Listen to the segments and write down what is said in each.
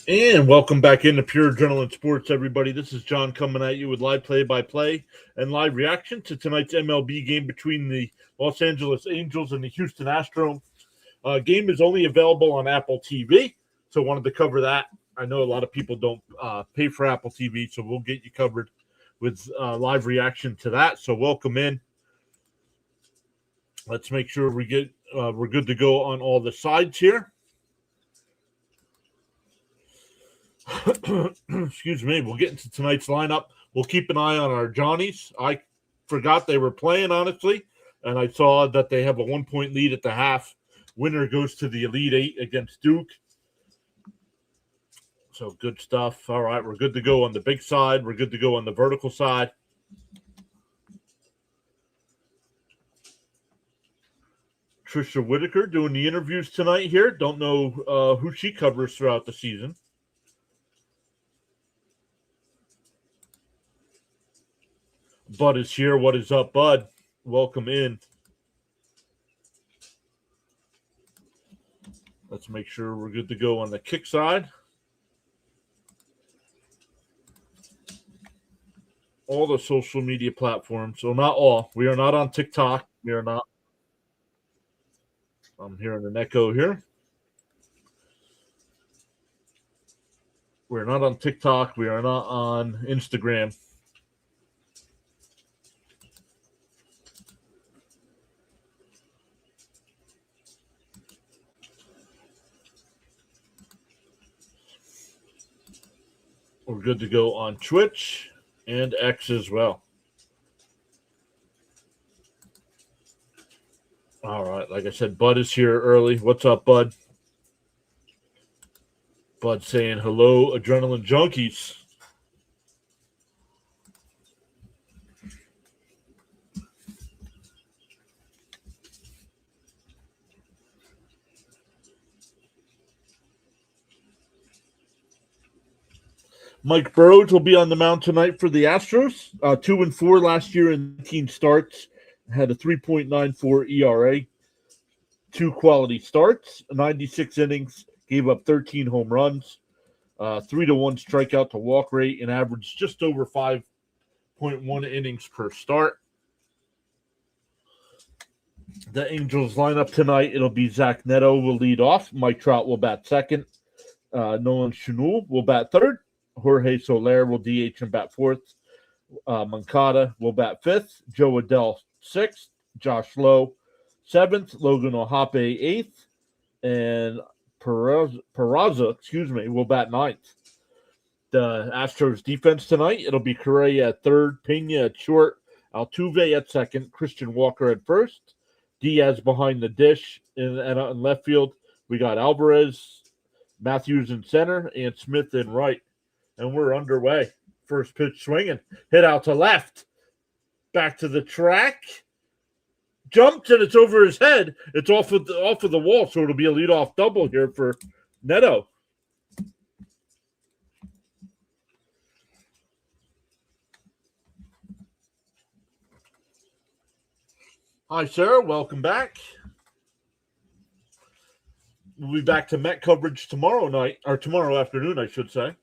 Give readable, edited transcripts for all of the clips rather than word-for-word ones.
And welcome back into Pure Adrenaline Sports, everybody. This is John coming at you with live play-by-play and live reaction to tonight's MLB game between the Los Angeles Angels and the Houston Astros. Game is only available on Apple TV, so wanted to cover that. I know a lot of people don't pay for Apple TV, so we'll get you covered with live reaction to that. So welcome in. Let's make sure we're good to go on all the sides here. Excuse me. We'll get into tonight's lineup. We'll keep an eye on our Johnnies. I forgot they were playing, honestly, and I saw that they have a 1-point lead at the half. Winner goes to the Elite Eight against Duke. So good stuff. All right, we're good to go on the big side. We're good to go on the vertical side. Trisha Whitaker doing the interviews tonight here. Don't know who she covers throughout the season. Bud is here. What is up, Bud? Welcome in. Let's make sure we're good to go on the kick side. All the social media platforms. So not all. We are not on TikTok. We are not. I'm hearing an echo here. We're not on TikTok. We are not on Instagram. We're good to go on Twitch and X as well. All right. Like I said, Bud is here early. What's up, Bud? Bud saying hello, Adrenaline Junkies. Mike Burrows will be on the mound tonight for the Astros. 2-4 last year in 19 starts. Had a 3.94 ERA. 2 quality starts. 96 innings. Gave up 13 home runs. 3-1 strikeout to walk rate and averaged just over 5.1 innings per start. The Angels lineup tonight, it'll be Zach Neto will lead off. Mike Trout will bat second. Nolan Chanul will bat third. Jorge Soler will DH and bat fourth. Moncada will bat fifth. Joe Adell sixth. Josh Lowe seventh. Logan Ohape eighth. And Peraza, will bat ninth. The Astros defense tonight, it'll be Correa at third, Pena at short, Altuve at second, Christian Walker at first, Diaz behind the dish, and in left field, we got Alvarez, Matthews in center, and Smith in right. And we're underway. First pitch swinging. Hit out to left. Back to the track. Jumped, and it's over his head. It's off of the wall, so it'll be a leadoff double here for Neto. Hi, Sarah. Welcome back. We'll be back to Met coverage tomorrow night, or tomorrow afternoon, I should say.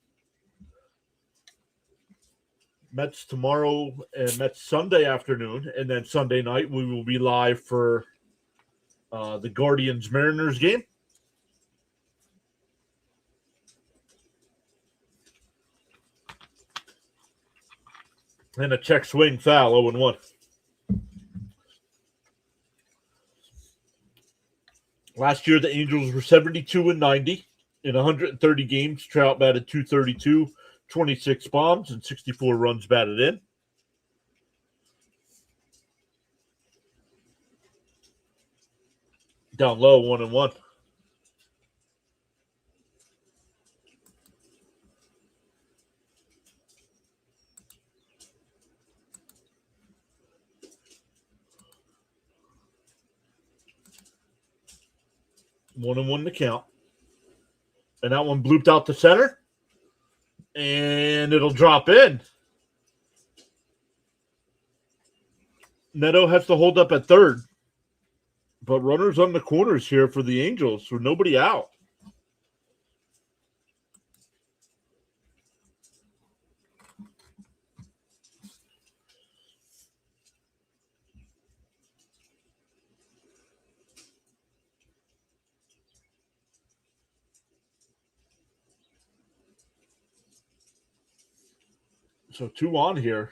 Mets tomorrow and Mets Sunday afternoon, and then Sunday night we will be live for the Guardians-Mariners game. And a check swing foul, 0-1. Last year, the Angels were 72-90 in 130 games. Trout batted .232, 26 bombs, and 64 runs batted in. Down low, 1-1. One and one to count. And that one blooped out to center. And it'll drop in. Neto has to hold up at third. But runners on the corners here for the Angels, so nobody out. So 2 on here.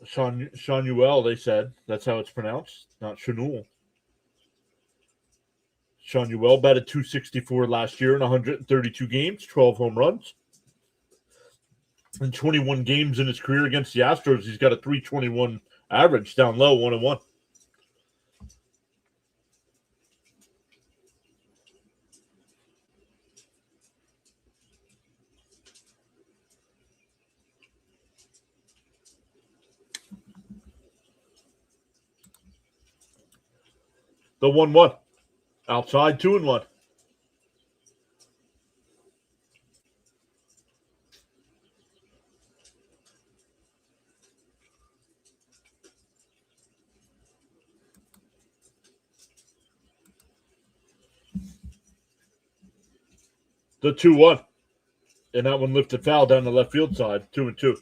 Shanuel, they said. That's how it's pronounced, not Chanul. Shanuel batted .264 last year in 132 games, 12 home runs. In 21 games in his career against the Astros, he's got a .321 average, down low, 1-1. The 1-1. Outside, 2-1. The 2-1. And that one lifted foul down the left field side, 2-2.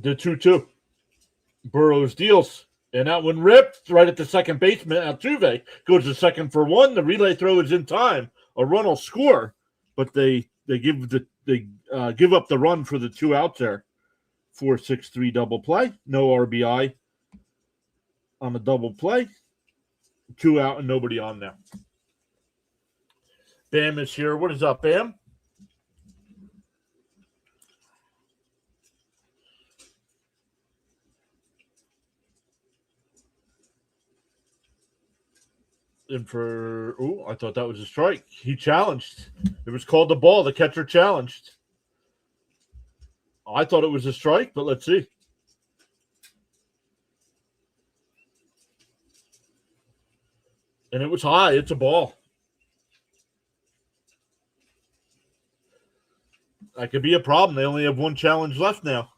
The 2-2. Burrows deals. And that one ripped right at the second baseman. Altuve goes to second for 1. The relay throw is in time. A run will score, but they give up the run for the 2 outs there. 4-6-3 double play. No RBI on the double play. 2 out and nobody on there. Bam is here. What is up, Bam? And I thought that was a strike. He challenged. It was called the ball. The catcher challenged. I thought it was a strike, but let's see. And it was high. It's a ball. That could be a problem. They only have 1 challenge left now.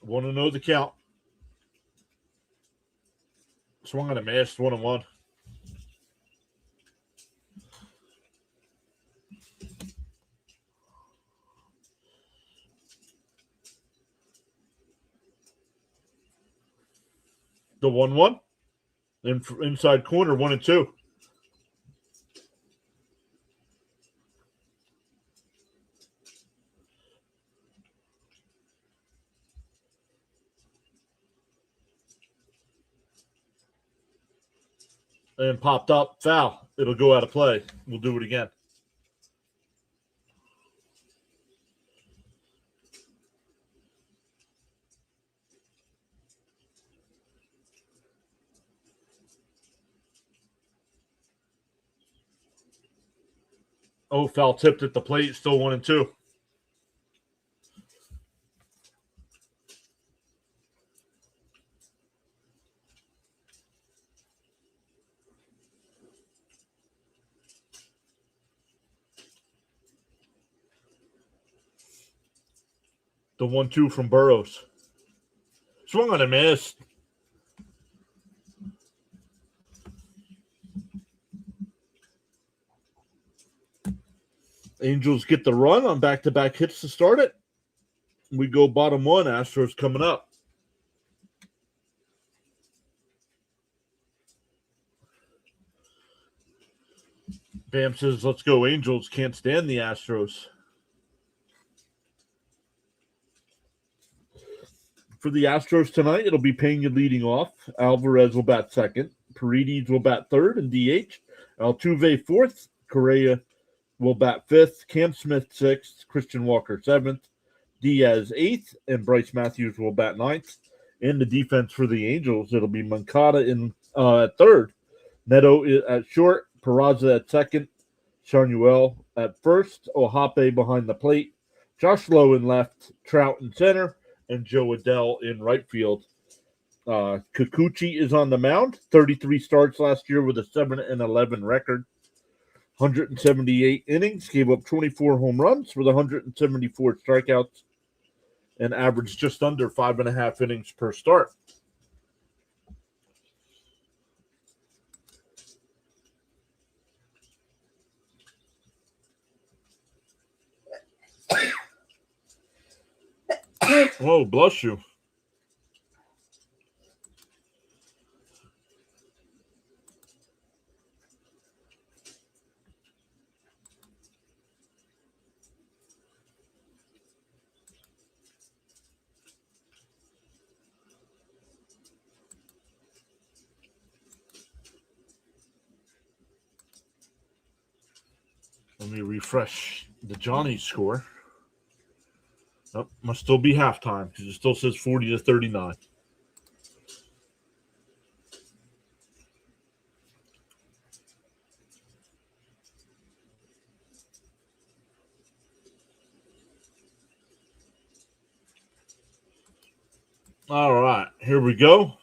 Want to know the count. Swung on a miss, 1-1. The 1-1. Inside corner, 1-2. And popped up, foul. It'll go out of play. We'll do it again. Oh, foul tipped at the plate. Still 1-2. The 1-2 from Burrows. Swung on a miss. Angels get the run on back-to-back hits to start it. We go bottom 1. Astros coming up. Bam says, let's go Angels. Can't stand the Astros. For the Astros tonight, it'll be Pena leading off. Alvarez will bat second. Paredes will bat third and DH. Altuve fourth. Correa will bat fifth. Cam Smith sixth. Christian Walker seventh. Diaz eighth. And Bryce Matthews will bat ninth. In the defense for the Angels, it'll be Moncada at third. Neto at short. Peraza at second. Shanuel at first. Ohape behind the plate. Josh Lowe in left. Trout in center. And Joe Adell in right field. Kikuchi is on the mound. 33 starts last year with a 7-11 record. 178 innings, gave up 24 home runs with 174 strikeouts, and averaged just under 5.5 innings per start. Oh, bless you. Let me refresh the Johnny score. Nope, must still be halftime because it still says 40-39. All right, here we go.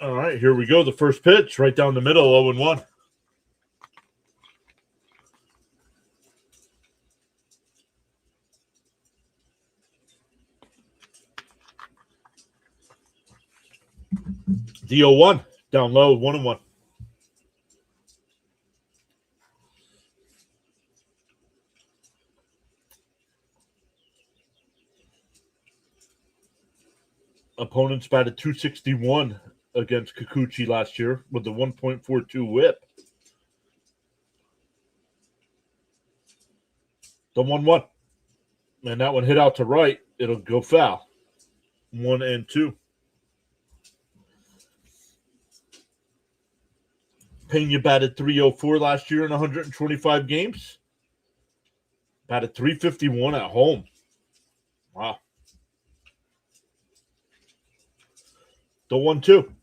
All right, here we go. The first pitch, right down the middle, 0-1. The 0-1, down low, 1-1. Opponents batted .261 against Kikuchi last year with a 1.42 whip. The 1-1. And that one hit out to right. It'll go foul. 1-2. Pena batted .304 last year in 125 games. Batted .351 at home. Wow. The 1-2.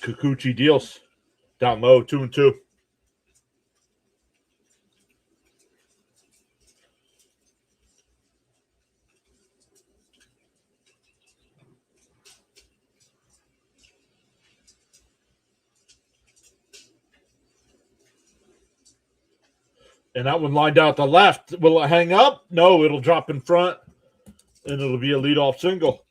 Kikuchi deals. Down low, 2-2. And that one lined out the left. Will it hang up? No, it'll drop in front, and it'll be a leadoff single.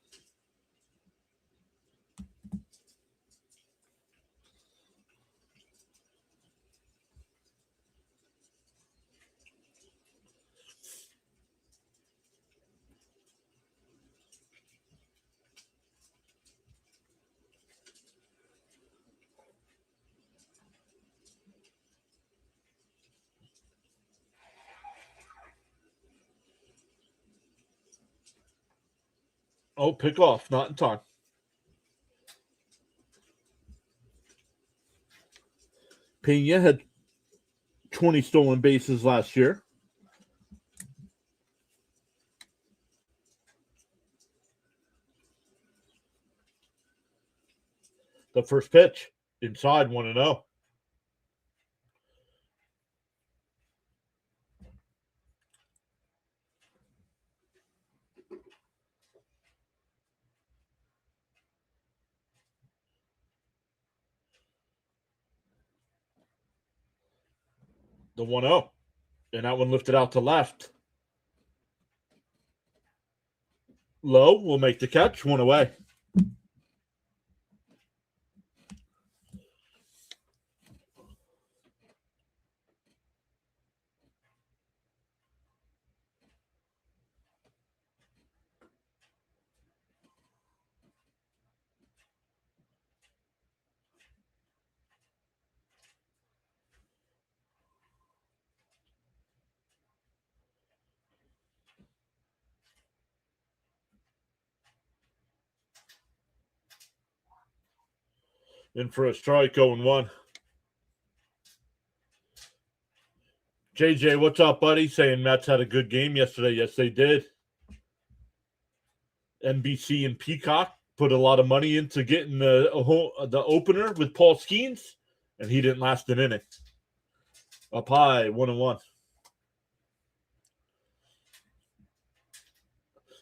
Oh, pick off. Not in time. Pena had 20 stolen bases last year. The first pitch, inside, 1-0. The 1-0. And that one lifted out to left. Low will make the catch. One away. In for a strike, 0-1. JJ, what's up, buddy? Saying Mets had a good game yesterday. Yes, they did. NBC and Peacock put a lot of money into getting the opener with Paul Skeens, and he didn't last an inning. Up high, 1-1.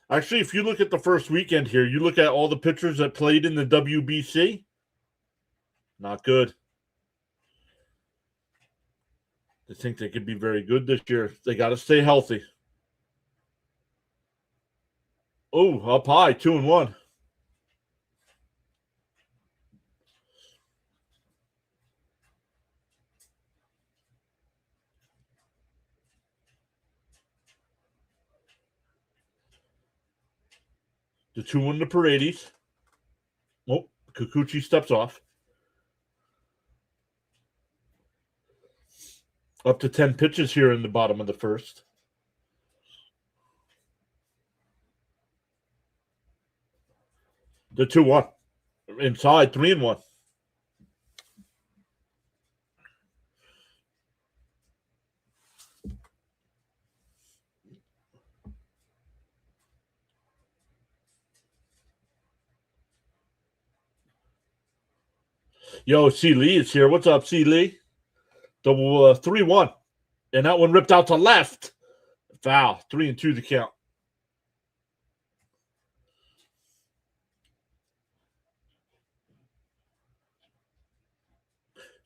Actually, if you look at the first weekend here, you look at all the pitchers that played in the WBC, not good. They think they could be very good this year. They got to stay healthy. Oh, up high, 2-1. The 2-1 to Paredes. Oh, Kikuchi steps off. Up to 10 pitches here in the bottom of the first. The 2-1. Inside, 3-1. Yo, C. Lee is here. What's up, C. Lee? The 3-1. And that one ripped out to left. Foul. 3-2 the count.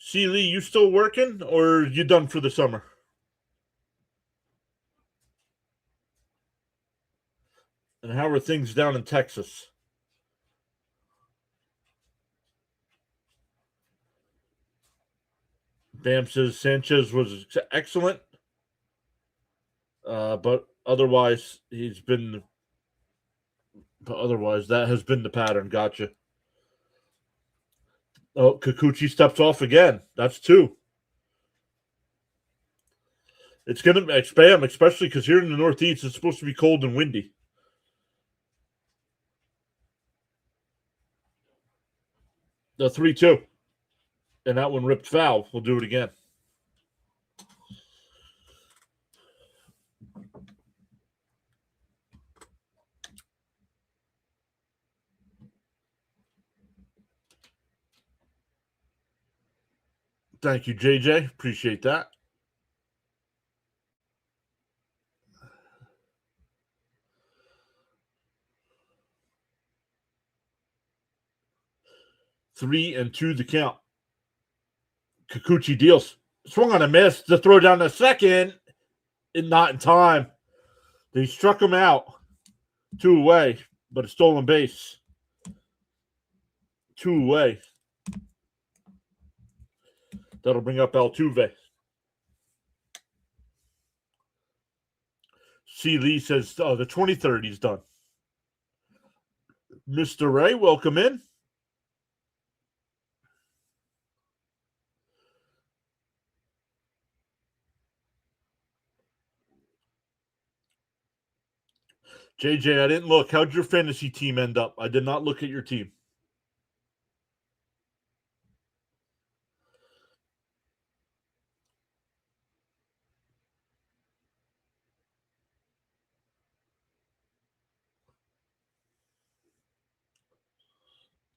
C. Lee, you still working or you done for the summer? And how are things down in Texas? Bam says Sanchez was excellent. But otherwise, that has been the pattern. Gotcha. Oh, Kikuchi steps off again. That's 2. It's going to expand, especially because here in the Northeast, it's supposed to be cold and windy. The 3-2. And that one ripped foul. We'll do it again. Thank you, JJ. Appreciate that. Three and 2 the count. Kikuchi deals. Swung on a miss to throw down the second. And not in time. They struck him out. 2 away, but a stolen base. 2 away. That'll bring up Altuve. C. Lee says the 23rd he's done. Mr. Ray, welcome in. JJ, I didn't look. How'd your fantasy team end up? I did not look at your team.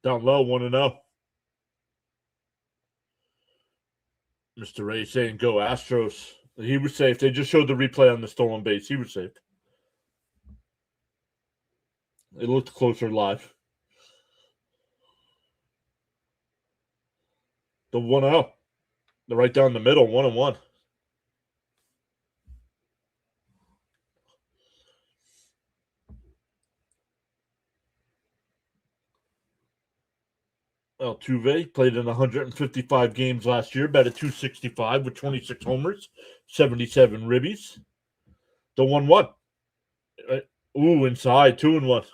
Down low, 1-0. Mr. Ray saying go Astros. He was safe. They just showed the replay on the stolen base. He was safe. It looked closer live. The 1-0. The right down the middle, 1-1. Altuve played in 155 games last year, batted .265 with 26 homers, 77 ribbies. The 1-1. Ooh, inside, 2-1.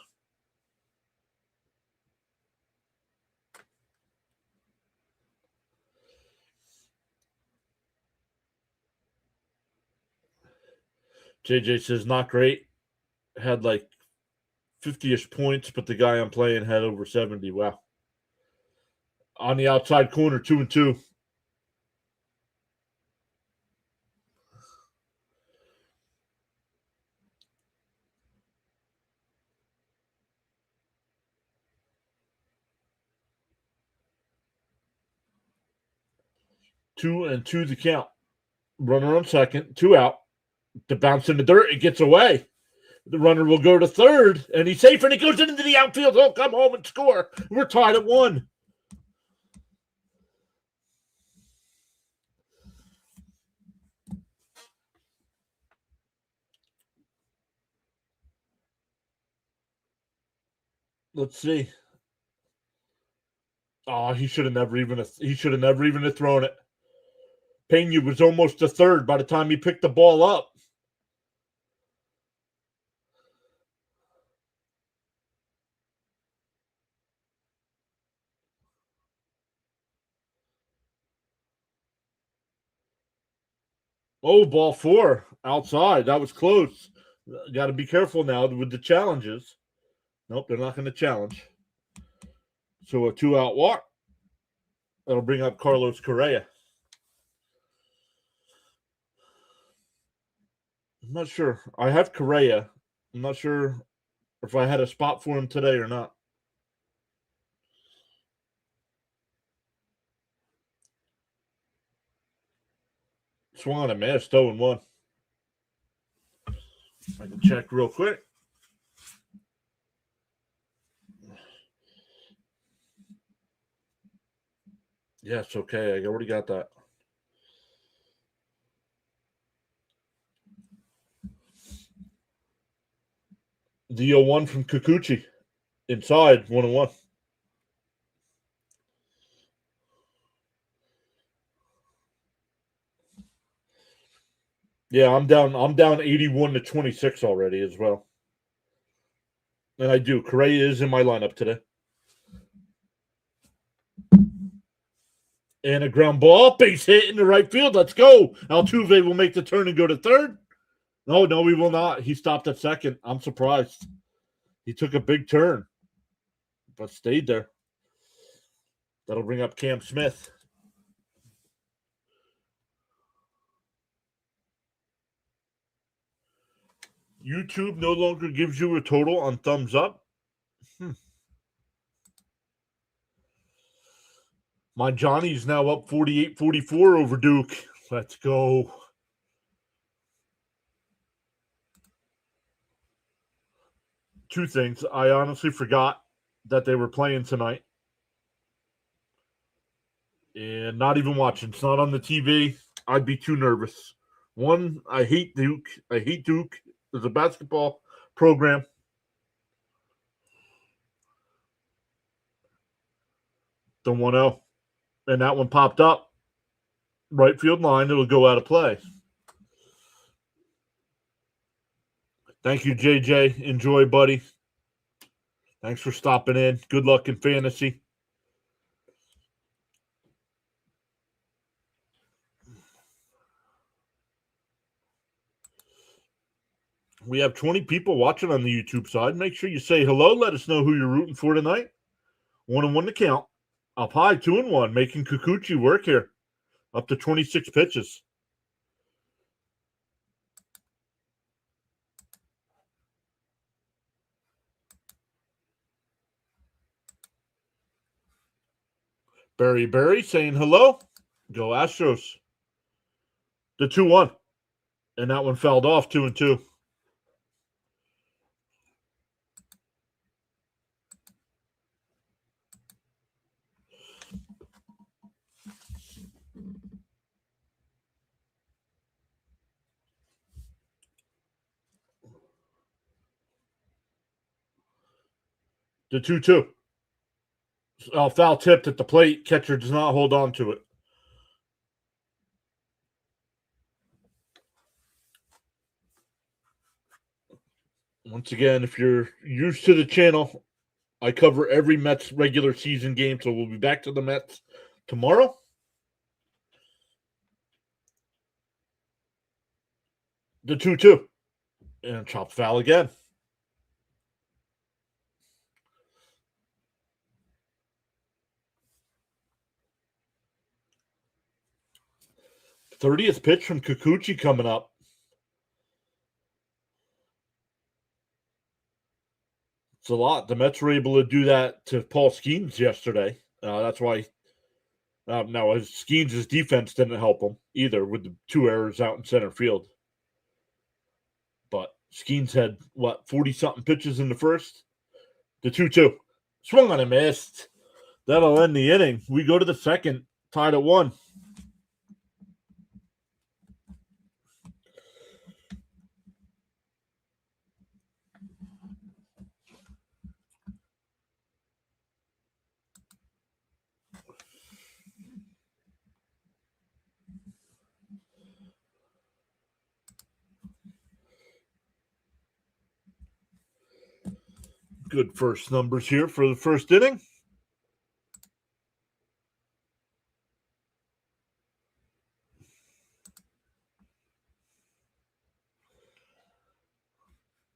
JJ says not great. Had like 50-ish points, but the guy I'm playing had over 70. Wow. On the outside corner, 2-2. 2-2 the count. Runner on second, 2 out. The bounce in the dirt, it gets away. The runner will go to third, and he's safe, and he goes into the outfield. He'll come home and score. We're tied at 1. Let's see. Oh, he should have never even thrown it. Pena was almost to third by the time he picked the ball up. Oh, ball 4 outside. That was close. Got to be careful now with the challenges. Nope, they're not going to challenge. So a 2-out walk. That'll bring up Carlos Correa. I'm not sure. I have Correa. I'm not sure if I had a spot for him today or not. Swung and missed, 0-1. I can check real quick. Yes, okay. I already got that. The 0-1 from Kikuchi. Inside, 1-1. Yeah, I'm down 81-26 already as well. And I do. Correa is in my lineup today. And a ground ball, base hit in the right field. Let's go. Altuve will make the turn and go to third. No, he will not. He stopped at second. I'm surprised. He took a big turn, but stayed there. That'll bring up Cam Smith. YouTube no longer gives you a total on thumbs up. My Johnny's now up 48-44 over Duke. Let's go. Two things. I honestly forgot that they were playing tonight. And not even watching. It's not on the TV. I'd be too nervous. One, I hate Duke. There's a basketball program. The 1-0. And that one popped up. Right field line. It'll go out of play. Thank you, JJ. Enjoy, buddy. Thanks for stopping in. Good luck in fantasy. We have 20 people watching on the YouTube side. Make sure you say hello. Let us know who you're rooting for tonight. 1-1 to count. Up high, 2-1, making Kikuchi work here. Up to 26 pitches. Barry saying hello. Go Astros. The 2-1. And that one fouled off, 2-2. The 2-2. Foul tipped at the plate. Catcher does not hold on to it. Once again, if you're used to the channel, I cover every Mets regular season game, so we'll be back to the Mets tomorrow. The 2-2. And chopped foul again. '30th pitch from Kikuchi coming up. It's a lot. The Mets were able to do that to Paul Skeens yesterday. That's why Now, Skeens' defense didn't help him either with the 2 errors out in center field. But Skeens had, 40-something pitches in the first? The 2-2. Swung on and missed. That'll end the inning. We go to the second, tied at 1. Good first numbers here for the first inning.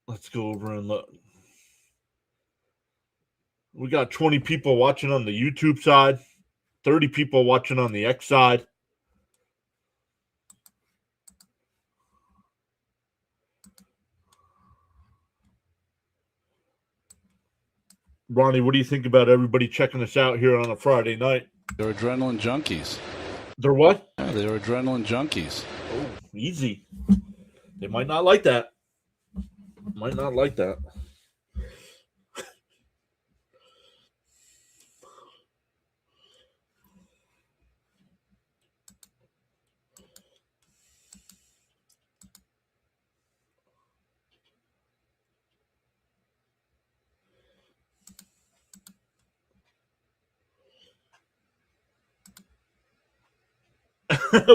Let's go over and look. We got 20 people watching on the YouTube side, 30 people watching on the X side. Ronnie, what do you think about everybody checking us out here on a Friday night? They're adrenaline junkies. They're what? Yeah, they're adrenaline junkies. Oh, easy. They might not like that. Might not like that.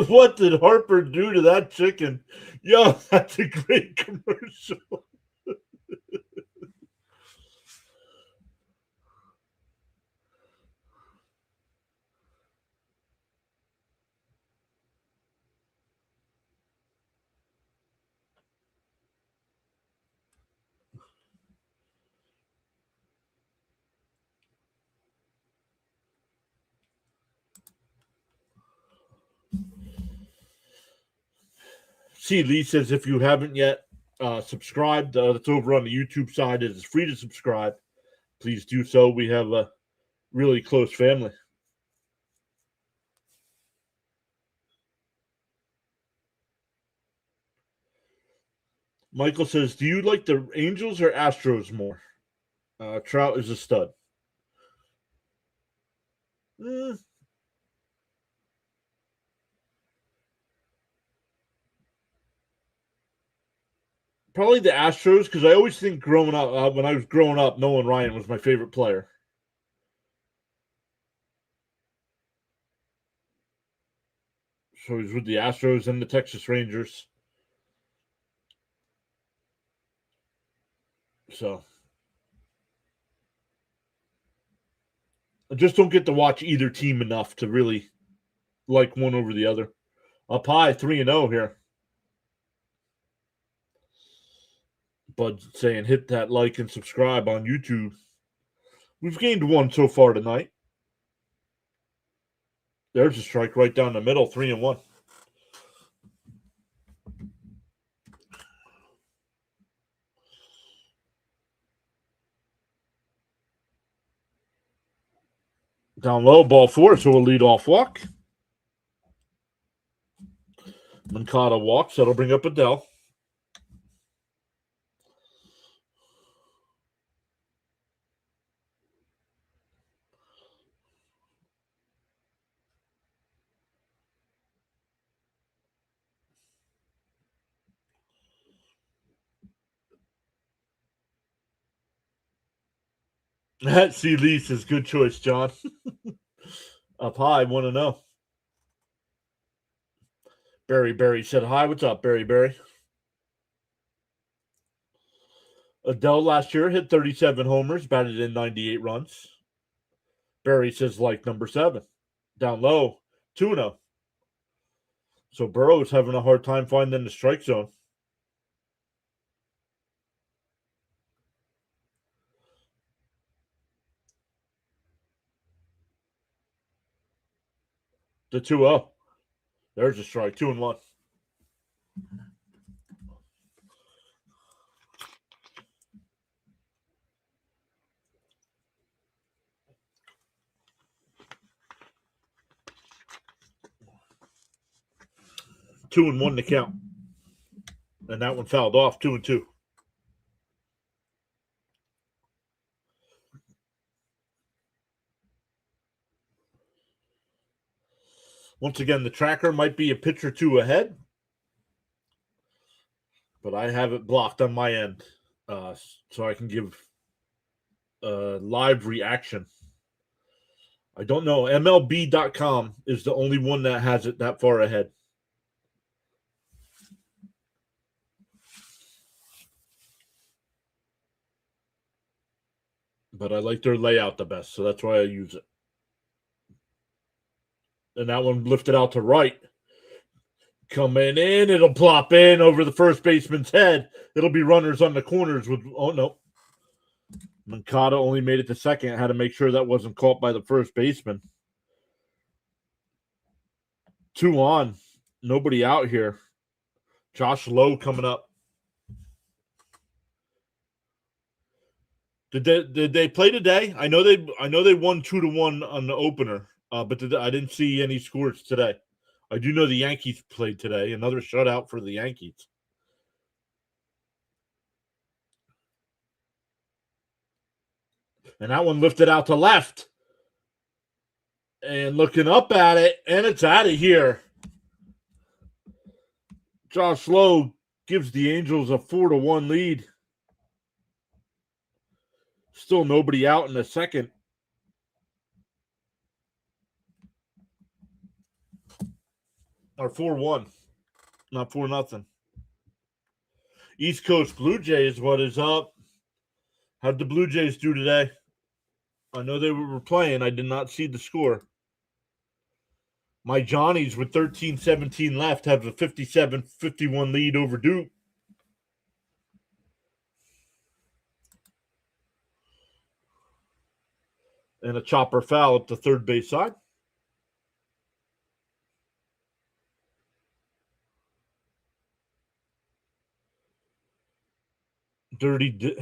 What did Harper do to that chicken? Yo, that's a great commercial. See, Lee says if you haven't yet subscribed, that's over on the YouTube side. It is free to subscribe. Please do so. We have a really close family. Michael says, do you like the Angels or Astros more? Trout is a stud. Probably the Astros, because I always think growing up, when I was growing up, Nolan Ryan was my favorite player. So he's with the Astros and the Texas Rangers. So I just don't get to watch either team enough to really like one over the other. Up high, 3-0 here. Bud saying hit that like and subscribe on YouTube. We've gained 1 so far tonight. There's a strike right down the middle, 3-1. Down low, ball 4, so a leadoff walk. Mancada walks, that'll bring up Adele. See, Lee says, good choice, John. Up high, 1-0. Barry said hi. What's up, Barry? Adele last year hit 37 homers, batted in 98 runs. Barry says like number 7. Down low, 2-0. So Burrow's having a hard time finding the strike zone. The 2-0. There's a strike, 2-1. 2-1 to count. And that one fouled off, 2-2. Once again, the tracker might be a pitch or two ahead, but I have it blocked on my end, so I can give a live reaction. I don't know. MLB.com is the only one that has it that far ahead. But I like their layout the best, so that's why I use it. And that one lifted out to right. Coming in, it'll plop in over the first baseman's head. It'll be runners on the corners with, oh no. Mancada only made it to second. Had to make sure that wasn't caught by the first baseman. 2 on. Nobody out here. Josh Lowe coming up. Did they play today? I know they won 2-1 on the opener, but I didn't see any scores today. I do know the Yankees played today. Another shutout for the Yankees. And that one lifted out to left. And looking up at it, and it's out of here. Josh Lowe gives the Angels a 4-1 lead. Still nobody out in the second. Or 4-1. Not 4-0. East Coast Blue Jays, what is up? How'd the Blue Jays do today? I know they were playing. I did not see the score. My Johnnies with 13-17 left have a 57-51 lead over Duke. And a chopper foul at the third base side. Dirty.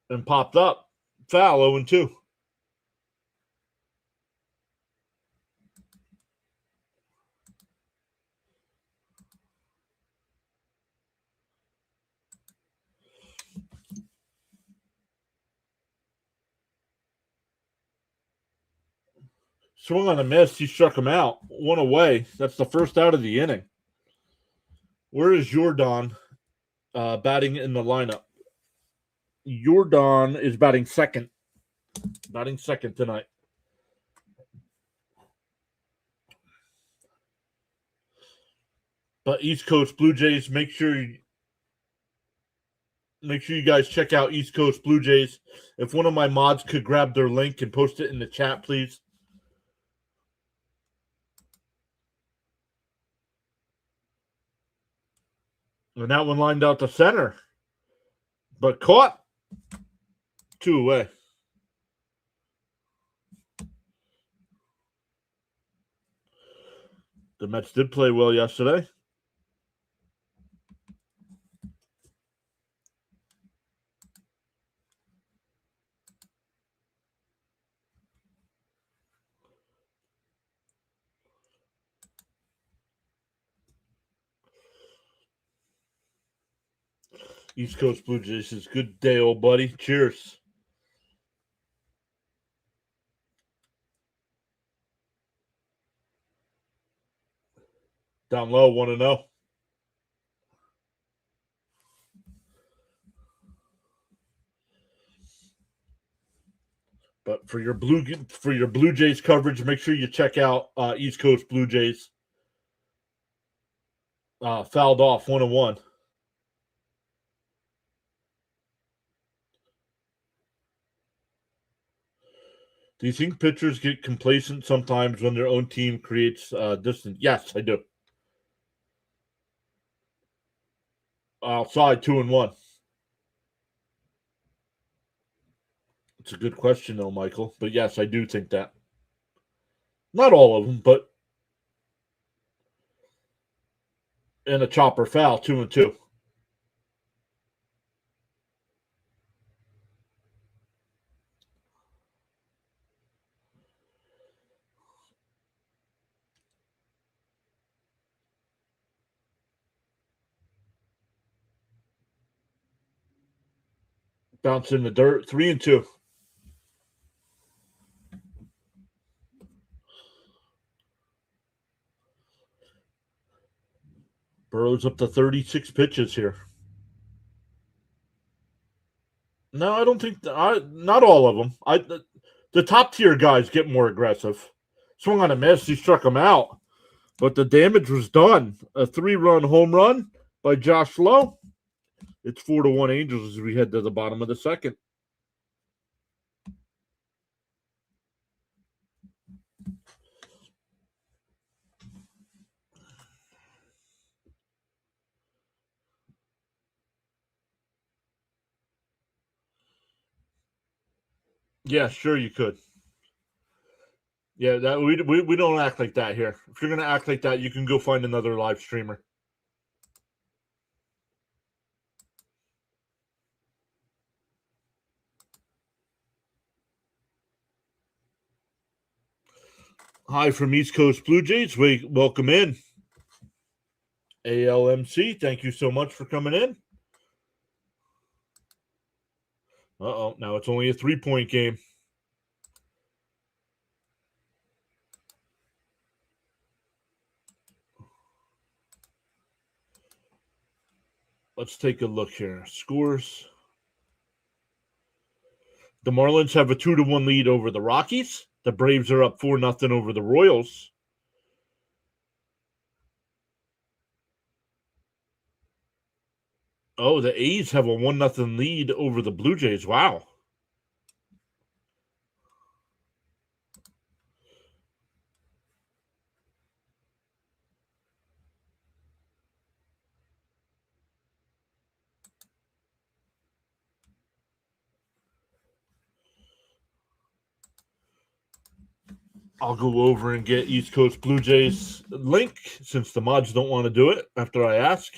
And popped up. Foul, 0-2. Swung on a miss. He struck him out. One away. That's the first out of the inning. Where is Jordan batting in the lineup? Jordan is batting second. Batting second tonight. But East Coast Blue Jays, make sure you guys check out East Coast Blue Jays. If one of my mods could grab their link and post it in the chat, please. And that one lined out to center. But caught. 2 away. The Mets did play well yesterday. East Coast Blue Jays says, good day, old buddy. Cheers. Down low, 1-0. But for your Blue Jays coverage, make sure you check out East Coast Blue Jays. Fouled off, 1-1. Do you think pitchers get complacent sometimes when their own team creates distance? Yes, I do. Outside, 2-1. It's a good question, though, Michael. But yes, I do think that. Not all of them, but. And a chopper foul, 2-2. Bounce in the dirt. 3-2. Burrow's up to 36 pitches here. No, I don't think not all of them. The top tier guys get more aggressive. Swung on a miss, he struck him out, but the damage was done. A 3-run home run by Josh Lowe. It's 4-1 Angels as we head to the bottom of the second. Yeah, sure you could. Yeah, that we don't act like that here. If you're gonna act like that, you can go find another live streamer. Hi from East Coast Blue Jays. Welcome in. ALMC, thank you so much for coming in. Now it's only a 3-point game. Let's take a look here. Scores. The Marlins have a 2-1 lead over the Rockies. The Braves are up 4-0 over the Royals. Oh, the A's have a 1-0 lead over the Blue Jays. Wow. I'll go over and get East Coast Blue Jays link since the mods don't want to do it after I ask.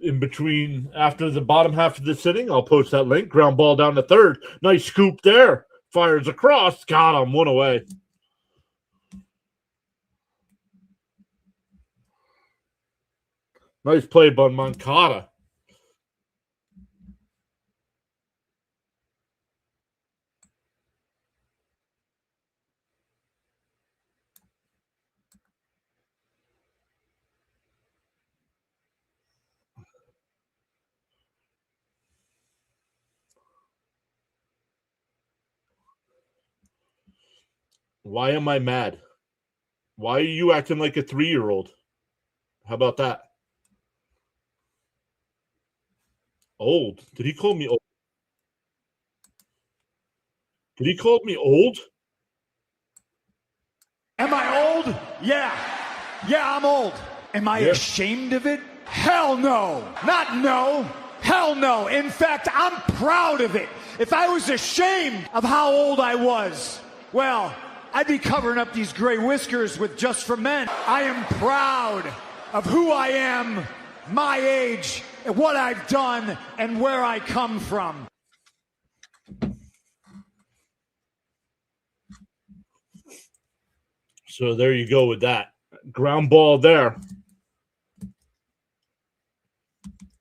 In between, after the bottom half of the sitting, I'll post that link. Ground ball down to third. Nice scoop there. Fires across. Got him. 1 away. Nice play by Moncada. Why am I mad? Why are you acting like a 3-year-old? How about that? Old? Did he call me old? Did he call me old? Am I old? Yeah. Yeah, I'm old. Am I ashamed of it? Hell no. Not no. Hell no. In fact, I'm proud of it. If I was ashamed of how old I was, well, I'd be covering up these gray whiskers with Just for Men. I am proud of who I am, my age, what I've done, and where I come from. So there you go with that. Ground ball there.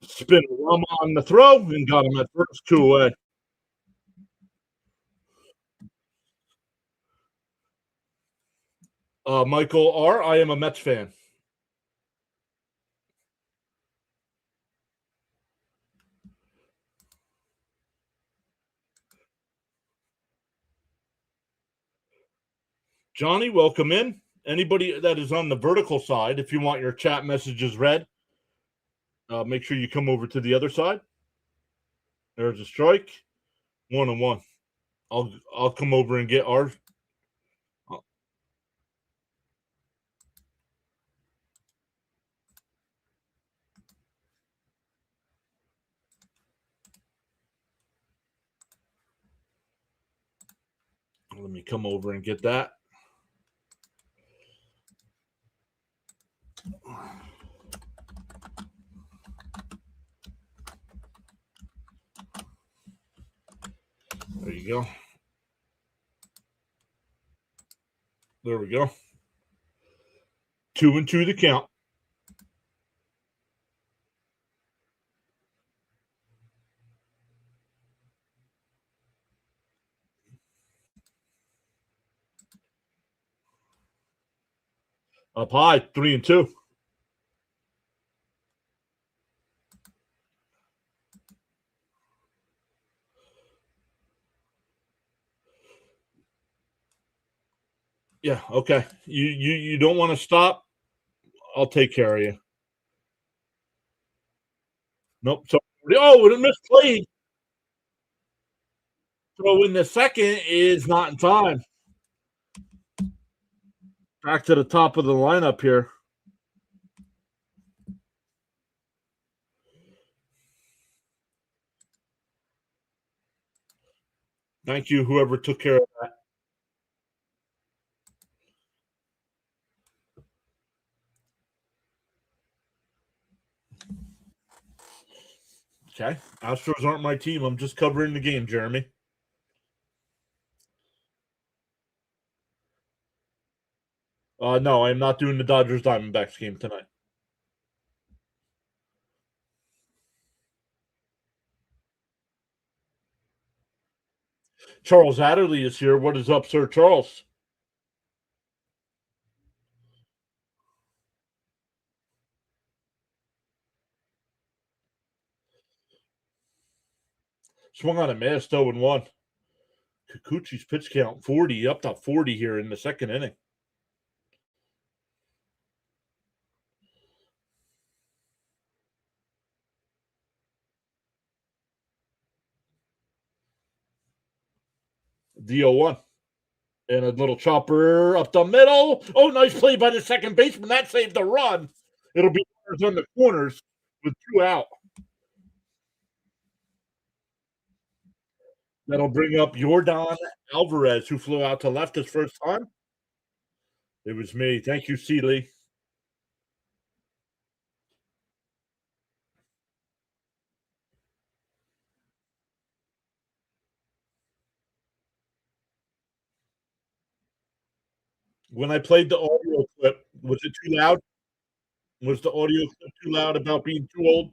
Spin Rama on the throw and got him at first, 2 away. Michael R., I am a Mets fan. Johnny, welcome in. Anybody that is on the vertical side, if you want your chat messages read, make sure you come over to the other side. There's a strike. 1-1. I'll come over and get ours. Let me come over and get that. There you go. There we go. 2-2 the count. Up high, 3-2. Yeah, okay. You don't want to stop? I'll take care of you. Nope. So, oh, it misplayed. So in the second is not in time. Back to the top of the lineup here. Thank you, whoever took care of that. Okay. Astros aren't my team. I'm just covering the game, Jeremy. No, I'm not doing the Dodgers Diamondbacks game tonight. Charles Adderley is here. What is up, Sir Charles? Swung on a miss, 0-1. Kikuchi's pitch count 40, up to 40 here in the second inning. DO1. And a little chopper up the middle. Oh, nice play by the second baseman. That saved the run. It'll be on the corners with 2 out. That'll bring up Jordan Alvarez, who flew out to left his first time. It was me. Thank you, Seeley. When I played the audio clip, was it too loud? Was the audio clip too loud about being too old?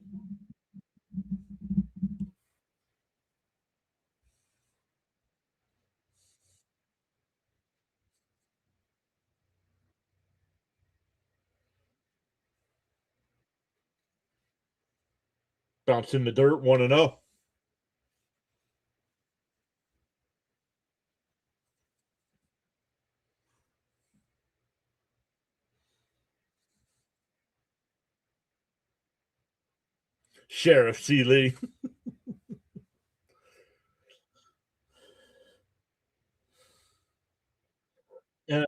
Bounced in the dirt, 1-0. Sheriff Seeley. And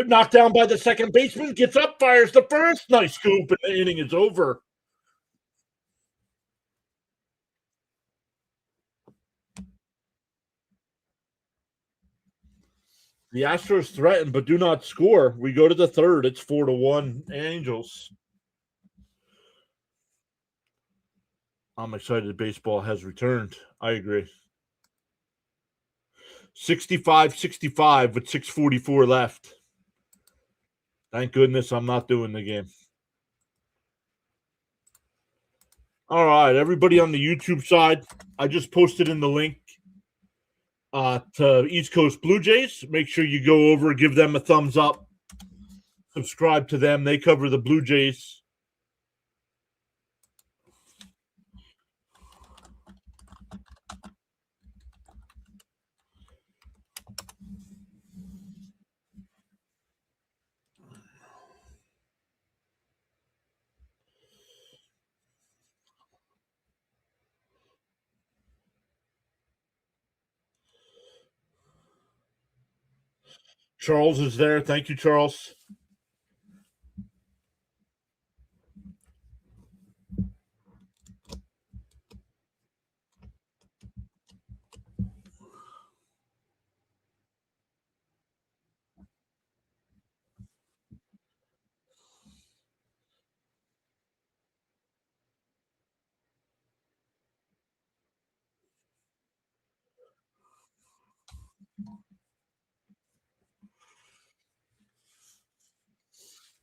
knocked down by the second baseman, gets up, fires the first. Nice scoop, and the inning is over. The Astros threaten but do not score. We go to the third. It's 4-1 Angels. I'm excited baseball has returned. I agree. 65-65 with 6:44 left. Thank goodness I'm not doing the game. All right, everybody on the YouTube side, I just posted in the link to East Coast Blue Jays. Make sure you go over, give them a thumbs up, subscribe to them. They cover the Blue Jays. Charles is there. Thank you, Charles.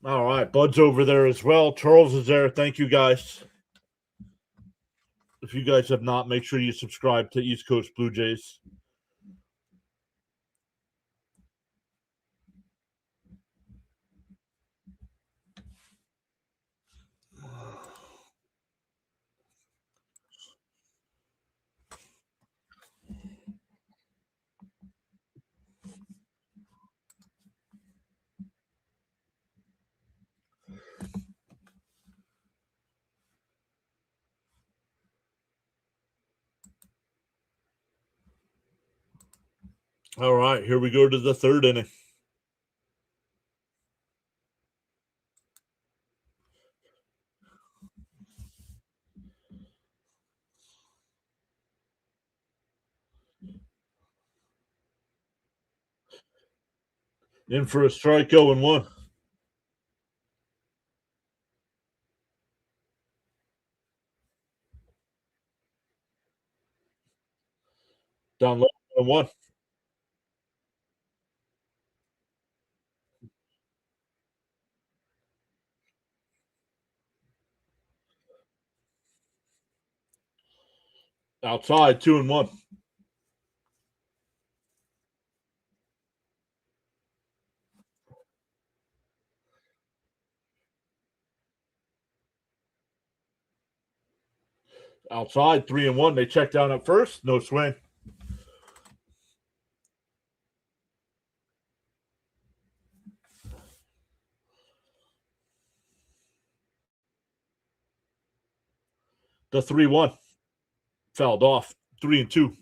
All right, Bud's over there as well. Charles is there. Thank you, guys. If you guys have not, make sure you subscribe to East Coast Blue Jays. All right, here we go to the third inning. In for a strike, 0-1. Down low, 1-1. Outside, 2-1. Outside, 3-1. They check down at first. No swing. The 3-1. Fouled off. 3-2.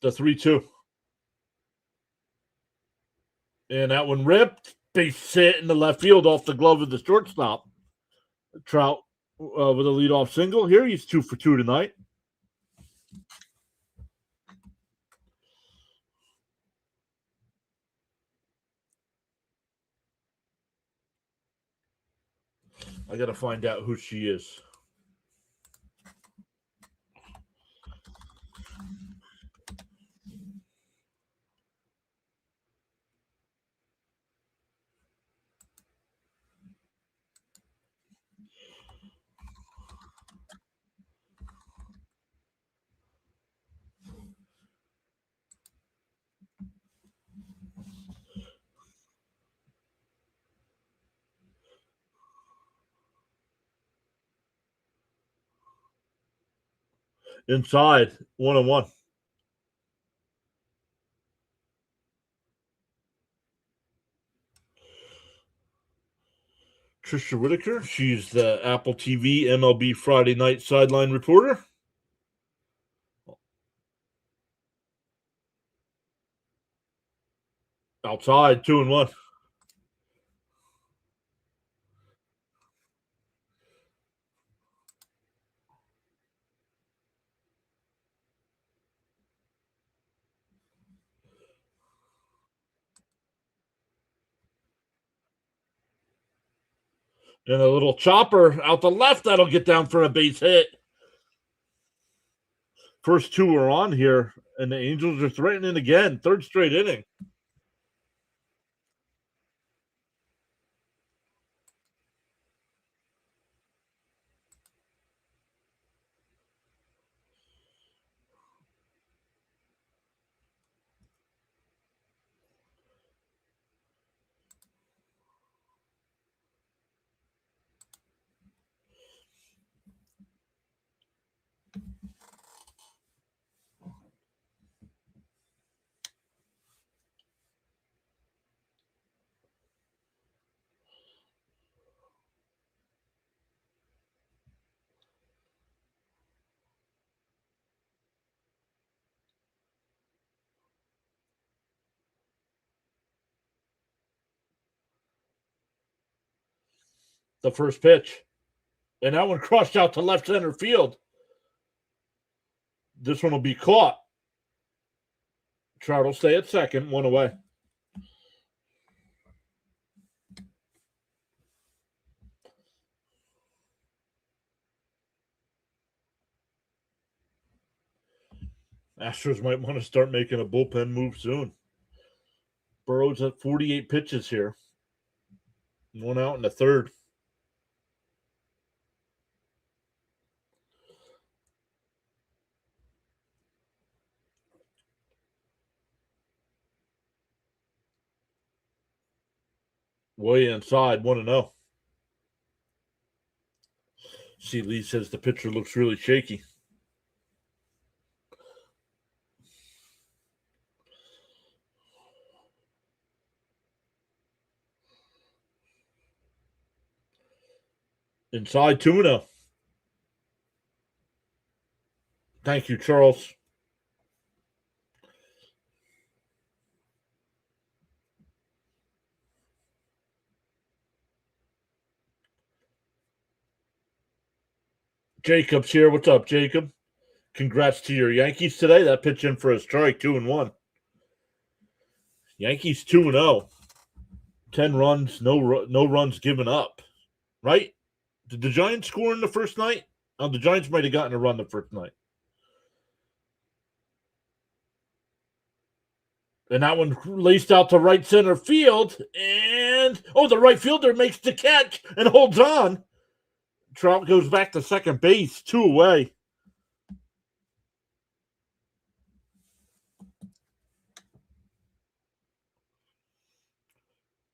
The 3-2. And that one ripped. Base hit in the left field off the glove of the shortstop. Trout with a leadoff single. Here he's 2 for 2 tonight. I got to find out who she is. Inside, 1-1. Trisha Whitaker. She's the Apple TV MLB Friday night sideline reporter. Outside, 2-1. And a little chopper out the left that'll get down for a base hit. First two are on here, and the Angels are threatening again. Third straight inning. the first pitch. And that one crushed out to left center field. This one will be caught. Trout will stay at second, one away. Astros might want to start making a bullpen move soon. Burrow's at 48 pitches here. One out in the third. Way inside, 1-0. See, Lee says the pitcher looks really shaky. Inside, 2-0. Thank you, Charles. Jacob's here. What's up, Jacob? Congrats to your Yankees today. That pitch in for a strike, 2-1. Yankees 2-0. 10 runs, no runs given up. Right? Did the Giants score in the first night? Oh, the Giants might have gotten a run the first night. And that one laced out to right center field. And, the right fielder makes the catch and holds on. Trout goes back to second base, 2 away.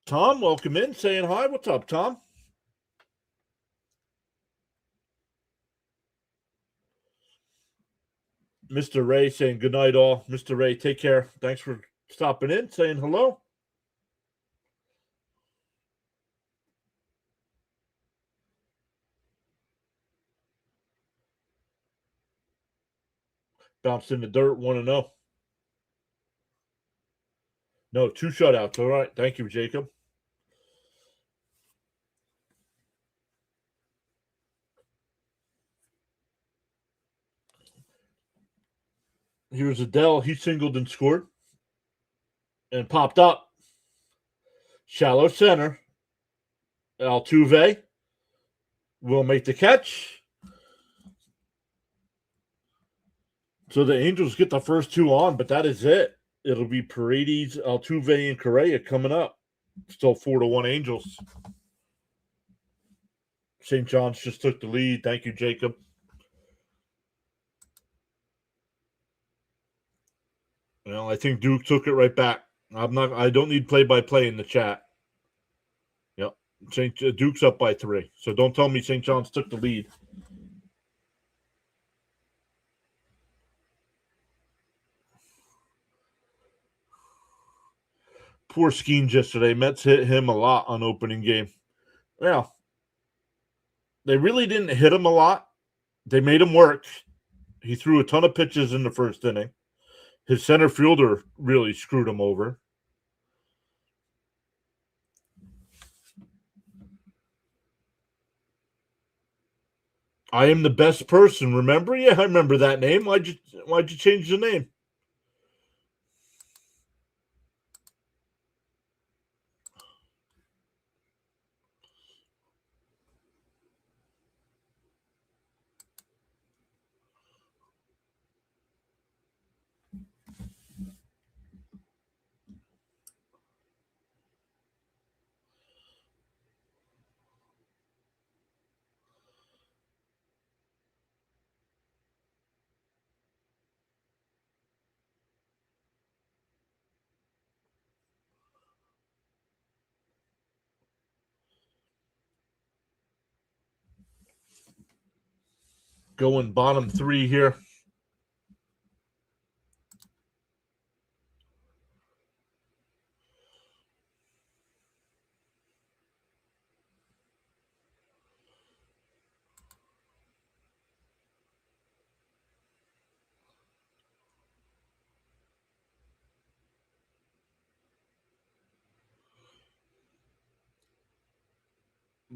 Tom, welcome in, saying hi. What's up, Tom? Mr. Ray saying good night, all. Mr. Ray, take care. Thanks for stopping in, saying hello. Bounced in the dirt, 1-0. No, 2 shutouts. All right. Thank you, Jacob. Here's Adele. He singled and scored. And popped up. Shallow center. Altuve will make the catch. So the Angels get the first 2 on, but that is it. It'll be Paredes, Altuve, and Correa coming up. Still 4-1 Angels. St. John's just took the lead. Thank you, Jacob. Well, I think Duke took it right back. I don't need play-by-play in the chat. Yep. Duke's up by 3. So don't tell me St. John's took the lead. Poor Skeens yesterday. Mets hit him a lot on opening game. Well, they really didn't hit him a lot. They made him work. He threw a ton of pitches in the first inning. His center fielder really screwed him over. I am the best person. Remember? Yeah, I remember that name. Why'd you change the name? Going bottom 3 here.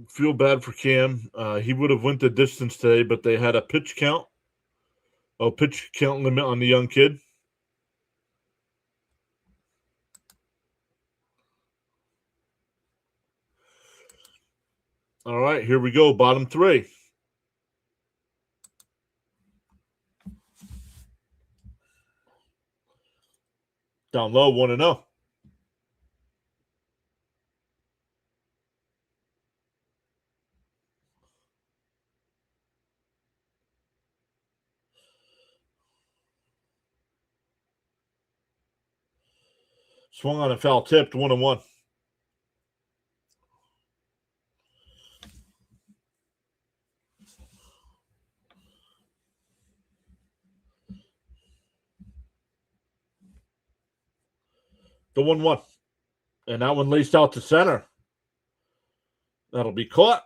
Feel bad for Cam. He would have went the distance today, but they had a pitch count limit on the young kid. All right, here we go. Bottom three. Down low, 1-0. Swung on a foul tipped, 1-1. The 1-1. And that one laced out to center. That'll be caught.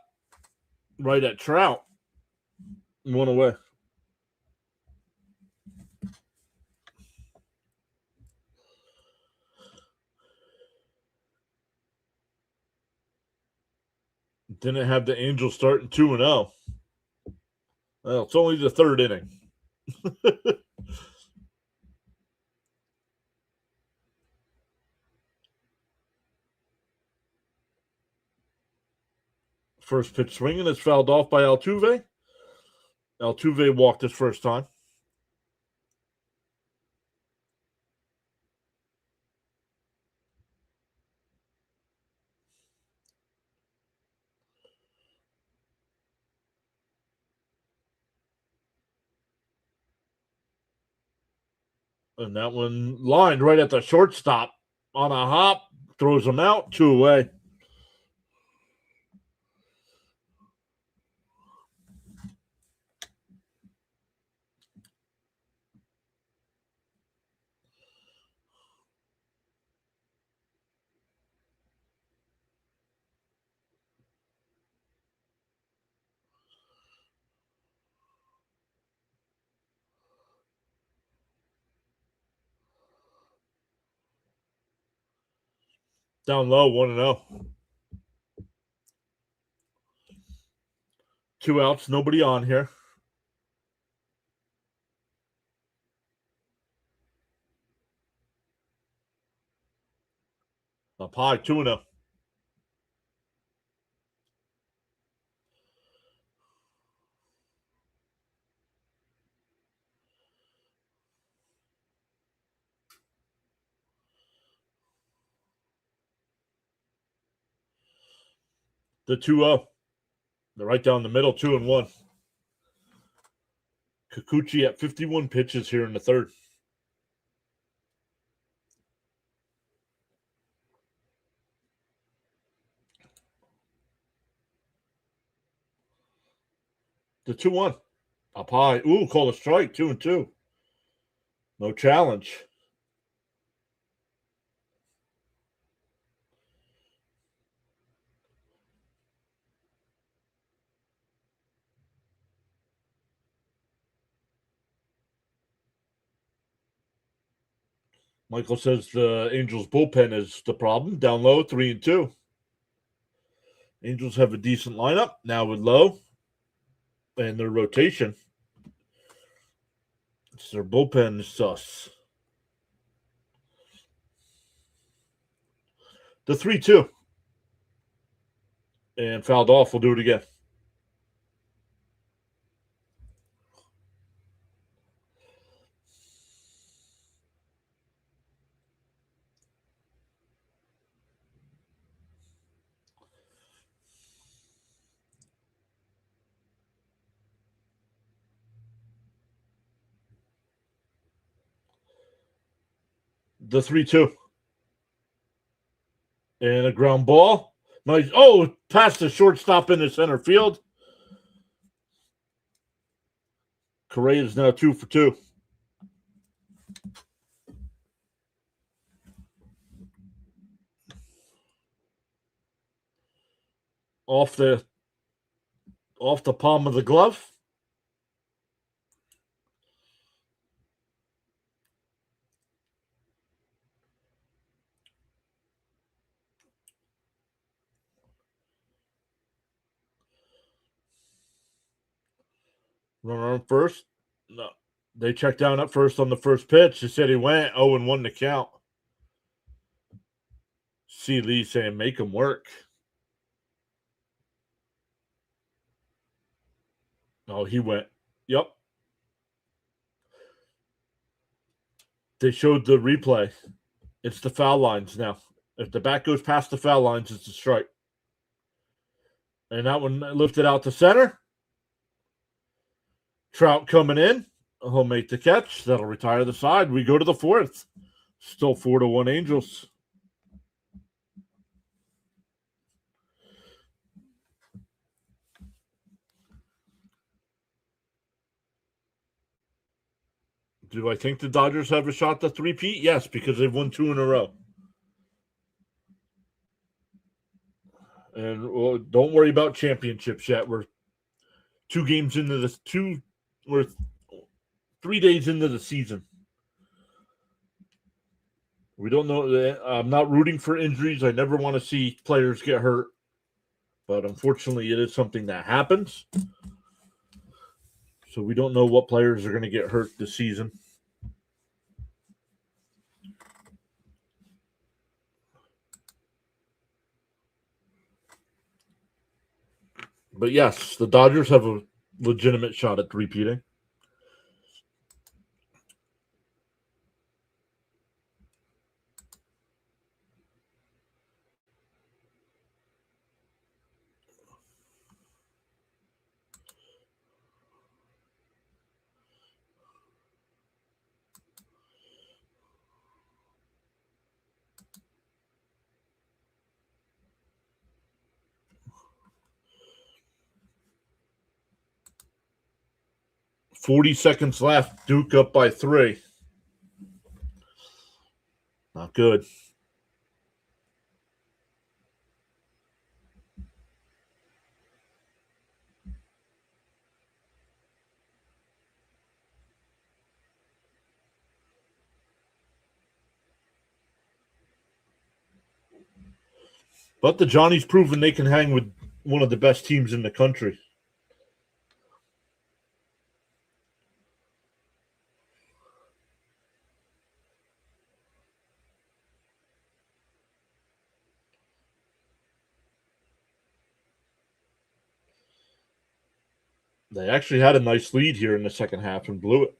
Right at Trout. 1 away. Didn't have the Angels starting 2-0. Well, it's only the third inning. First pitch swinging is fouled off by Altuve. Altuve walked his first time. And that one lined right at the shortstop on a hop. Throws him out, 2 away. Down low, 1-0. 2 outs, nobody on here. Up high, 2-0. The 2-0. They're right down the middle, 2-1. Kikuchi at 51 pitches here in the third. The 2-1. Up high. Ooh, call a strike, 2-2. No challenge. Michael says the Angels bullpen is the problem. Down low, 3-2. Angels have a decent lineup now with Lowe and their rotation. It's their bullpen is sus. The 3-2. And fouled off. We'll do it again. The 3-2. And a ground ball. Nice. Oh, past the shortstop in the center field. Correa is now 2 for 2. Off the palm of the glove. Runner on first. No. They checked down at first on the first pitch. They said he went 0-1 to count. See Lee saying, make him work. Oh, he went. Yep. They showed the replay. It's the foul lines now. If the bat goes past the foul lines, it's a strike. And that one lifted out to center. Trout coming in. He'll make the catch. That'll retire the side. We go to the fourth. Still 4-1 Angels. Do I think the Dodgers have a shot to three-peat? Yes, because they've won 2 in a row. And well, don't worry about championships yet. We're 3 days into the season. We don't know. I'm not rooting for injuries. I never want to see players get hurt. But unfortunately, it is something that happens. So we don't know what players are going to get hurt this season. But yes, the Dodgers have a legitimate shot at repeating. $40 left. Duke up by 3. Not good. But the Johnny's proven they can hang with one of the best teams in the country. They actually had a nice lead here in the second half and blew it.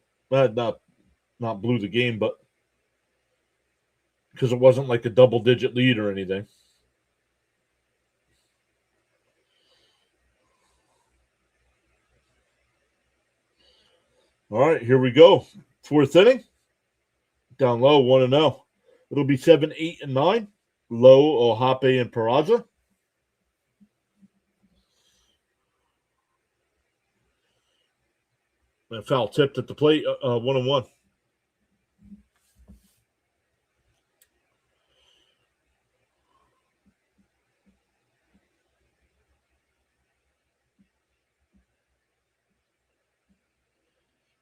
Not blew the game, but because it wasn't like a double-digit lead or anything. All right, here we go. 4th inning. Down low, 1-0. It'll be 7, 8, and 9. Low, Ohape, and Peraza. And foul tipped at the plate, 1-1.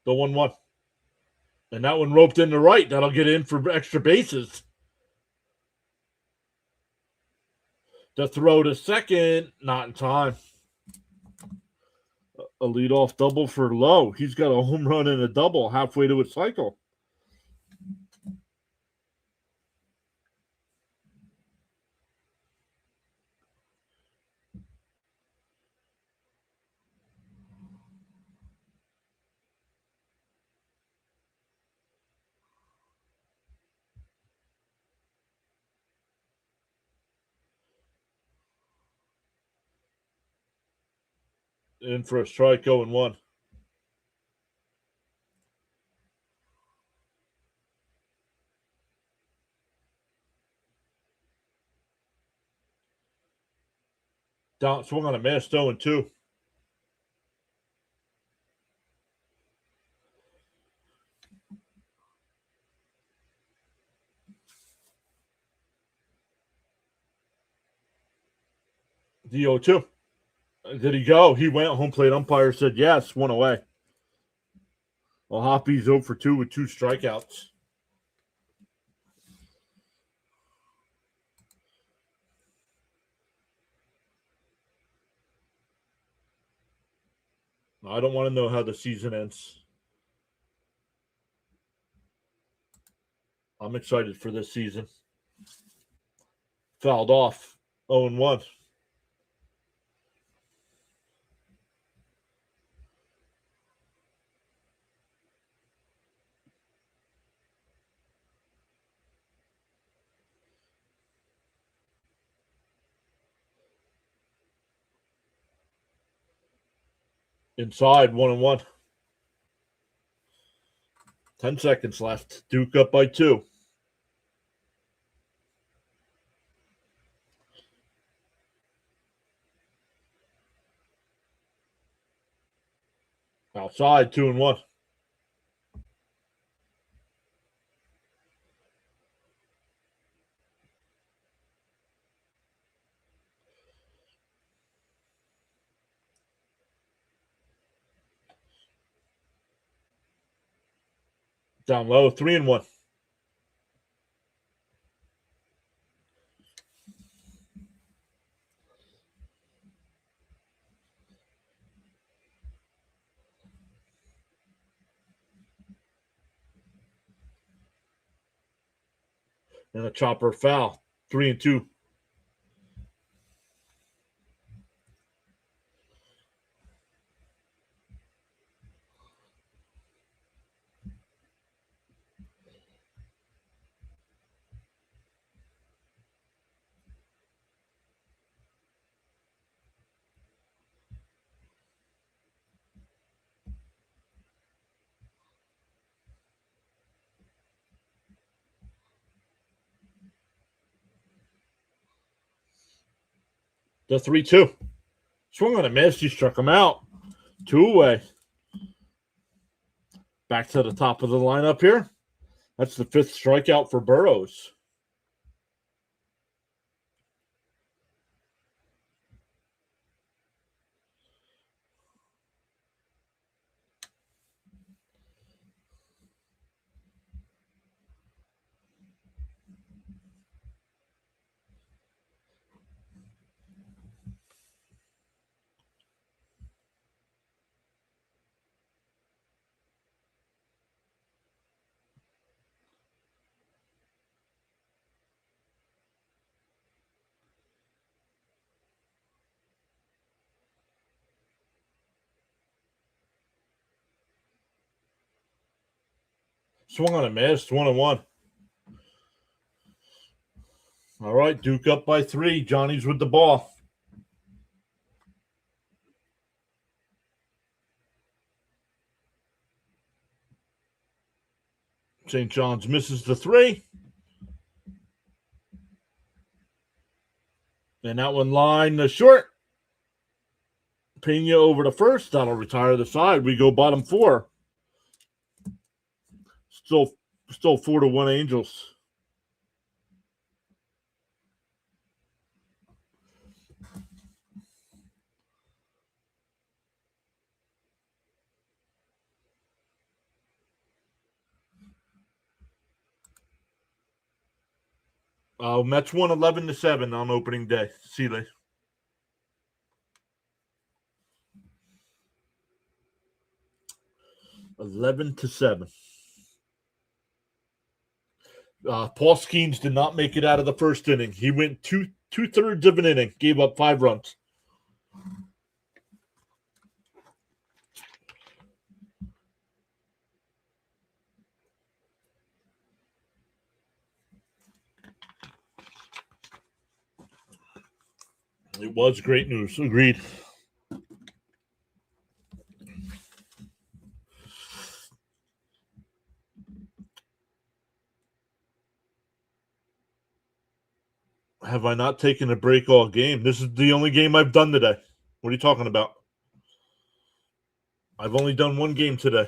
The 1-1. And that one roped in the right. That'll get in for extra bases. The throw to second, not in time. A leadoff double for Lowe. He's got a home run and a double halfway to his cycle. In for a strike, 0-1. Down, swung on a miss, 0-2. The 0-2. Did he go? He went. Home plate umpire said yes, 1 away. Well, Hoppy's 0 for 2 with 2 strikeouts. I don't want to know how the season ends. I'm excited for this season. Fouled off. 0-1. Inside, 1-1. 10 seconds left. Duke up by 2. Outside, 2-1. Down low, 3-1. And a chopper foul. 3-2. The 3-2. Swung on a miss. He struck him out. 2 away. Back to the top of the lineup here. That's the 5th strikeout for Burrows. Swung on a miss. 1-1. All right, Duke up by 3. Johnny's with the ball. St. John's misses the 3. And that one line the short. Pena over to first. That'll retire the side. We go bottom 4. Still 4-1 Angels. Mets won 11-7 on opening day. Seeley. 11-7. Paul Skeens did not make it out of the first inning. He went two-thirds of an inning, gave up 5 runs. It was great news. Agreed. Have I not taken a break all game? This is the only game I've done today. What are you talking about? I've only done 1 game today.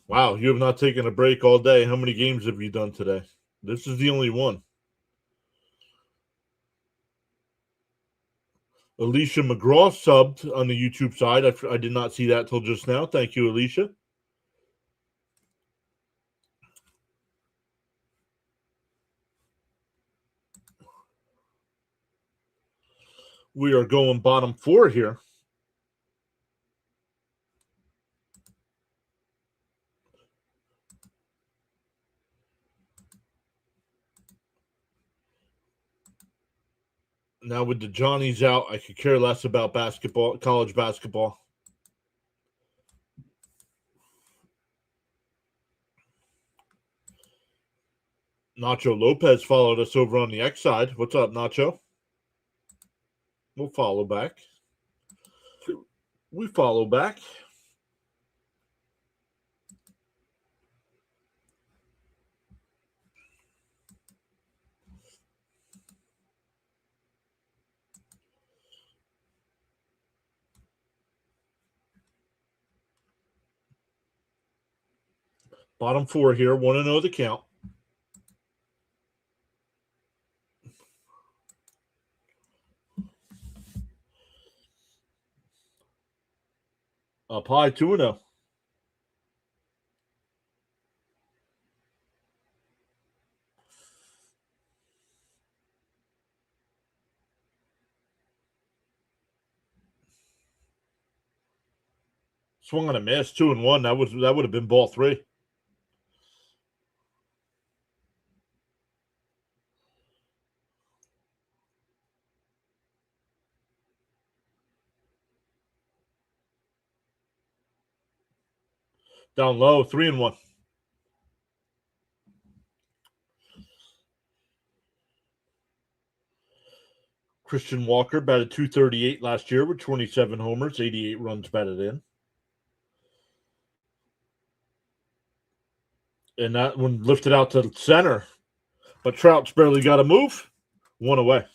Wow, you have not taken a break all day. How many games have you done today? This is the only one. Alicia McGraw subbed on the YouTube side. I did not see that till just now. Thank you, Alicia. We are going bottom 4 here. Now with the Johnnies out, I could care less about basketball, college basketball. Nacho Lopez followed us over on the X side. What's up, Nacho? We'll follow back. We follow back. Bottom 4 here. 1-0 the count. Up high, 2-0. Swung on a miss, 2-1. That would have been ball 3. Down low, 3-1. Christian Walker batted .238 last year with 27 homers, 88 runs batted in. And that one lifted out to center. But Trout's barely got a move. 1 away.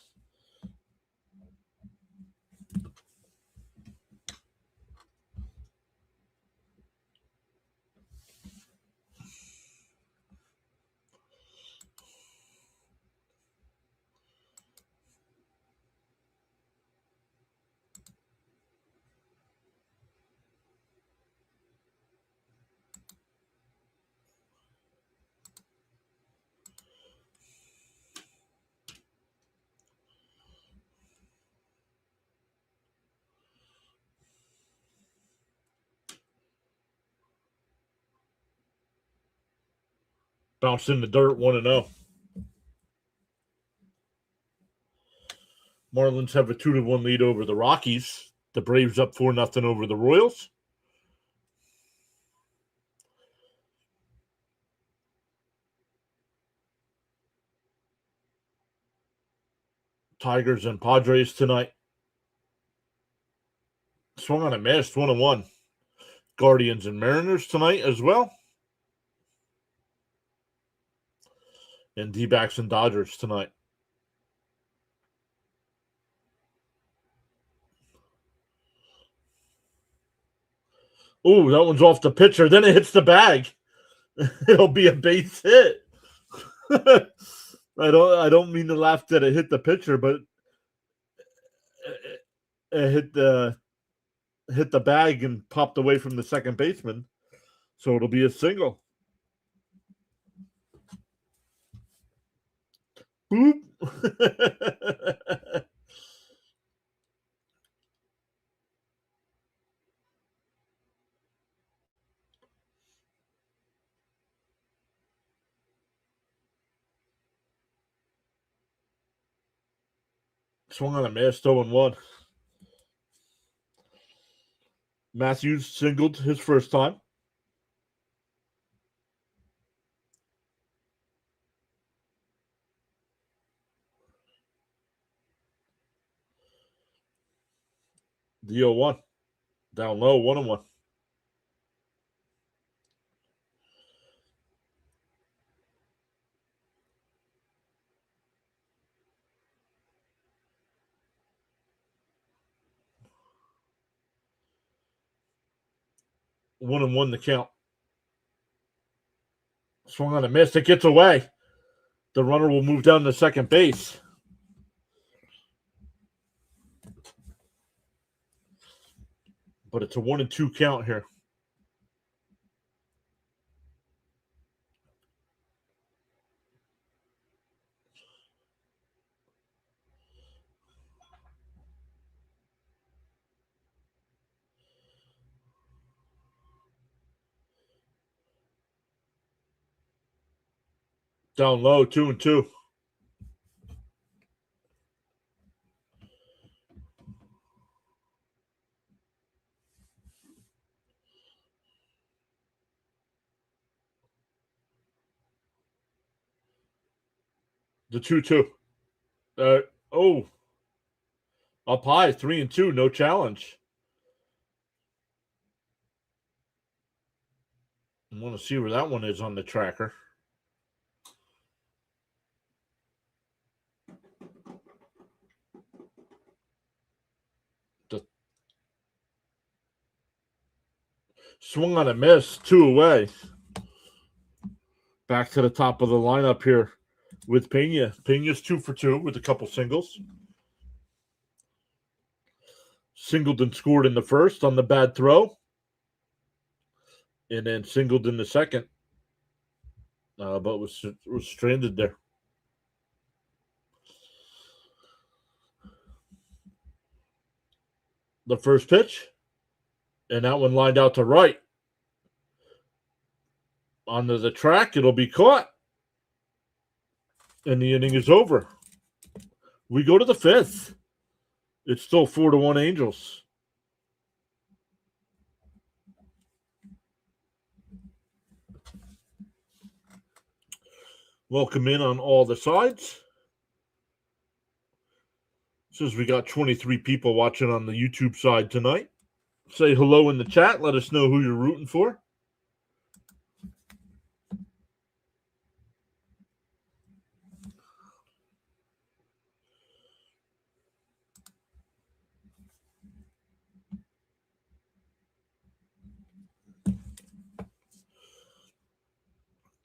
Bounced in the dirt, 1-0. Marlins have a 2-1 lead over the Rockies. The Braves up 4-0 over the Royals. Tigers and Padres tonight. Swung on a miss, 1-1. Guardians and Mariners tonight as well. And D-backs and Dodgers tonight. Oh, that one's off the pitcher. Then it hits the bag. It'll be a base hit. I don't mean to laugh that it hit the pitcher, but it hit the bag and popped away from the second baseman. So it'll be a single. Boop. Swung on a miss, 0-1. Matthews singled his first time. The 0-1. Down low, 1-1. One and one the count. Swung on a miss. It gets away. The runner will move down to second base. but it's a 1-2 count here. Down low, 2-2. The 2-2. Oh. Up high, 3-2, no challenge. I want to see where that one is on the tracker. The swung on a miss, 2 away. Back to the top of the lineup here with Pena. Pena's 2 for 2 with a couple singles. Singleton scored in the first on the bad throw. And then singled in the second. But was stranded there. The first pitch. And that one lined out to right. Onto the track, it'll be caught. And the inning is over. We go to the 5th. It's still 4-1 Angels. Welcome in on all the sides. Says we got 23 people watching on the YouTube side tonight. Say hello in the chat. Let us know who you're rooting for.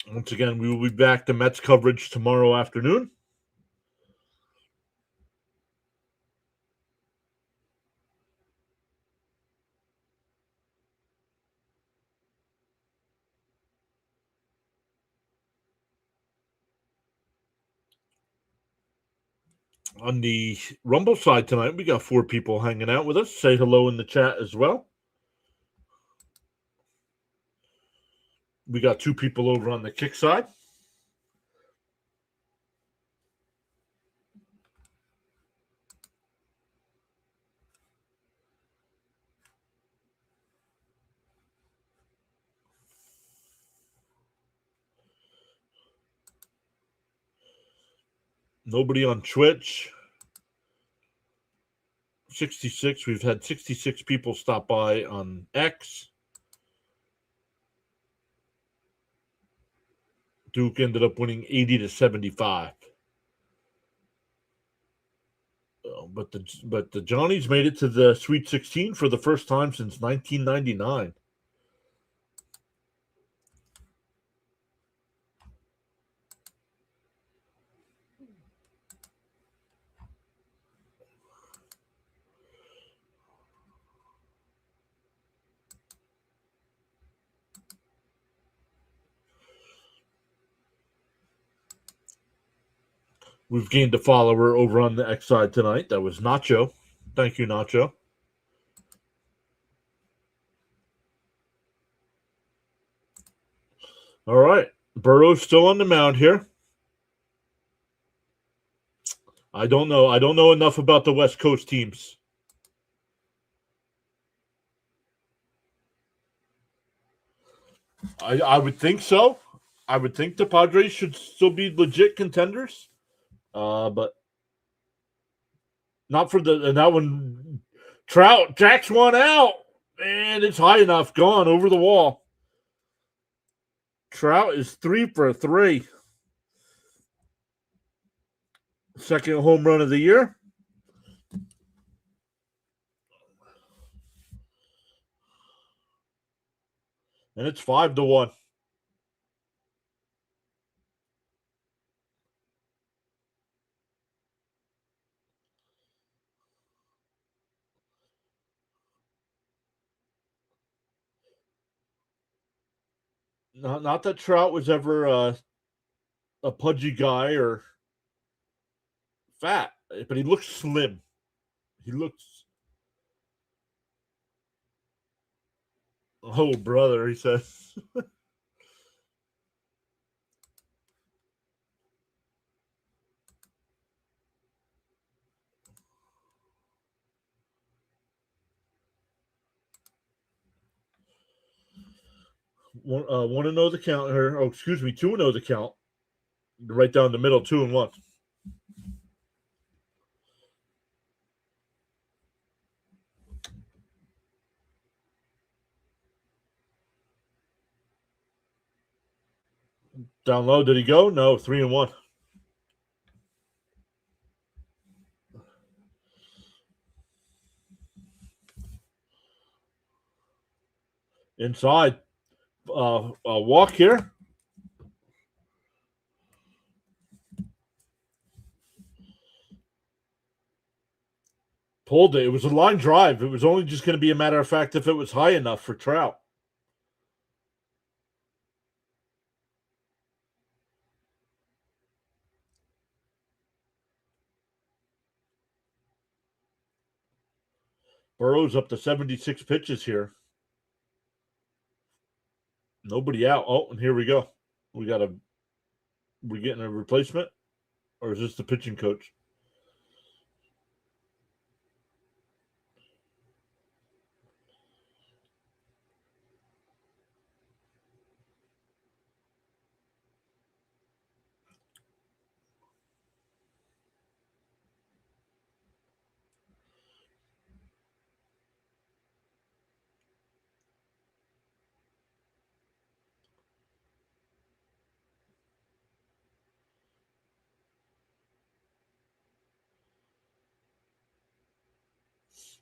Once again, we will be back to Mets coverage tomorrow afternoon. On the Rumble side tonight, we got 4 people hanging out with us. Say hello in the chat as well. We got 2 people over on the Kick side. Nobody on Twitch. 66. We've had 66 people stop by on X. Duke ended up winning 80-75. But the Johnnies made it to the Sweet 16 for the first time since 1999. We've gained a follower over on the X side tonight. That was Nacho. Thank you, Nacho. All right. Burrow's still on the mound here. I don't know. I don't know enough about the West Coast teams. I would think so. I would think the Padres should still be legit contenders. But not for the and that one. Trout jacks one out, and it's high enough, gone over the wall. Trout is 3 for 3. Second home run of the year. And it's 5-1. Not that Trout was ever a pudgy guy or fat, but he looks slim. He looks. Oh, brother, he says. Want to know the count here? Oh, excuse me, 2-0 the count. Right down the middle, 2-1. Down low, did he go? No, 3-1. Inside, walk here. Pulled it. It was a line drive. It was only just going to be a matter of fact if it was high enough for Trout. Burrow's up to 76 pitches here. Nobody out. Oh, and here we go. We getting a replacement? Or is this the pitching coach?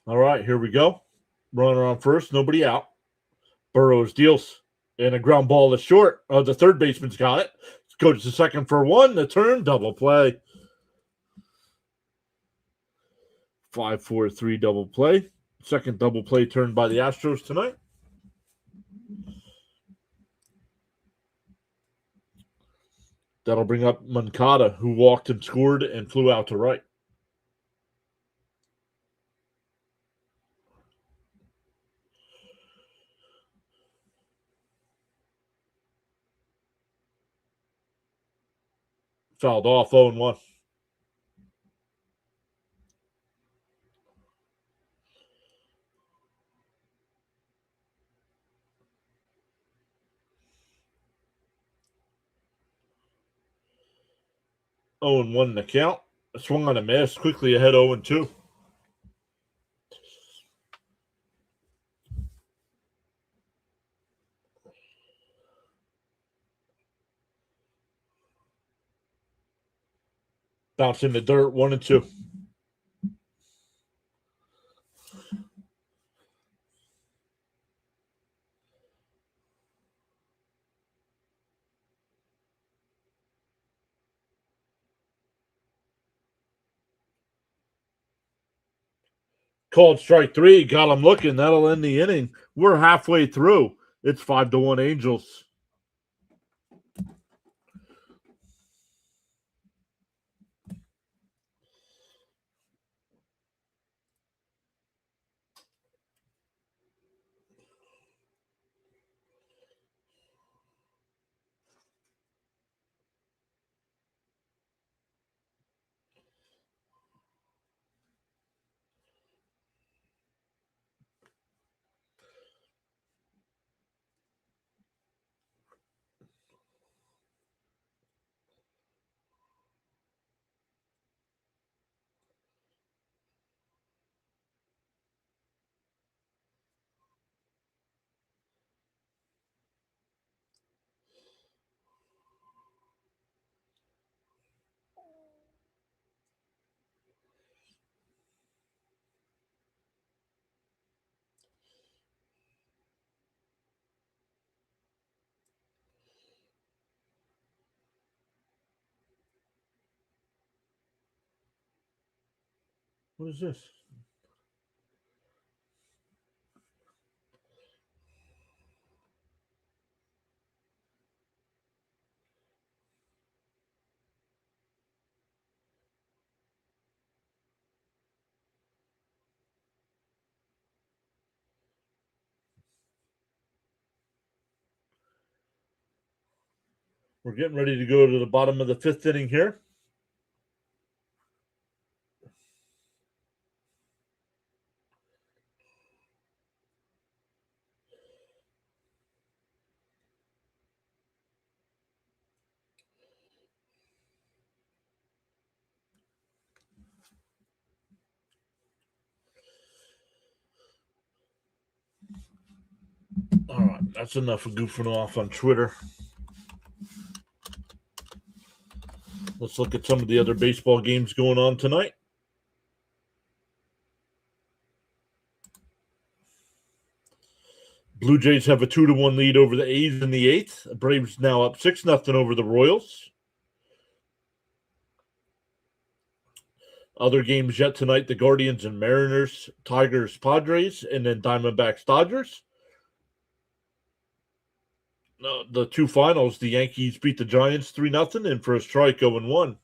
All right, here we go. Runner on first, nobody out. Burrows deals. And a ground ball is short. The third baseman's got it. Goes to second for one. The turn, double play. 5-4-3 double play. Second double play turn by the Astros tonight. That'll bring up Moncada, who walked and scored and flew out to right. Fouled off, 0-1. Oh and 1 in the count. Swung on a miss, quickly ahead 0-2. Bounce in the dirt, 1-2. Called strike 3, got him looking. That'll end the inning. We're halfway through. It's 5-1 Angels. What is this? We're getting ready to go to the bottom of the 5th inning here. All right, that's enough of goofing off on Twitter. Let's look at some of the other baseball games going on tonight. Blue Jays have a 2-1 lead over the A's in the 8th. Braves now up 6-0 over the Royals. Other games yet tonight, the Guardians and Mariners, Tigers, Padres, and then Diamondbacks, Dodgers. The two finals, the Yankees beat the Giants 3-0 and for a strike 0-1.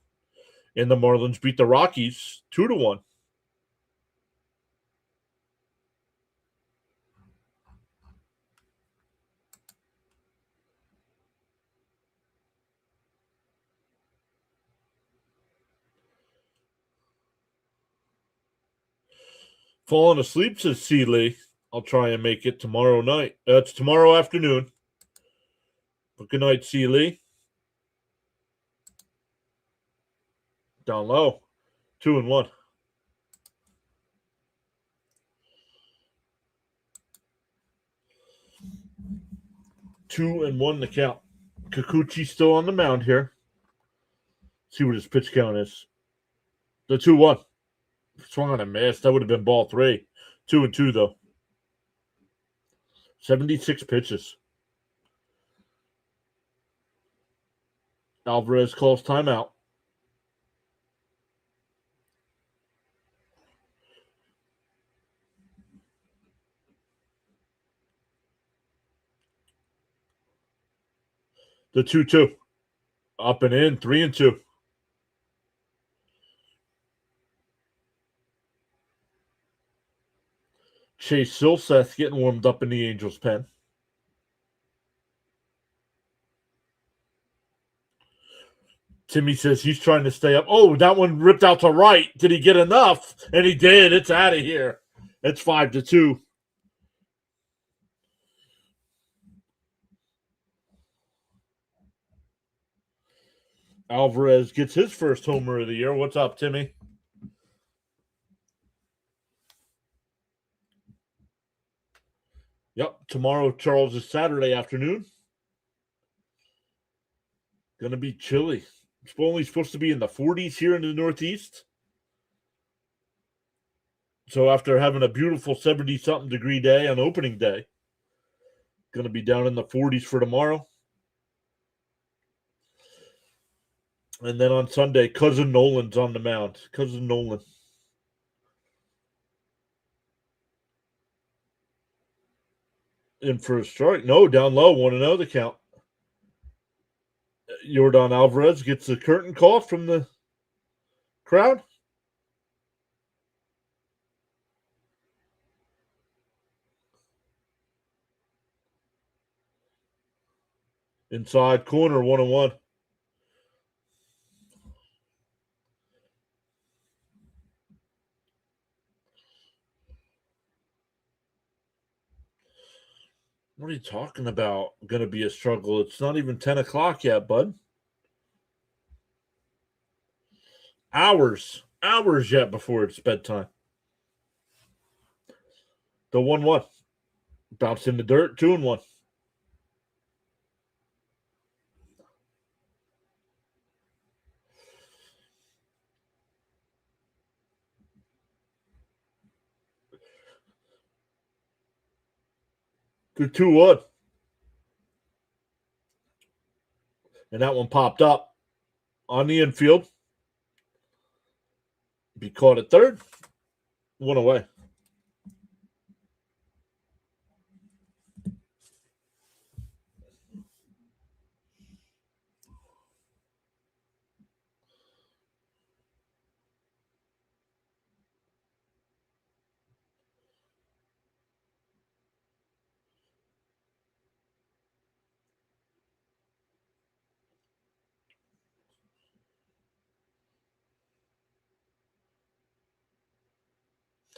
And the Marlins beat the Rockies 2-1. Falling asleep, says C. Lee. I'll try and make it tomorrow night. It's tomorrow afternoon. But good night, C. Lee. Down low. 2-1. 2-1 the count. Kikuchi still on the mound here. See what his pitch count is. The 2-1. Swung on a miss. That would have been ball 3. 2-2 though. 76 pitches. Alvarez calls timeout. The 2-2. Up and in. 3-2. Chase Silseth getting warmed up in the Angels' pen. Timmy says he's trying to stay up. Oh, that one ripped out to right. Did he get enough? And he did. It's out of here. It's 5-2. Alvarez gets his first homer of the year. What's up, Timmy? Yep. Tomorrow, Charles, is Saturday afternoon. Going to be chilly. It's only supposed to be in the 40s here in the Northeast. So after having a beautiful 70-something degree day on opening day, going to be down in the 40s for tomorrow. And then on Sunday, Cousin Nolan's on the mound. Cousin Nolan. In for a strike. No, down low. 1-0 the count. Yordan Alvarez gets the curtain call from the crowd. Inside corner, 1-1. What are you talking about? Going to be a struggle. It's not even 10 o'clock yet, bud. Hours yet before it's bedtime. The 1-1. Bounce in the dirt, 2-1. The 2-1. And that one popped up on the infield. Be caught at third. 1 away.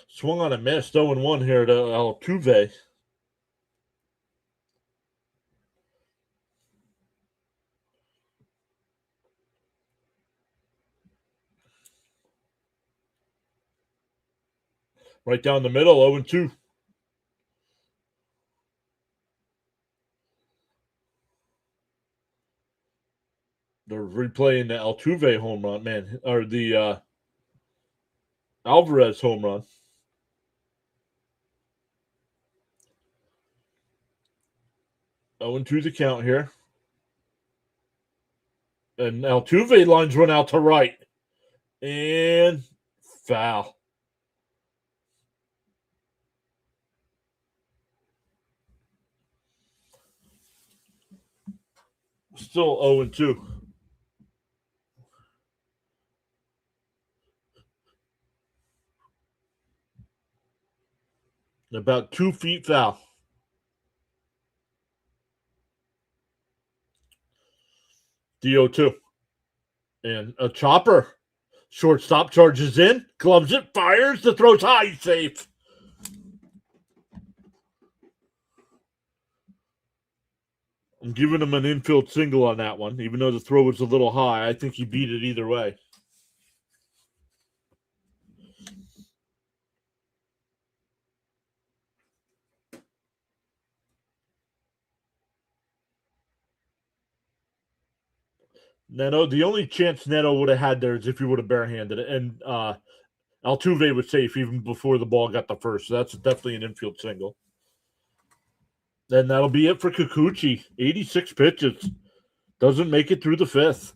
Swung on a miss, 0-1 here to Altuve. Right down the middle, 0-2. They're replaying the Altuve home run, man, or the Alvarez home run. 0-2 the count here. And Altuve lines one out to right. And foul. Still 0-2. About 2 feet foul. DO2. And a chopper. Shortstop charges in, gloves it, fires, the throw's high, safe. I'm giving him an infield single on that one, even though the throw was a little high. I think he beat it either way. Neto, the only chance Neto would have had there is if he would have barehanded it. And Altuve was safe even before the ball got the first. So that's definitely an infield single. Then that'll be it for Kikuchi. 86 pitches. Doesn't make it through the fifth.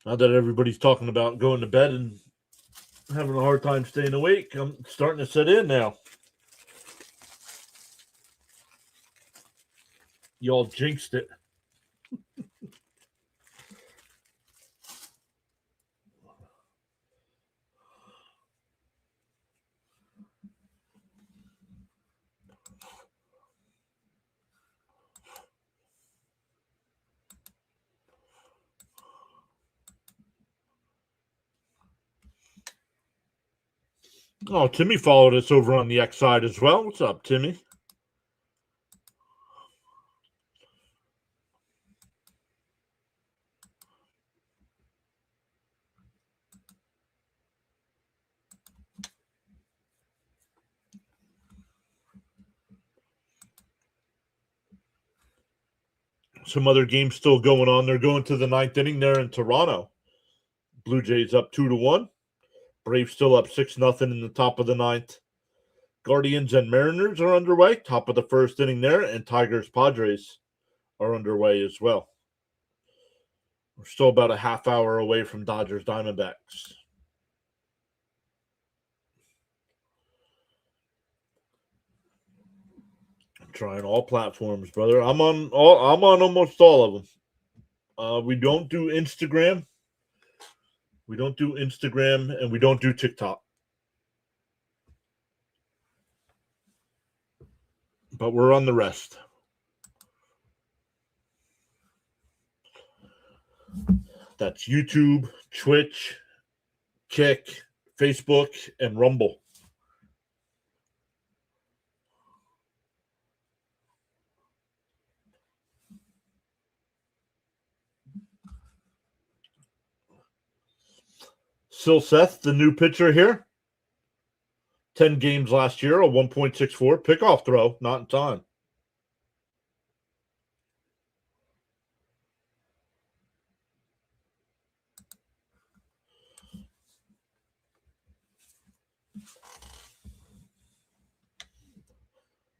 Now that everybody's talking about going to bed and having a hard time staying awake, I'm starting to set in now. Y'all jinxed it. Oh, Timmy followed us over on the X side as well. What's up, Timmy? Some other games still going on. They're going to the ninth inning there in Toronto. Blue Jays up 2-1. Braves still up 6-0 in the top of the ninth. Guardians and Mariners are underway. Top of the first inning there. And Tigers Padres are underway as well. We're still about a half hour away from Dodgers Diamondbacks. I'm trying all platforms, brother. I'm on almost all of them. We don't do Instagram. We don't do Instagram, and we don't do TikTok. But we're on the rest. That's YouTube, Twitch, Kick, Facebook, and Rumble. Seth, the new pitcher here. 10 games last year, a 1.64 pickoff throw, not in time.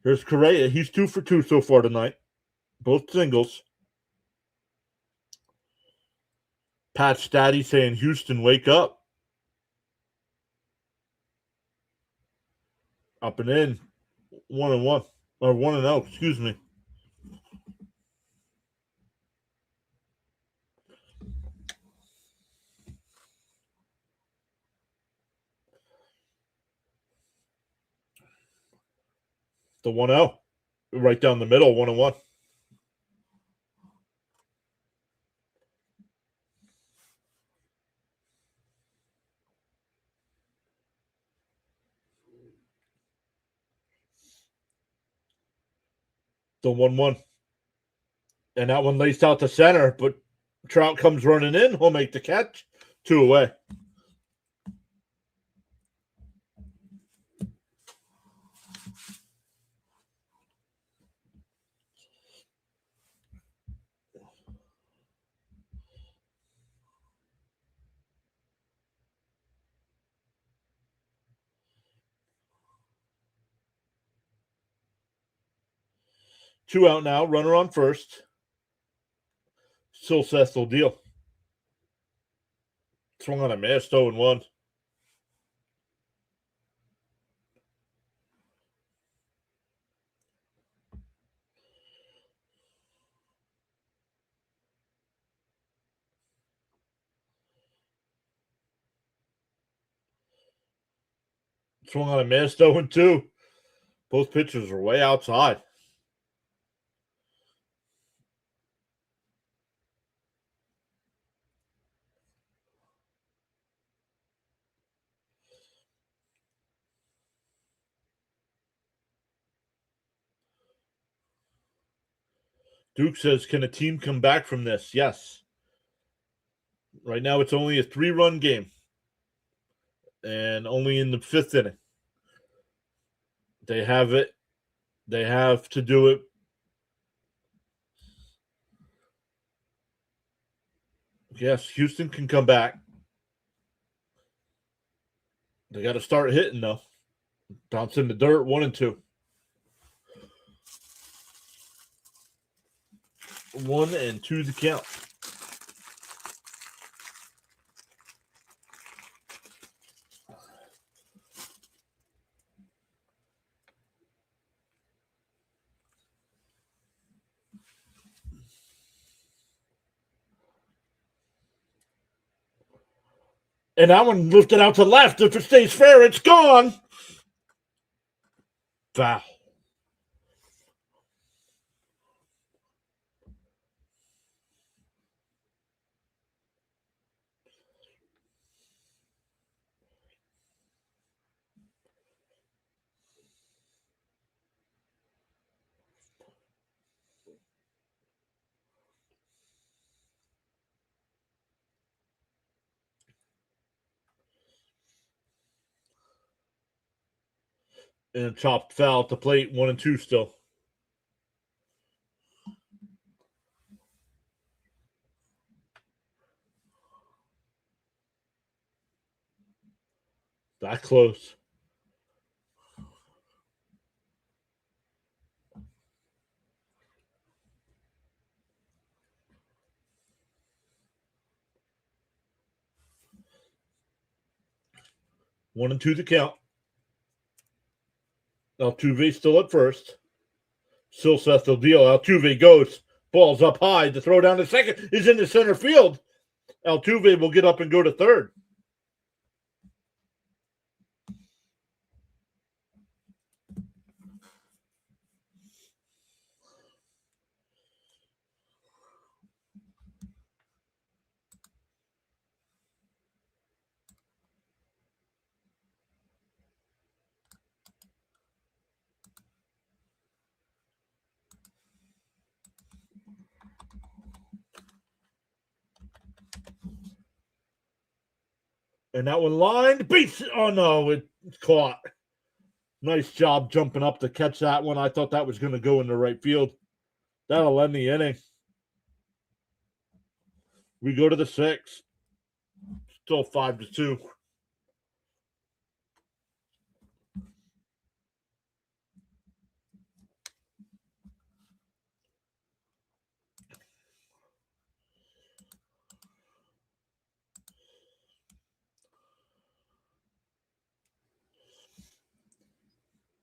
Here's Correa. He's 2 for 2 so far tonight. Both singles. Pat Staddy saying, Houston, wake up. Up and in. 1-1. Or 1-0, excuse me. The 1-0. right down the middle, 1-1. The 1-1. And that one laced out to center, but Trout comes running in. He'll make the catch. 2 away. Two out now. Runner on first. Still Seth will deal. Swung on a miss. 0-1. Swung on a miss. 0-2. Both pitchers are way outside. Duke says, can a team come back from this? Yes. Right now it's only a 3-run game. And only in the 5th inning. They have it. They have to do it. Yes, Houston can come back. They got to start hitting, though. Bounce in the dirt, 1-2. 1-2 the count. And that one lifted out to left. If it stays fair, it's gone. Foul. And chopped foul at the plate, 1-2 still. That close. One and two the count. Altuve still at first. Still Seth will deal. Altuve goes. Ball's up high. The throw down to second is in the center field. Altuve will get up and go to third. And that one lined. Beats. Oh, no. It's caught. Nice job jumping up to catch that one. I thought that was going to go in the right field. That'll end the inning. We go to the 6th. Still 5-2.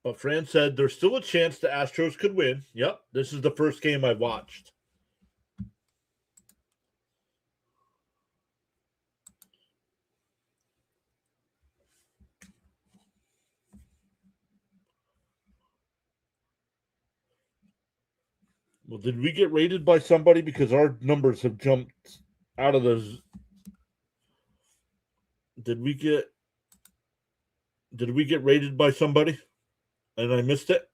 But Fran said there's still a chance the Astros could win. Yep, this is the first game I watched. Well, did we get rated by somebody? Because our numbers have jumped out of those. Did we get rated by somebody? And I missed it?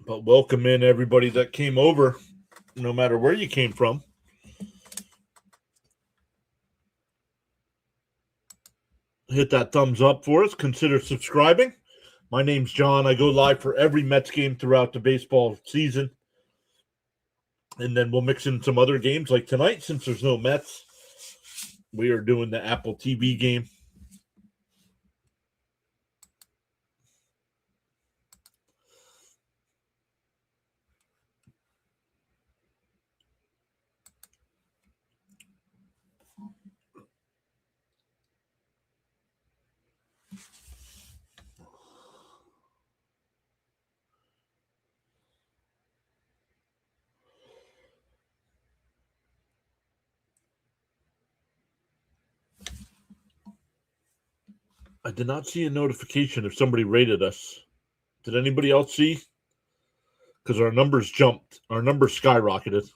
But welcome in everybody that came over, no matter where you came from. Hit that thumbs up for us. Consider subscribing. My name's John. I go live for every Mets game throughout the baseball season. And then we'll mix in some other games like tonight, since there's no Mets. We are doing the Apple TV game. I did not see a notification if somebody rated us. Did anybody else see? Because our numbers jumped. Our numbers skyrocketed.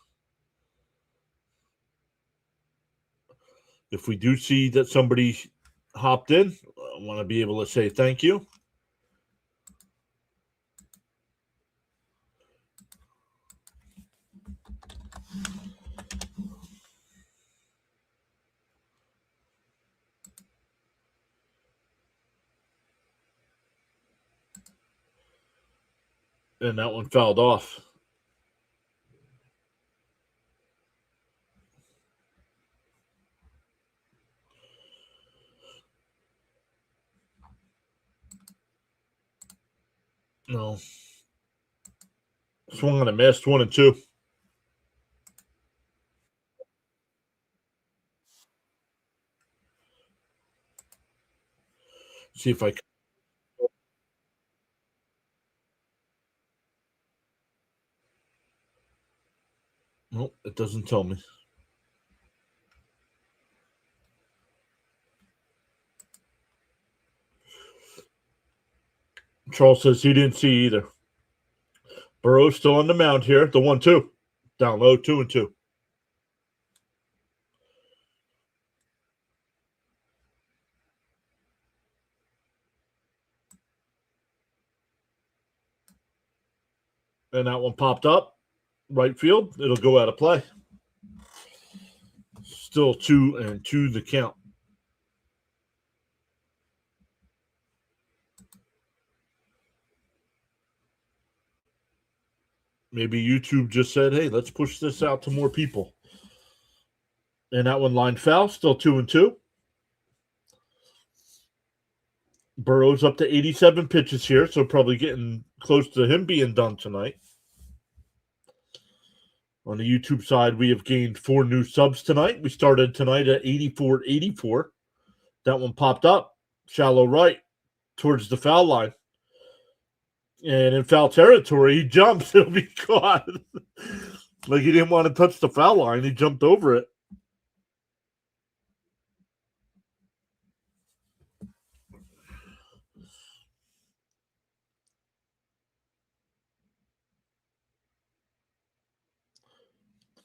If we do see that somebody hopped in, I want to be able to say thank you. And that one fouled off. No. Swung on a missed 1-2. See if I can. Nope, it doesn't tell me. Charles says he didn't see either. Burrow's still on the mound here. The 1-2. Down low, 2-2. And that one popped up. Right field. It'll go out of play. Still 2-2 the count. Maybe YouTube just said, hey, let's push this out to more people. And that one lined foul. Still 2-2. Burrow's up to 87 pitches here, so probably getting close to him being done tonight. On the YouTube side, we have gained 4 new subs tonight. We started tonight at 84. That one popped up. Shallow right towards the foul line. And in foul territory, he jumps. It'll be caught. Like he didn't want to touch the foul line. He jumped over it.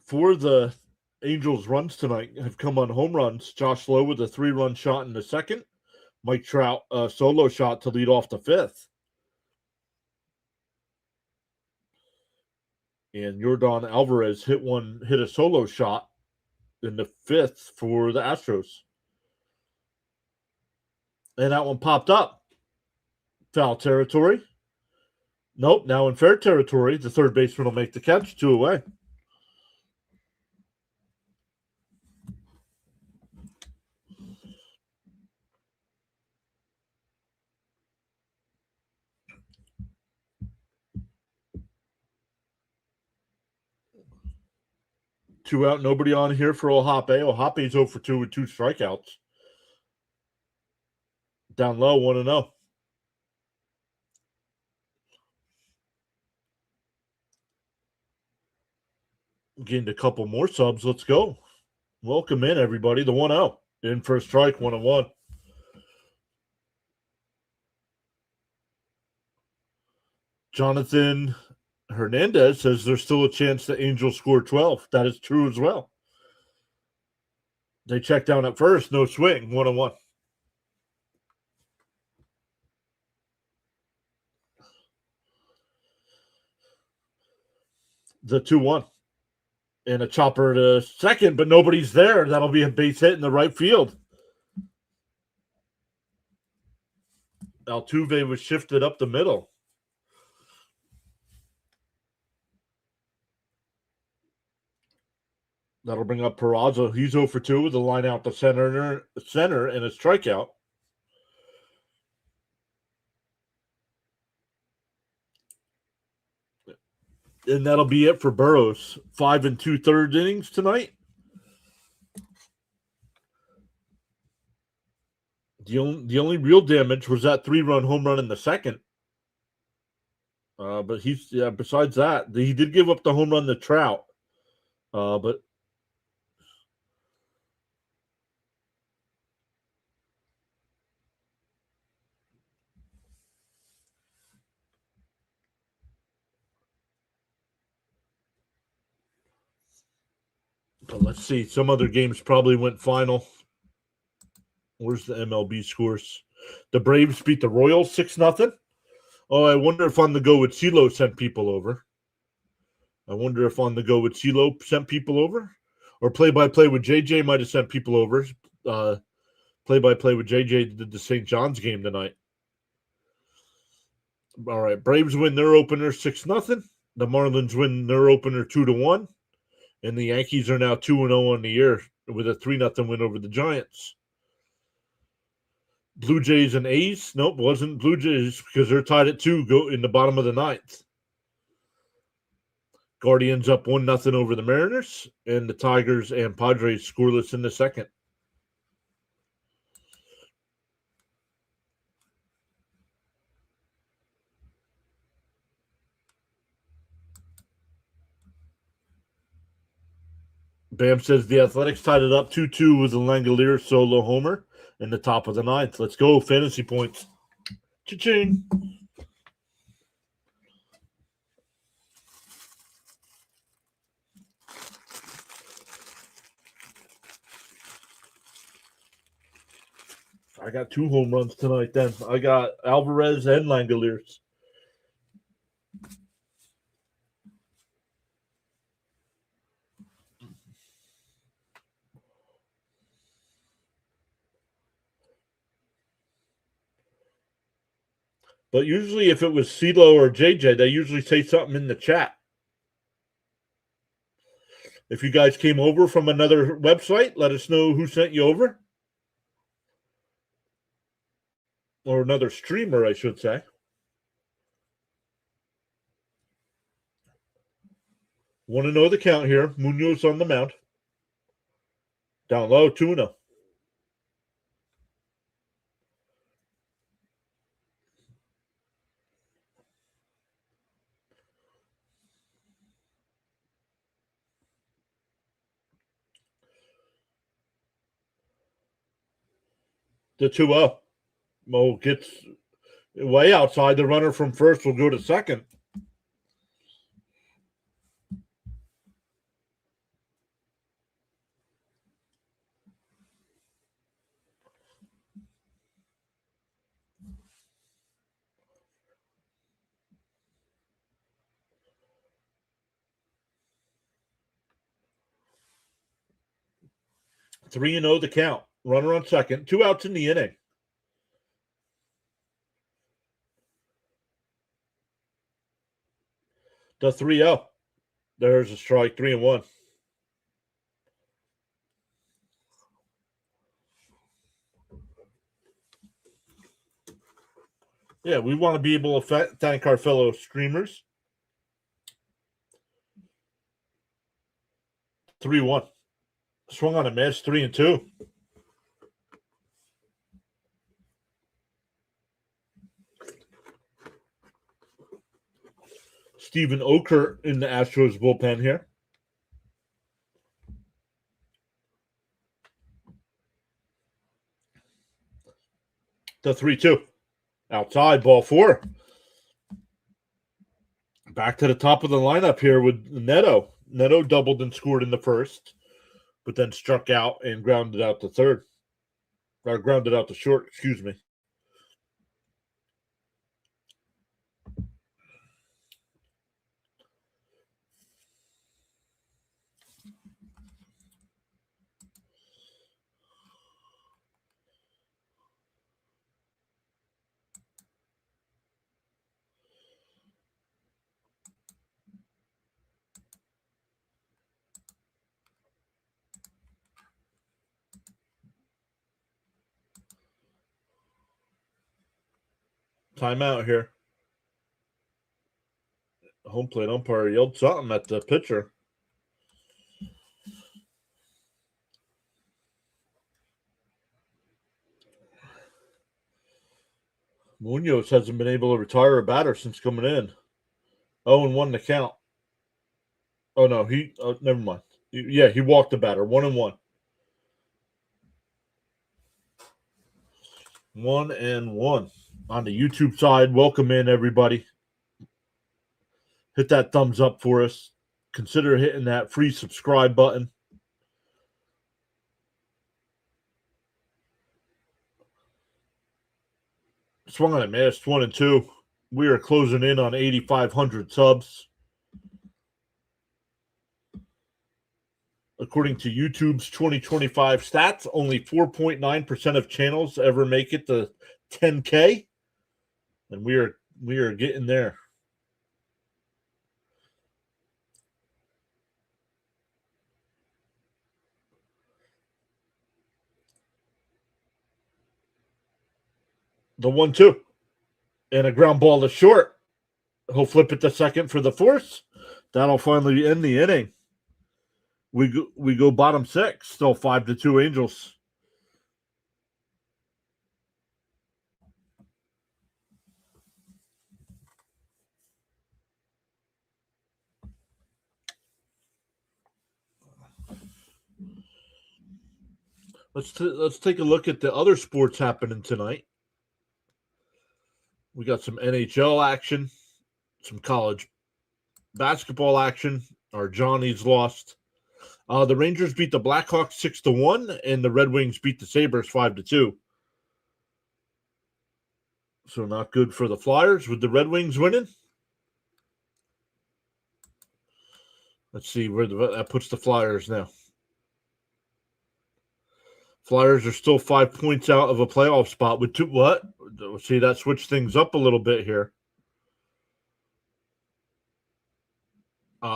For the Angels' runs tonight have come on home runs. Josh Lowe with a 3-run shot in the second. Mike Trout, a solo shot to lead off the fifth. And Yordan Alvarez hit a solo shot in the fifth for the Astros. And that one popped up. Foul territory. Nope, now in fair territory. The third baseman will make the catch. 2 away. Two out, nobody on here for Ohape. Ohape's 0 for 2 with 2 strikeouts. Down low, 1-0. Gained a couple more subs. Let's go. Welcome in, everybody. The 1-0. In for a strike, 1-1. Jonathan Hernandez says there's still a chance the Angels score 12. That is true as well. They check down at first. No swing. 1-1. The 2-1. And a chopper to second, but nobody's there. That'll be a base hit in the right field. Altuve was shifted up the middle. That'll bring up Peraza. He's 0 for 2 with a line out the center and a strikeout. And that'll be it for Burrows. 5 2/3 innings tonight. The only real damage was that 3-run home run in the second. But besides that, he did give up the home run to Trout. But let's see. Some other games probably went final. Where's the MLB scores? The Braves beat the Royals 6-0. Oh, I wonder if On the Go with CeeLo sent people over. Or Play-by-Play with JJ might have sent people over. Play-by-Play with JJ did the St. John's game tonight. All right, Braves win their opener 6-0. The Marlins win their opener 2-1. And the Yankees are now 2-0 on the year with a 3-0 win over the Giants. Blue Jays and A's. Nope, wasn't Blue Jays because they're tied at 2 go in the bottom of the 9th. Guardians up 1-0 over the Mariners, and the Tigers and Padres scoreless in the second. Bam says the Athletics tied it up 2-2 with a Langolier solo homer in the top of the 9th. Let's go, fantasy points. Cha-ching. I got 2 home runs tonight then. I got Alvarez and Langoliers. But usually if it was CeeLo or JJ, they usually say something in the chat. If you guys came over from another website, let us know who sent you over. Or another streamer, I should say. Want to know the count here. Munoz on the mound. Down low, 2-0. The 2-0. Mo gets way outside. The runner from first will go to second. Three and 0 the count. Runner on second. 2 outs in the inning. The 3-0. There's a strike. 3-1. Yeah, we want to be able to thank our fellow streamers. 3-1. Swung on a miss. 3-2. Stephen Oker in the Astros bullpen here. The 3-2. Outside, ball 4. Back to the top of the lineup here with Neto. Neto doubled and scored in the first, but then struck out and grounded out to third. Or grounded out to short, excuse me. Timeout here. Home plate umpire yelled something at the pitcher. Munoz hasn't been able to retire a batter since coming in. 0-1 to count. Oh, no, never mind. He walked the batter. 1-1. 1-1. On the YouTube side, welcome in, everybody. Hit that thumbs up for us. Consider hitting that free subscribe button. Swung on a miss, 1-2. We are closing in on 8,500 subs. According to YouTube's 2025 stats, only 4.9% of channels ever make it to 10K. And we are getting there. The 1-2. And a ground ball to short. He'll flip it to second for the force. That'll finally end the inning. We go bottom 6. Still 5-2 Angels. Let's take a look at the other sports happening tonight. We got some NHL action, some college basketball action. Our Johnnies lost. The Rangers beat the Blackhawks 6-1, and the Red Wings beat the Sabres 5-2. So not good for the Flyers with the Red Wings winning. Let's see where that puts the Flyers now. Flyers are still 5 points out of a playoff spot with two. What? See, that switched things up a little bit here.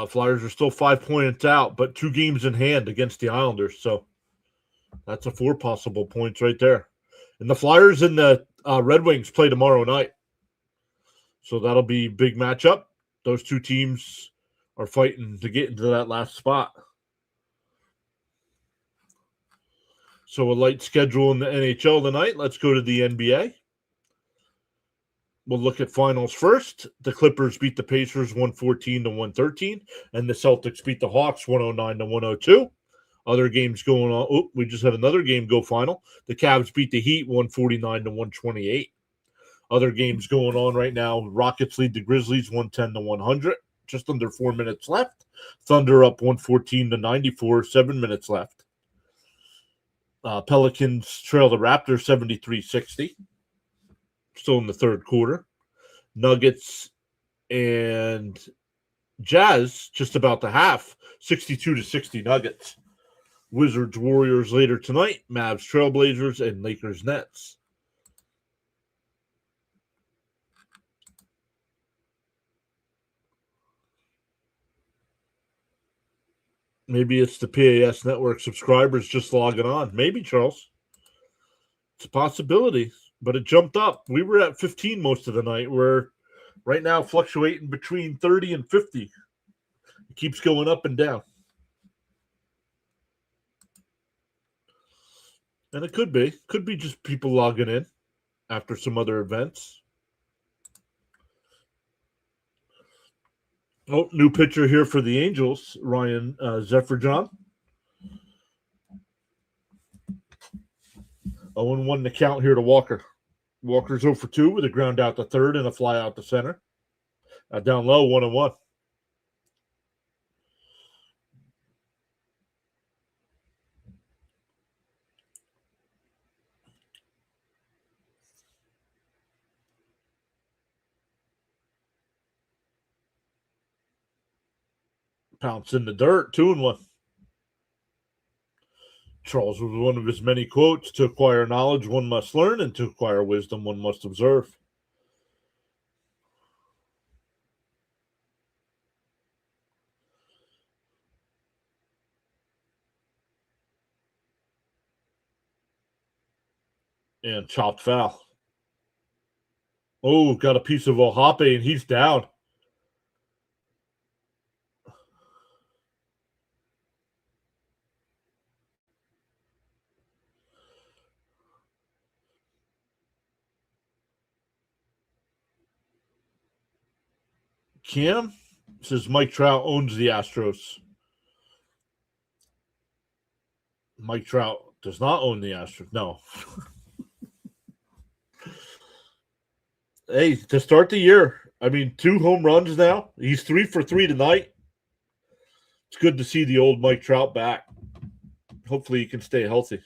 Flyers are still 5 points out, but 2 games in hand against the Islanders. So that's 4 possible points right there. And the Flyers and the Red Wings play tomorrow night. So that'll be a big matchup. Those 2 teams are fighting to get into that last spot. So a light schedule in the NHL tonight. Let's go to the NBA. We'll look at finals first. The Clippers beat the Pacers 114-113, and the Celtics beat the Hawks 109-102. Other games going on. Oh, we just had another game go final. The Cavs beat the Heat 149-128. Other games going on right now. Rockets lead the Grizzlies 110-100. Just under 4 minutes left. Thunder up 114-94. 7 minutes left. Pelicans trail the Raptors 73-60. Still in the third quarter. Nuggets and Jazz just about the half. 62-60 Nuggets. Wizards Warriors later tonight. Mavs Trailblazers and Lakers Nets. Maybe it's the PAS Network subscribers just logging on. Maybe, Charles. It's a possibility, but it jumped up. We were at 15 most of the night. We're right now fluctuating between 30 and 50. It keeps going up and down. And it could be. Could be just people logging in after some other events. Oh, new pitcher here for the Angels, Ryan Zephyrdon. 0-1 to count here to Walker. Walker's 0 for 2 with a ground out to third and a fly out to center. Down low, 1-1. Pounce in the dirt, 2-1. Charles was one of his many quotes: to acquire knowledge, one must learn, and to acquire wisdom, one must observe. And chopped foul. Oh, got a piece of Ohape, and he's down. Cam says Mike Trout owns the Astros. Mike Trout does not own the Astros. No. Hey, to start the year, 2 home runs now. He's 3 for 3 tonight. It's good to see the old Mike Trout back. Hopefully he can stay healthy.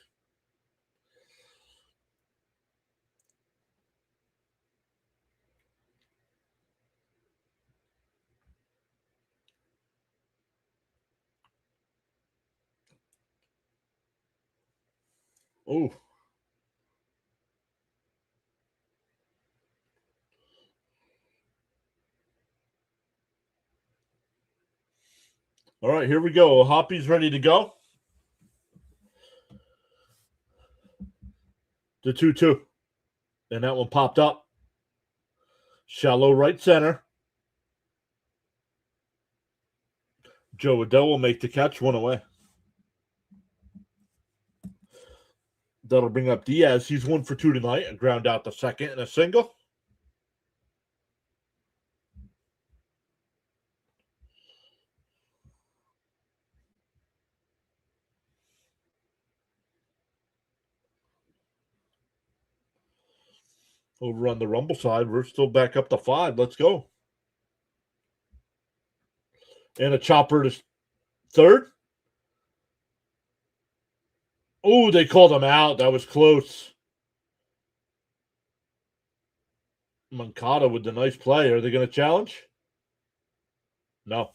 Oh. All right, here we go. Hoppy's ready to go. The 2-2. And that one popped up. Shallow right center. Joe Adele will make the catch, 1 away. That'll bring up Diaz. He's 1 for 2 tonight. A ground out to second and a single. Over on the Rumble side, we're still back up to 5. Let's go. And a chopper to third. Oh, they called him out. That was close. Moncada with the nice play. Are they going to challenge? No.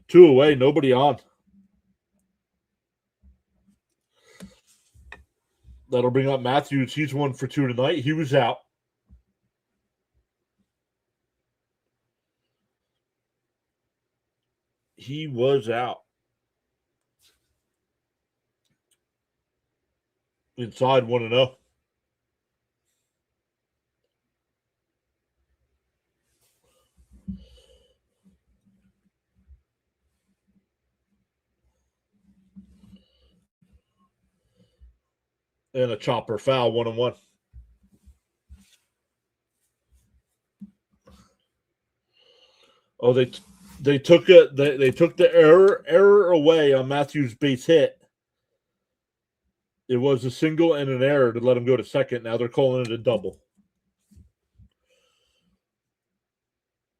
2 away. Nobody on. That'll bring up Matthews. He's 1 for 2 tonight. He was out. He was out. Inside 1-0. And a chopper foul, 1-1. Oh, they took it. They took the error away on Matthews' base hit. It was a single and an error to let him go to second. Now they're calling it a double.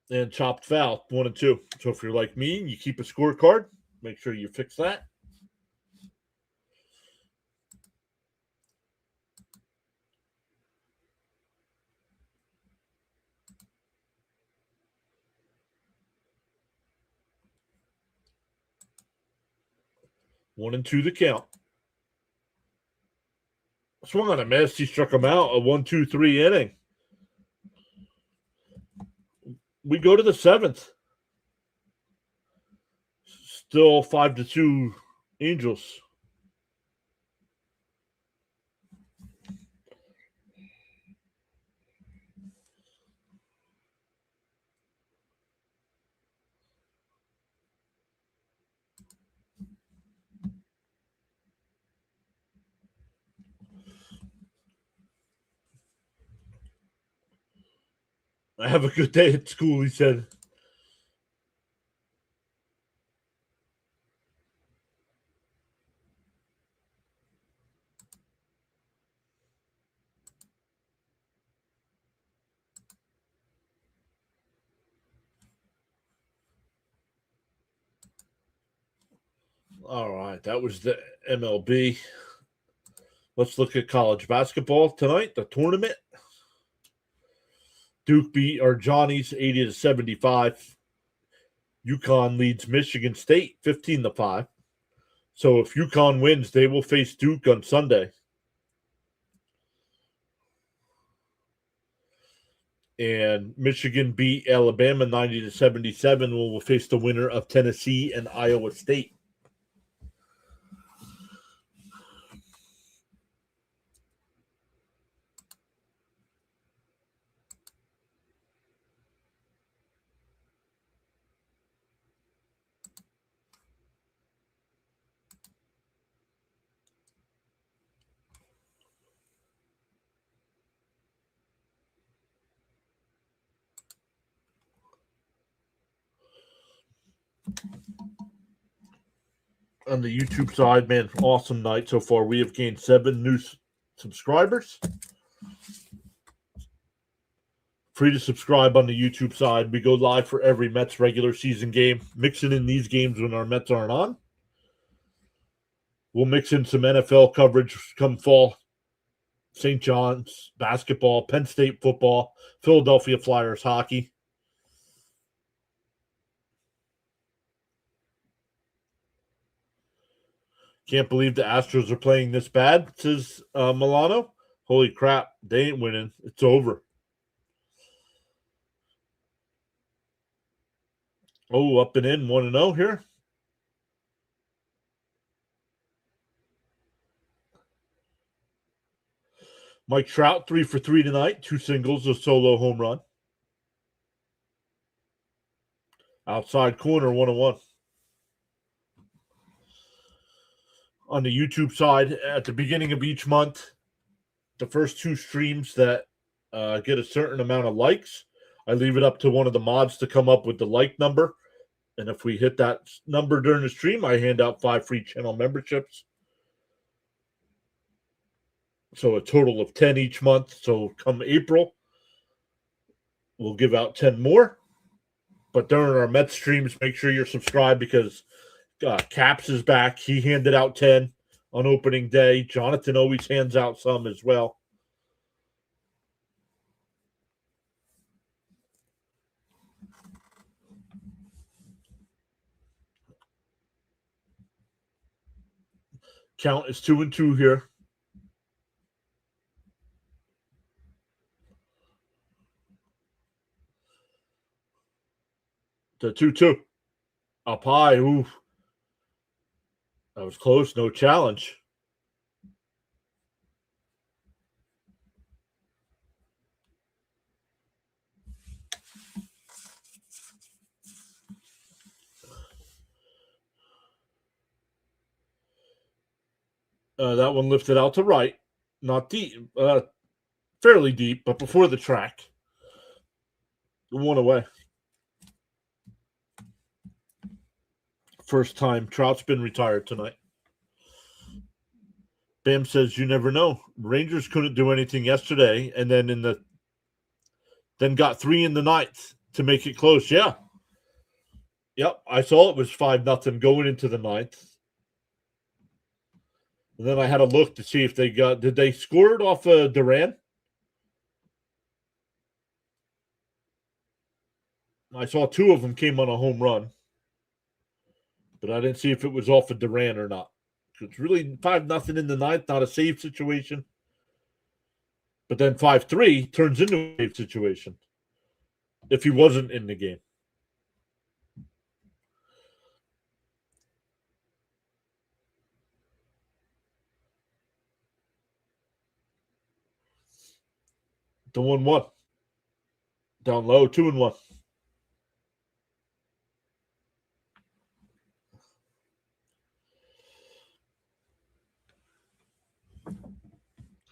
And chopped foul, 1-2. So if you're like me, you keep a scorecard. Make sure you fix that. One and two the count. Swung on a miss. He struck him out. A 1-2-3 inning. We go to the 7th. Still 5-2 Angels. I have a good day at school, he said. All right, that was the MLB. Let's look at college basketball tonight, the tournament. Duke beat our Johnnies 80-75. UConn leads Michigan State 15-5. So if UConn wins, they will face Duke on Sunday. And Michigan beat Alabama 90-77. Will face the winner of Tennessee and Iowa State. On the YouTube side, man, awesome night so far. We have gained 7 new subscribers. Free to subscribe on the YouTube side. We go live for every Mets regular season game, mixing in these games when our Mets aren't on. We'll mix in some NFL coverage come fall. St. John's basketball, Penn State football, Philadelphia Flyers hockey. Can't believe the Astros are playing this bad, says Milano. Holy crap, they ain't winning. It's over. Oh, up and in, 1-0 here. Mike Trout, 3 for 3 tonight. 2 singles, a solo home run. Outside corner, 1-1. On the YouTube side, at the beginning of each month, the first 2 streams that get a certain amount of likes, I leave it up to one of the mods to come up with the like number. And if we hit that number during the stream, I hand out 5 free channel memberships. So a total of 10 each month. So come April, we'll give out 10 more. But during our Mets streams, make sure you're subscribed because Caps is back. He handed out 10 on opening day. Jonathan always hands out some as well. Count is 2-2 here. The 2-2. Up high. Ooh. That was close. No challenge. That one lifted out to right. Not deep. Fairly deep, but before the track. One away. First time Trout's been retired tonight. Bam says you never know. Rangers couldn't do anything yesterday, and then got 3 in the ninth to make it close. Yeah. Yep. I saw it was 5-0 going into the ninth. And then I had a look to see if did they score it off Duran? I saw 2 of them came on a home run. But I didn't see if it was off of Duran or not. It's really 5-0 in the ninth, not a save situation. But then 5-3 turns into a save situation if he wasn't in the game. The 1-1. Down low, 2-1.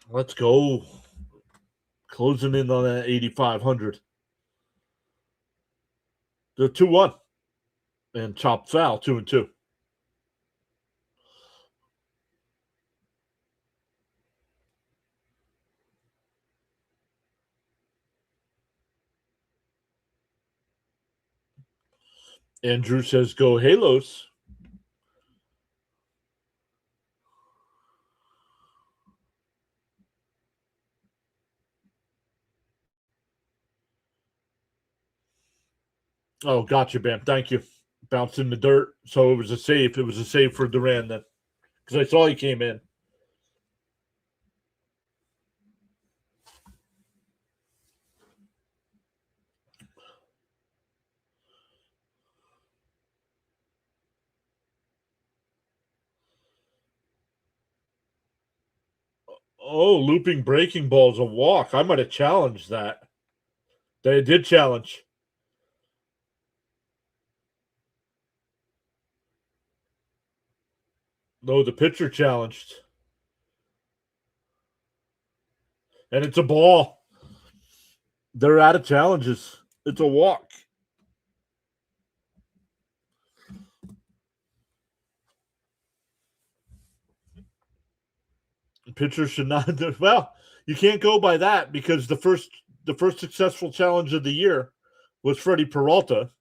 Let's go. Closing in on that 8,500. The 2-1. And chop foul, 2-2. Andrew says, go Halos. Oh, gotcha, Bam. Thank you. Bounced in the dirt, so it was a save. It was a save for Duran then, because I saw he came in. Oh, looping breaking ball is a walk. I might have challenged that. They did challenge. No, the pitcher challenged. And it's a ball. They're out of challenges. It's a walk. Pitchers should not. Well, you can't go by that because the first successful challenge of the year was Freddie Peralta.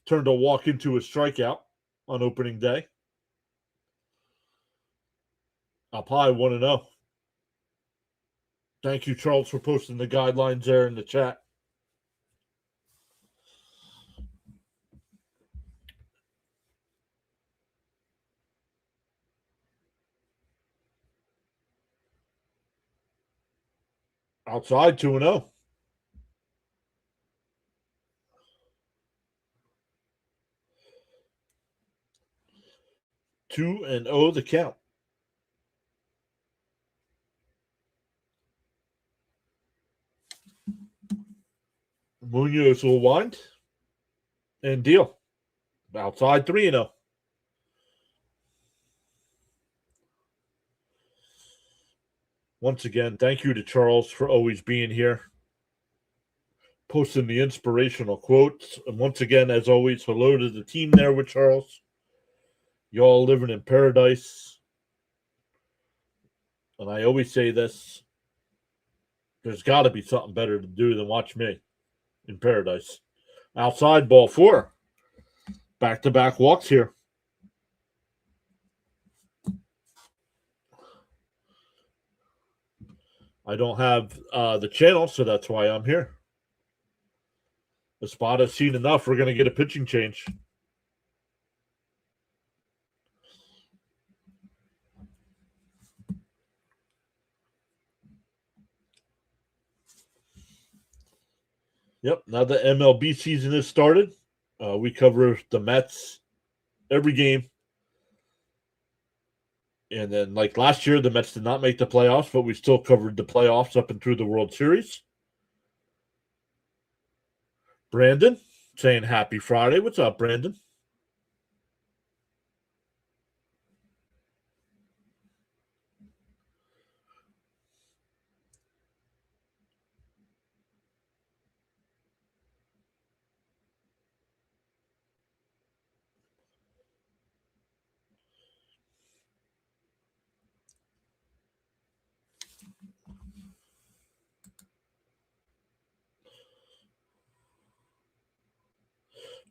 Turned a walk into a strikeout on opening day. Up high 1-0. Thank you, Charles, for posting the guidelines there in the chat. Outside 2-0. 2-0 the count. Munoz will wind and deal. Outside 3-0. Once again, thank you to Charles for always being here, posting the inspirational quotes. And once again, as always, hello to the team there with Charles. Y'all living in paradise. And I always say this, there's got to be something better to do than watch me in paradise. Outside ball 4. Back-to-back walks here. I don't have the channel, so that's why I'm here. The spot has seen enough. We're going to get a pitching change. Yep, now the MLB season has started. We cover the Mets every game. And then, like last year, the Mets did not make the playoffs, but we still covered the playoffs up and through the World Series. Brandon saying happy Friday. What's up, Brandon?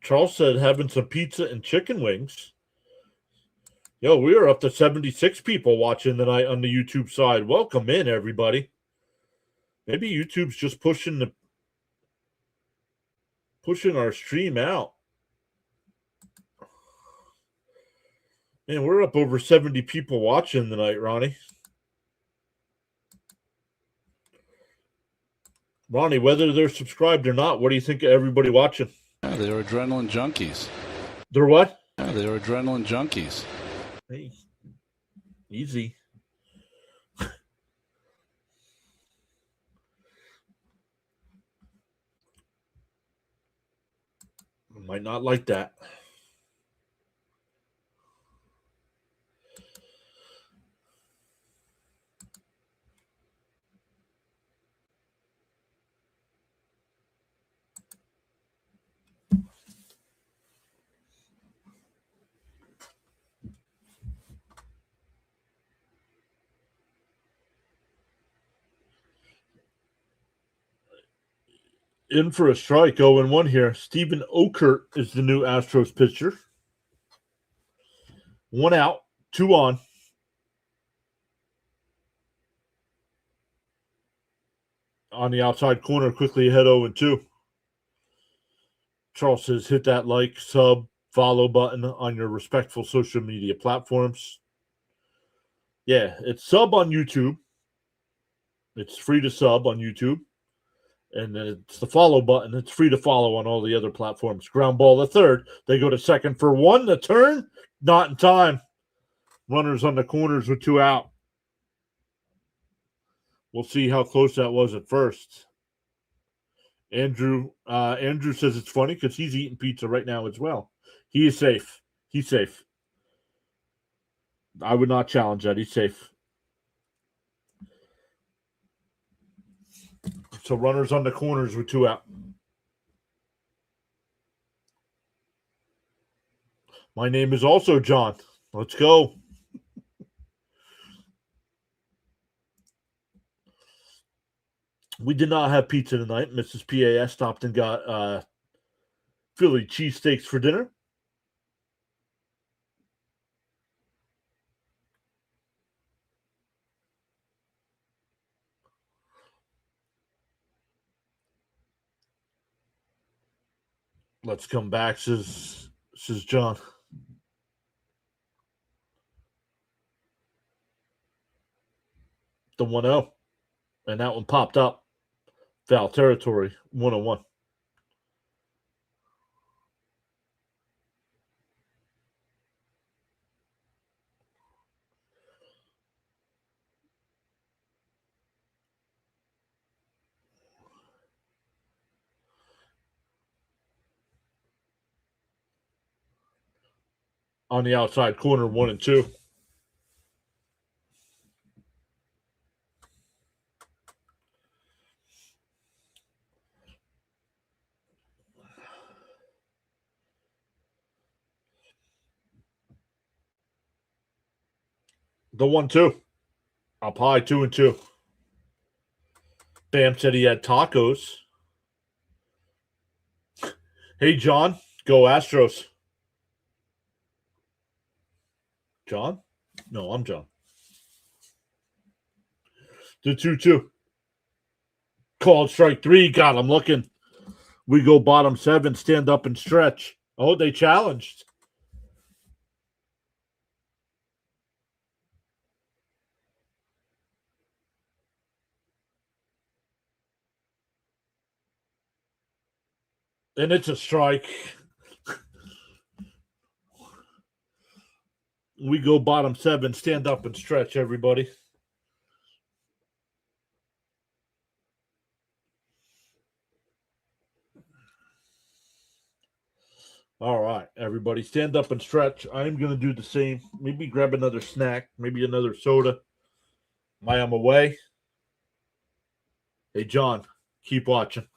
Charles said having some pizza and chicken wings. Yo, we are up to 76 people watching tonight on the YouTube side. Welcome in, everybody. Maybe YouTube's just pushing our stream out. Man, we're up over 70 people watching tonight, Ronnie. Ronnie, whether they're subscribed or not, what do you think of everybody watching? Yeah, they're adrenaline junkies. They're what? Yeah, they're adrenaline junkies. Hey, easy. Might not like that. In for a strike, 0-1 here. Stephen Okert is the new Astros pitcher. 1 out, 2 on. On the outside corner, quickly ahead 0-2. Charles says, hit that like, sub, follow button on your respectful social media platforms. Yeah, it's sub on YouTube. It's free to sub on YouTube. And then it's the follow button. It's free to follow on all the other platforms. Ground ball to third. They go to second for one. The turn, not in time. Runners on the corners with 2 out. We'll see how close that was at first. Andrew says it's funny because he's eating pizza right now as well. He is safe. He's safe. I would not challenge that. He's safe. So runners on the corners with 2 out. My name is also John. Let's go. We did not have pizza tonight. Mrs. PAS stopped and got Philly cheesesteaks for dinner. Let's come back, says John. The 1-0. And that one popped up. Foul territory, 1-1. On the outside corner, 1-2. The 1-2. Up high, 2-2. Bam said he had tacos. Hey, John, go Astros. John? No, I'm John. The 2-2. Called strike 3. Got him looking. We go bottom 7, stand up and stretch. Oh, they challenged. And it's a strike. We go bottom 7, stand up and stretch, everybody. All right, everybody, stand up and stretch. I'm going to do the same. Maybe grab another snack, maybe another soda. I am away. Hey, John, keep watching.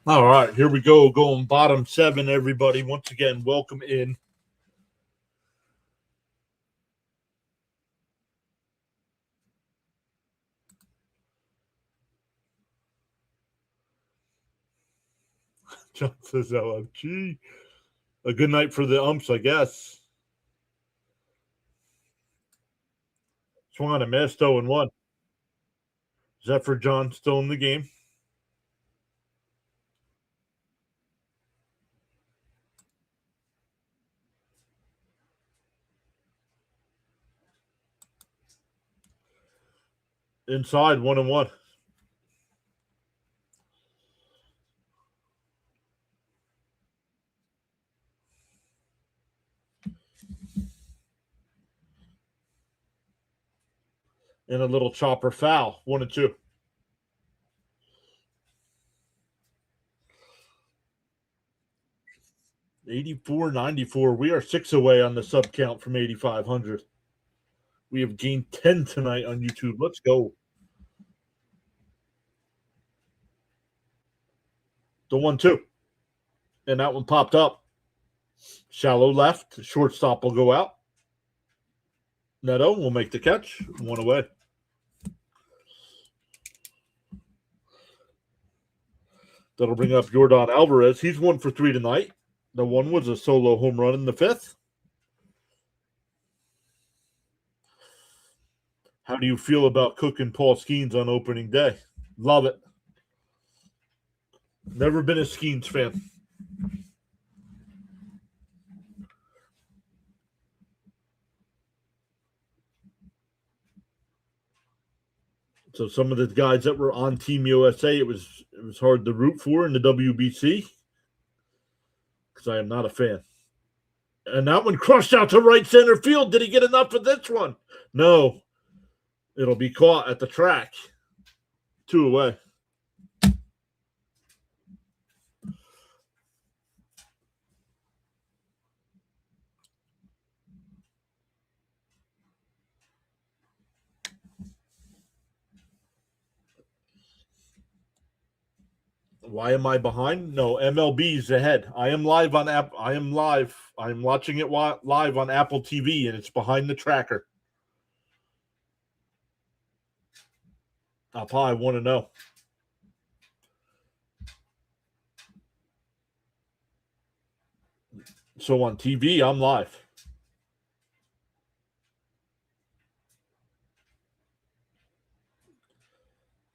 All right, here we go. Going bottom 7, everybody. Once again, welcome in. John says LFG. A good night for the umps, I guess. Swung on a miss, 0-1. Zephyr John still in the game. Inside, 1-1. And a little chopper foul, 1-2. $84.94. We are 6 away on the sub count from 8,500. We have gained 10 tonight on YouTube. Let's go. The 1-2. And that one popped up. Shallow left. Shortstop will go out. Neto will make the catch. 1 away. That'll bring up Jordan Alvarez. He's 1 for 3 tonight. The one was a solo home run in the 5th. How do you feel about cooking Paul Skeens on opening day? Love it. Never been a Skeens fan. So some of the guys that were on Team USA, it was hard to root for in the WBC because I am not a fan. And that one crushed out to right center field. Did he get enough of this one? No. It'll be caught at the track. 2 away. Why am I behind? No, MLB's ahead. I am live on app. I am live. I'm watching it live on Apple TV, and it's behind the tracker. I'll probably want to know. So on TV, I'm live.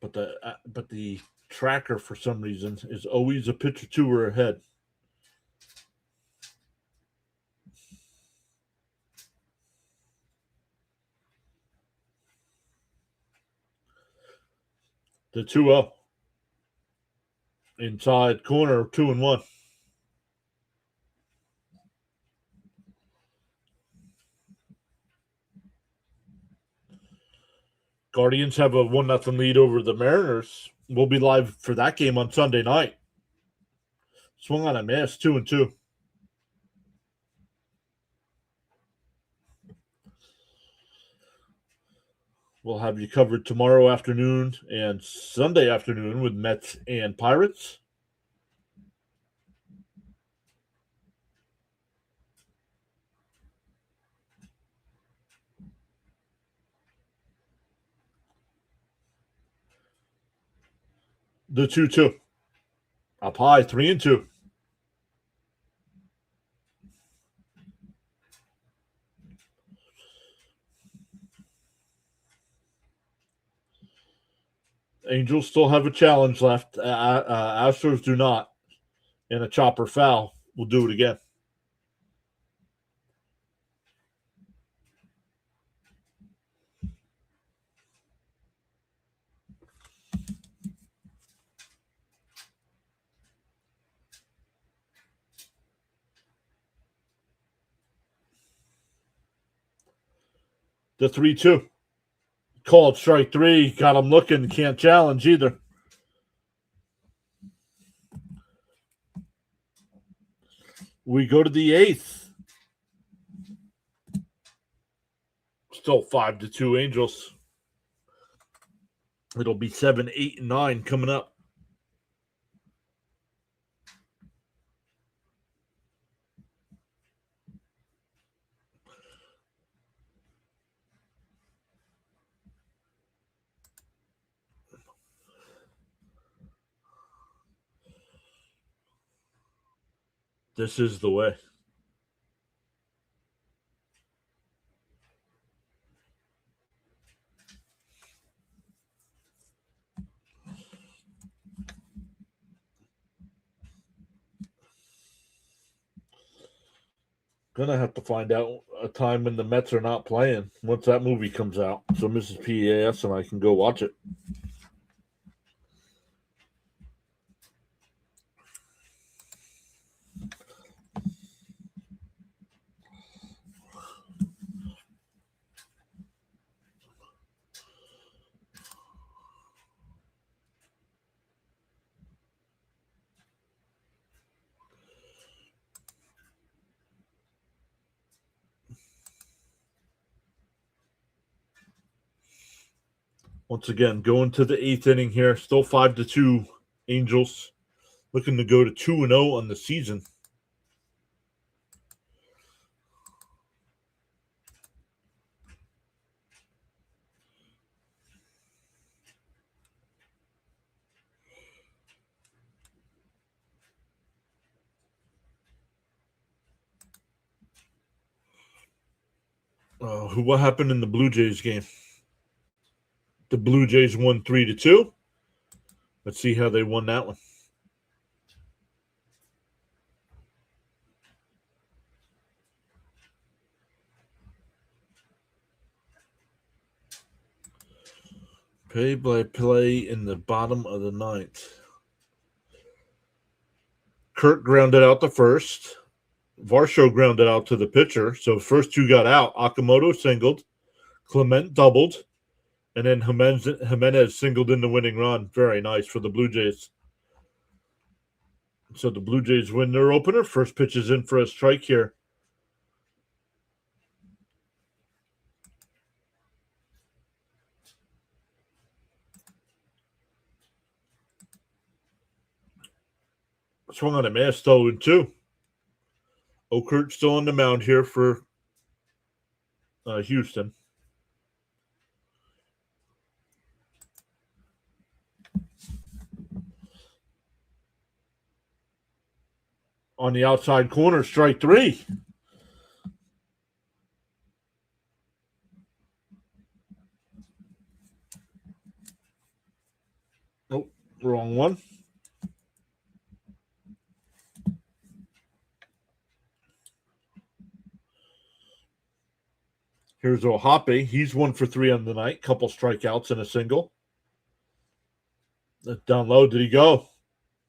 But the tracker, for some reason, is always a pitch or two or ahead. The 2-0. Inside corner, 2-1. Guardians have a 1-0 lead over the Mariners. We'll be live for that game on Sunday night. Swung on a miss, 2-2. We'll have you covered tomorrow afternoon and Sunday afternoon with Mets and Pirates. The 2-2. Up high, 3-2. Angels still have a challenge left. Astros do not. And a chopper foul. We'll do it again. The 3-2. Called strike 3. Got him looking. Can't challenge either. We go to the 8th. Still 5-2 Angels. It'll be 7, 8, and 9 coming up. This is the way. Gonna have to find out a time when the Mets are not playing once that movie comes out, so Mrs. PAS and I can go watch it. Once again, going to the 8th inning here. Still 5-2 Angels. Looking to go to 2-0 on the season. What happened in the Blue Jays game? The Blue Jays won 3-2. Let's see how they won that one. Play in the bottom of the 9th. Kurt grounded out the first. Varsho grounded out to the pitcher. So first two got out. Okamoto singled. Clement doubled. And then Jimenez singled in the winning run. Very nice for the Blue Jays. So the Blue Jays win their opener. First pitch is in for a strike here. Swung on a miss, 0-2. Okert still on the mound here for Houston. On the outside corner, strike 3. Nope, wrong one. Here's Ohape. He's 1 for 3 on the night. Couple strikeouts and a single. Down low, did he go?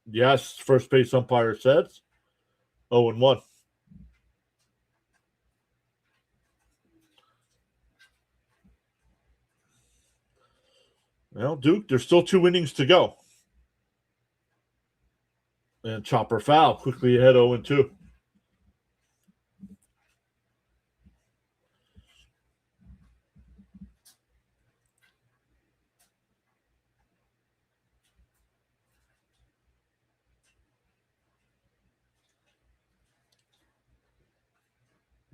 Yes, first base umpire says. 0-1. Well, Duke, there's still 2 innings to go. And chopper foul, quickly ahead 0-2.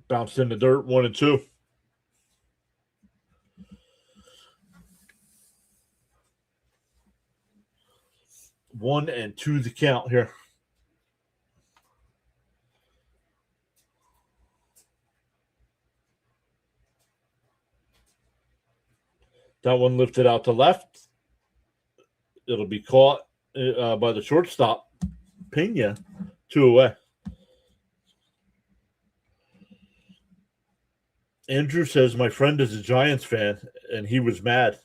Bounced in the dirt, 1-2. 1-2 the count here. That one lifted out to left. It'll be caught by the shortstop, Pena, 2 away. Andrew says, my friend is a Giants fan, and he was mad.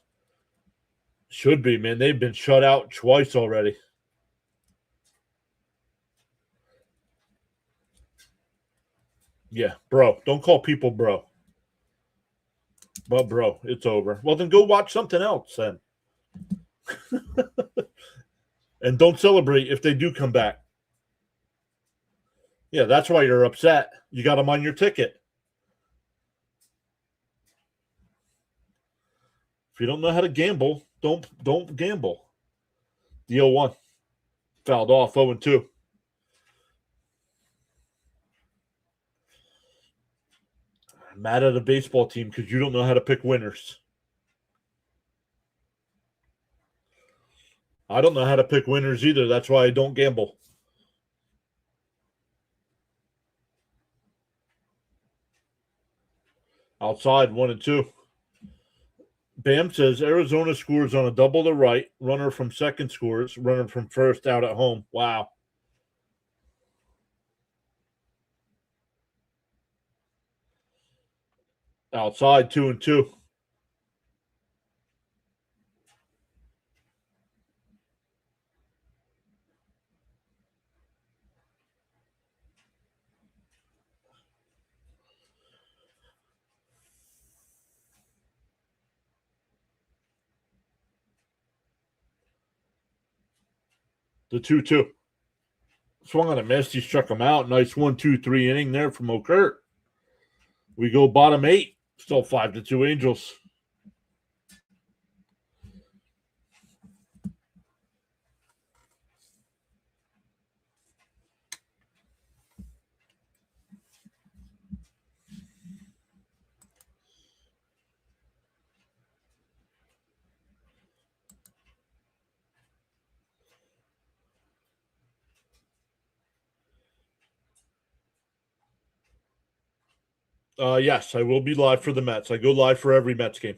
Should be, man. They've been shut out twice already. Yeah, bro. Don't call people bro. But, bro, it's over. Well, then go watch something else then. And don't celebrate if they do come back. Yeah, that's why you're upset. You got them on your ticket. If you don't know how to gamble, don't gamble. The 0-1. Fouled off, 0-2. I'm mad at a baseball team because you don't know how to pick winners. I don't know how to pick winners either. That's why I don't gamble. Outside, 1-2. Bam says Arizona scores on a double to right. Runner from second scores. Runner from first out at home. Wow. Outside, 2-2. The 2-2. Swung on a miss. He struck him out. Nice 1-2-3 inning there from O'Kurt. We go bottom 8. Still 5-2 Angels. Yes, I will be live for the Mets. I go live for every Mets game.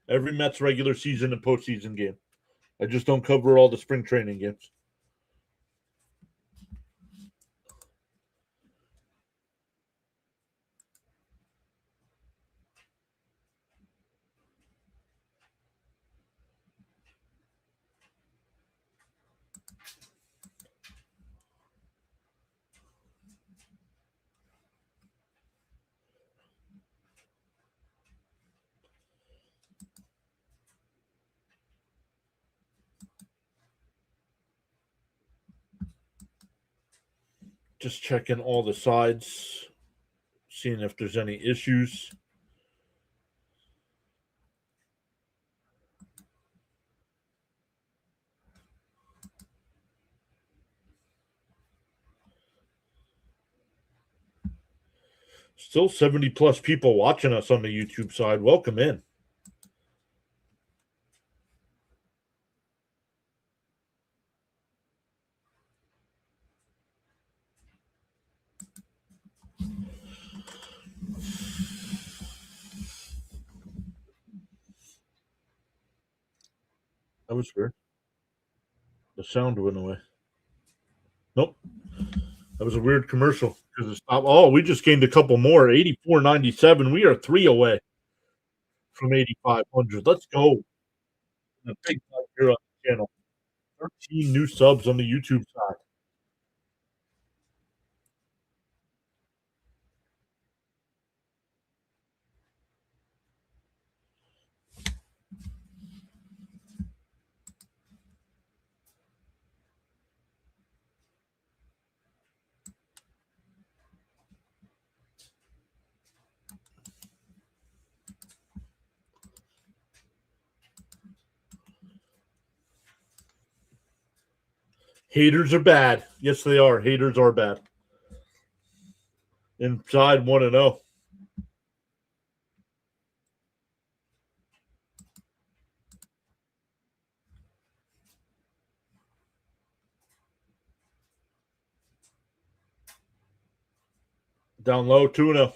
Every Mets regular season and postseason game. I just don't cover all the spring training games. Just checking all the sides, seeing if there's any issues. Still 70 plus people watching us on the YouTube side. Welcome in. That was weird. The sound went away. Nope. That was a weird commercial because it stopped. Oh, we just gained a couple more. 84.97. We are 3 away from 8,500. Let's go. A big time here on the channel. 13 new subs on the YouTube side. Haters are bad. Yes, they are. Haters are bad. Inside 1-0. Down low, 2-0.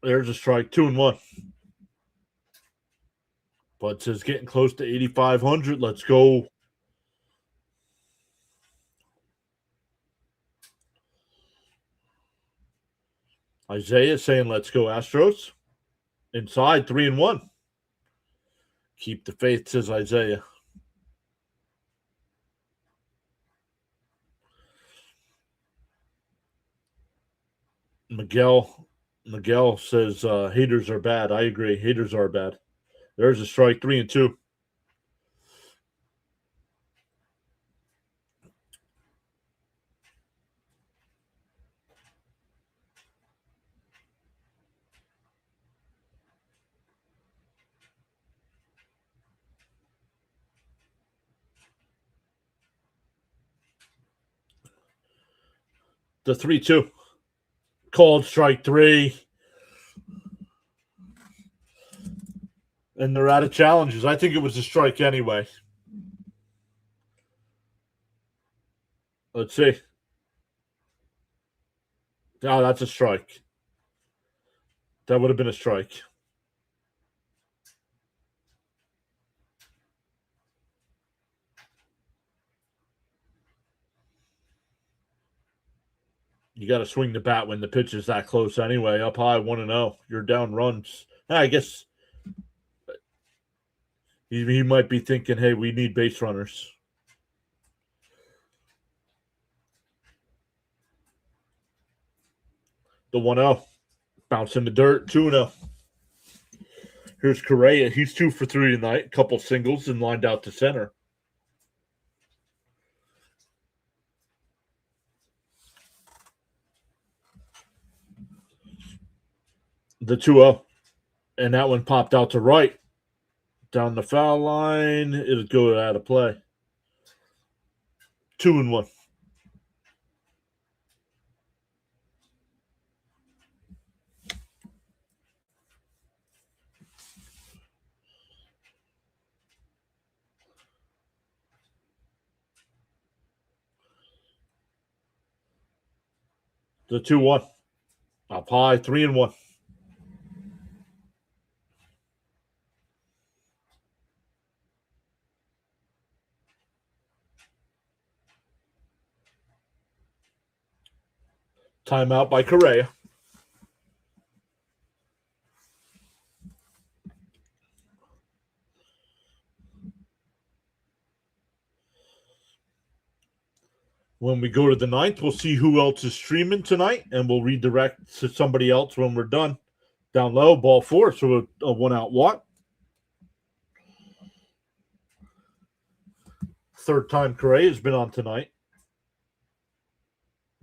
There's a strike, 2-1. Bud says getting close to 8,500. Let's go. Isaiah saying, let's go Astros. Inside, 3-1. Keep the faith, says Isaiah. Miguel says haters are bad. I agree. Haters are bad. There's a strike, 3-2. The 3-2. Called strike 3. And they're out of challenges. I think it was a strike anyway. Let's see. Oh, that's a strike. That would have been a strike. You got to swing the bat when the pitch is that close anyway. Up high, 1-0. You're down runs. I guess he might be thinking, hey, we need base runners. The 1-0. Bounce in the dirt, 2-0. Here's Correa. He's 2 for 3 tonight. Couple singles and lined out to center. The 2-0. And that one popped out to right. Down the foul line. It'll go out of play. 2-1. The 2-1. Up high, 3-1. Timeout by Correa. When we go to the 9th, we'll see who else is streaming tonight, and we'll redirect to somebody else when we're done. Down low, ball 4, so a 1-out walk. Third time Correa has been on tonight.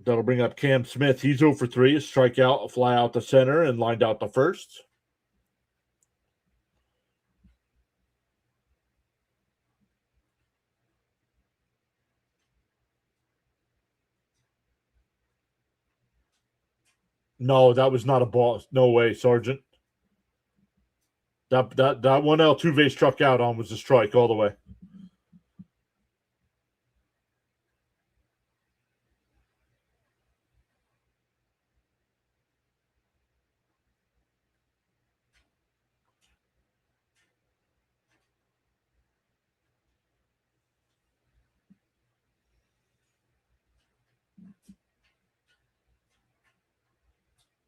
That'll bring up Cam Smith. He's 0 for 3. A strikeout, a fly out to center, and lined out to first. No, that was not a ball. No way, Sergeant. That 1 Altuve struck out on was a strike all the way.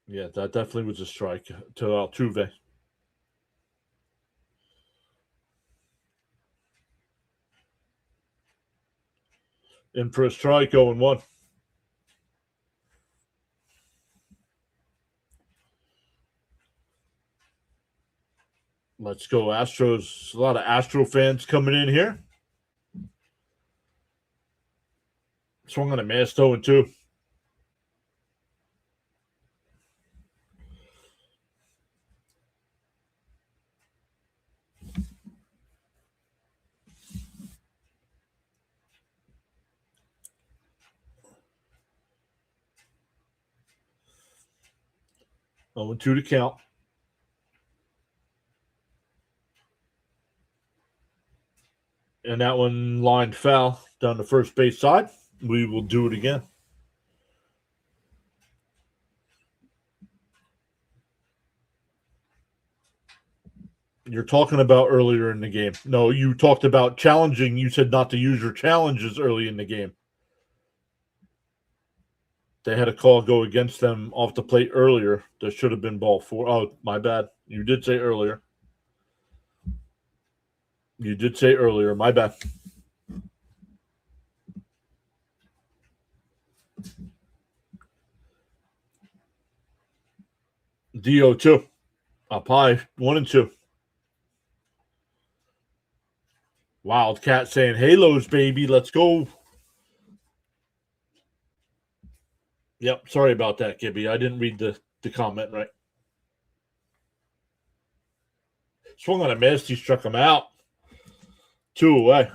Yeah, that definitely was a strike to Altuve. In for a strike, 0-1. Let's go, Astros. A lot of Astro fans coming in here. Swung on a miss, 0-2. Oh, and 2 to count. And that one lined foul down the first base side. We will do it again. You're talking about earlier in the game. No, you talked about challenging. You said not to use your challenges early in the game. They had a call go against them off the plate earlier. That should have been ball 4. Oh, my bad. You did say earlier. My bad. DO2. Up high, 1-2. Wildcat saying, Halos, baby, let's go. Yep, sorry about that, Gibby. I didn't read the comment right. Swung on a miss. He struck him out. 2 away.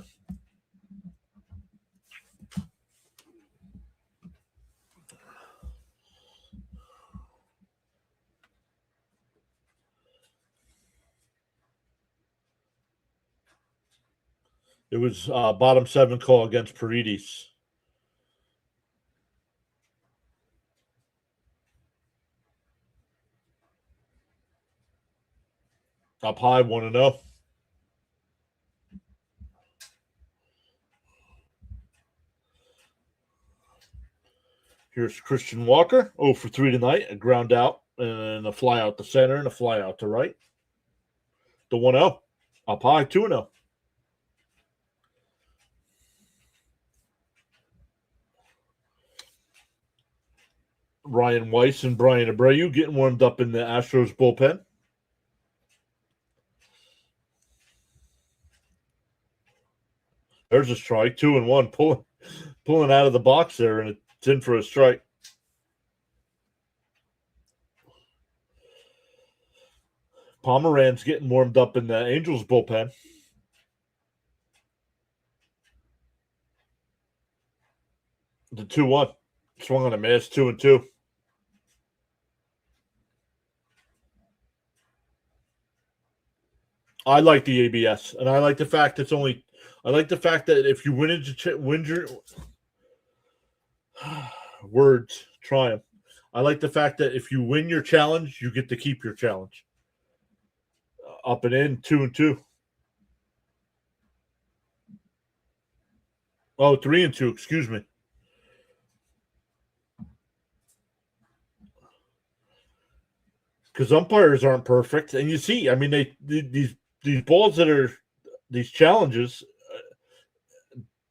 It was bottom 7 call against Paredes. Up high, 1-0. Here's Christian Walker, 0 for 3 tonight. A ground out and a fly out to center and a fly out to right. The 1-0. Up high, 2-0. Ryan Weiss and Brian Abreu getting warmed up in the Astros bullpen. There's a strike, 2-1, pulling out of the box there, and it's in for a strike. Pomeranz getting warmed up in the Angels bullpen. The 2-1. Swung on a miss, 2-2. I like the ABS, and I like the fact it's only. I like the fact that if you win your words, try them. I like the fact that if you win your challenge, you get to keep your challenge. Up and in, 2-2. Oh, 3-2. Excuse me. Because umpires aren't perfect, and you see, I mean, these balls that are these challenges.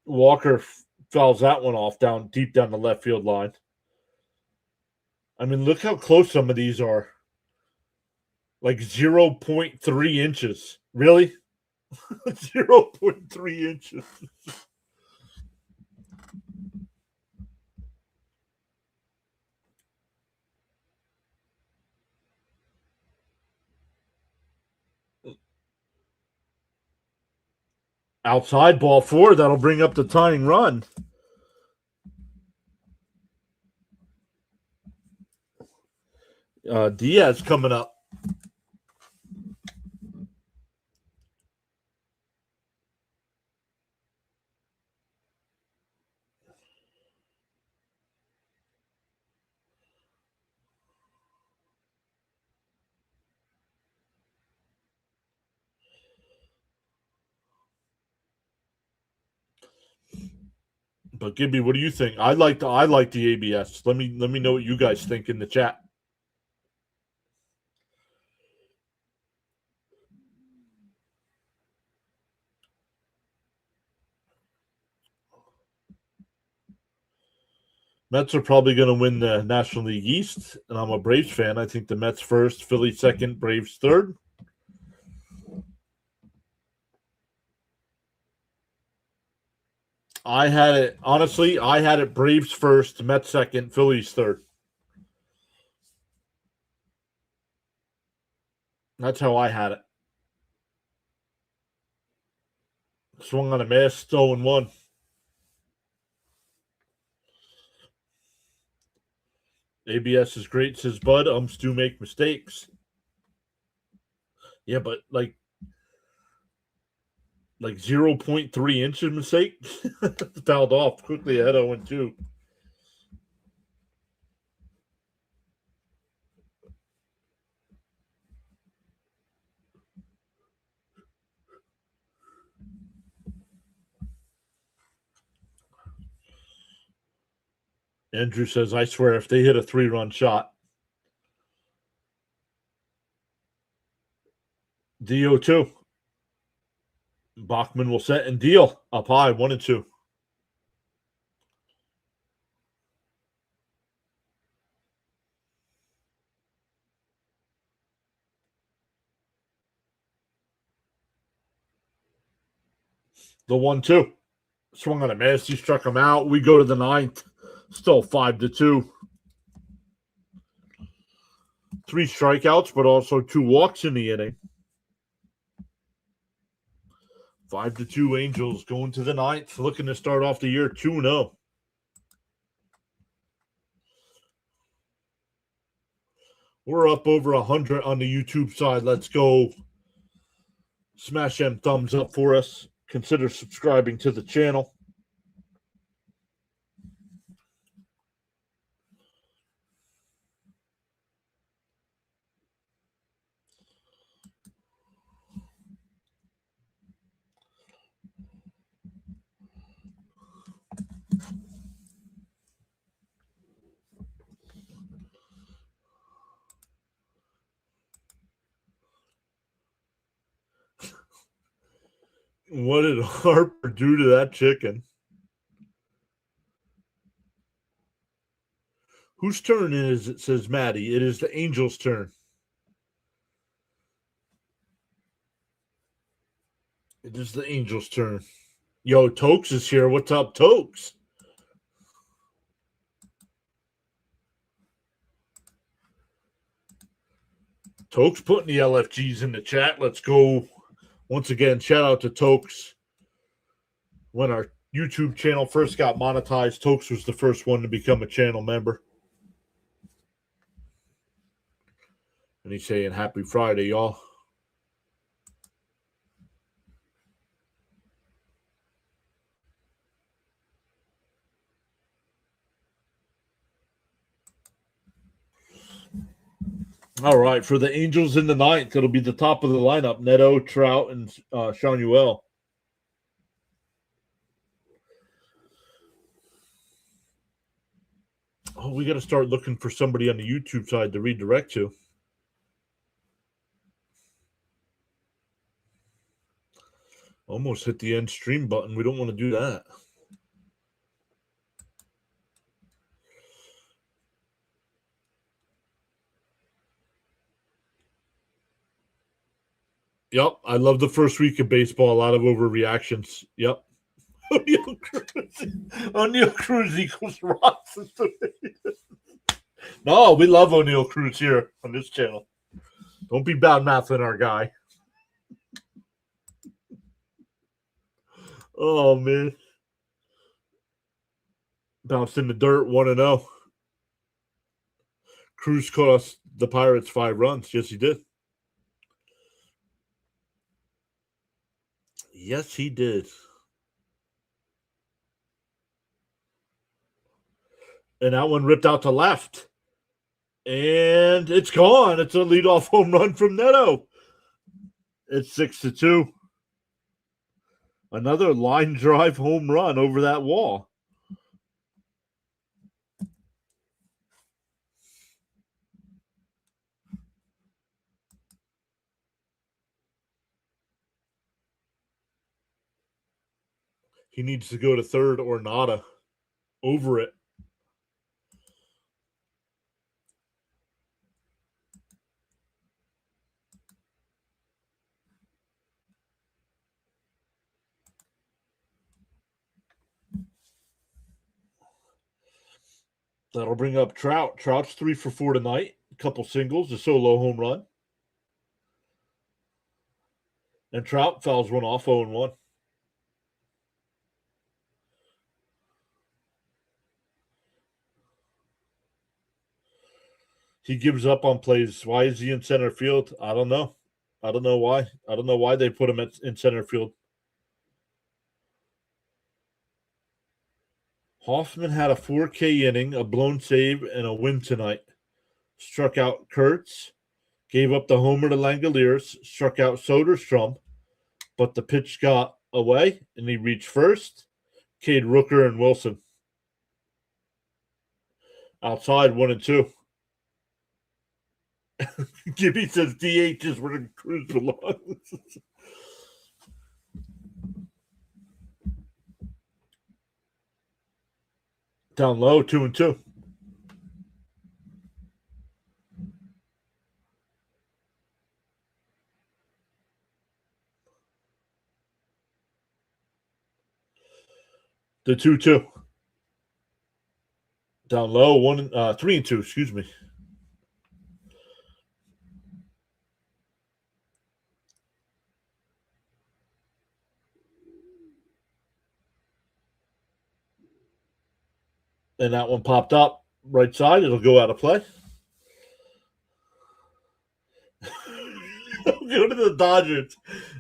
Walker fouls that one off deep down the left field line. I mean, look how close some of these are. Like 0.3 inches. Really? 0.3 inches. Outside ball 4, that'll bring up the tying run. Diaz coming up. But Gibby, what do you think? I like the ABS. Let me know what you guys think in the chat. Mets are probably going to win the National League East, and I'm a Braves fan. I think the Mets first, Philly second, Braves third. I had it Braves first, Mets second, Phillies third. That's how I had it. Swung on a miss, 0-1. ABS is great, says Bud. Umps do make mistakes. Yeah, but like 0.3 inches mistake. Fouled off quickly ahead 0-2. Andrew says, I swear, if they hit a 3-run shot. DO2. Bachman will set and deal. Up high, 1-2. The 1-2. Swung on a miss. He struck him out. We go to the 9th. Still 5-2. 3 strikeouts, but also 2 walks in the inning. 5-2 Angels going to the 9th, looking to start off the year 2-0. We're up over 100 on the YouTube side. Let's go. Smash them thumbs up for us. consider subscribing to the channel. What did Harper do to that chicken? Whose turn is it, says Maddie. It is the Angels' turn. It is the Angels' turn. Yo, Tokes is here. What's up, Tokes? Tokes putting the LFGs in the chat. Let's go. Once again, shout out to Tokes. When our YouTube channel first got monetized, Tokes was the first one to become a channel member. And he's saying happy Friday, y'all. All right, for the Angels in the ninth, it'll be the top of the lineup: Neto, Trout, and Shanuel. Oh, we got to start looking for somebody on the YouTube side to redirect to. Almost hit the end stream button. We don't want to do that. Yep, I love the first week of baseball. A lot of overreactions. Yep. O'Neal Cruz equals Ross. No, we love O'Neal Cruz here on this channel. Don't be bad mouthing our guy. Oh, man. Bounced in the dirt, 1-0. Cruz cost the Pirates 5 runs. Yes, he did. Yes, he did. And that one ripped out to left. And it's gone. It's a leadoff home run from Neto. It's 6-2. Another line drive home run over that wall. He needs to go to third or nada. Over it. That'll bring up Trout. Trout's 3 for 4 tonight. A couple singles, a solo home run. And Trout fouls one off 0-1. He gives up on plays. Why is he in center field? I don't know. I don't know why. I don't know why they put him in center field. Hoffman had a 4K inning, a blown save, and a win tonight. Struck out Kurtz, gave up the homer to Langoliers, struck out Soderstrom, but the pitch got away, and he reached first. Cade Rooker and Wilson. Outside, 1-2. Gibby says DH is where Cruz belongs. Down low, 2-2. The 2-2. Down low, 3-2, excuse me. And that one popped up right side. It'll go out of play. Go to the Dodgers.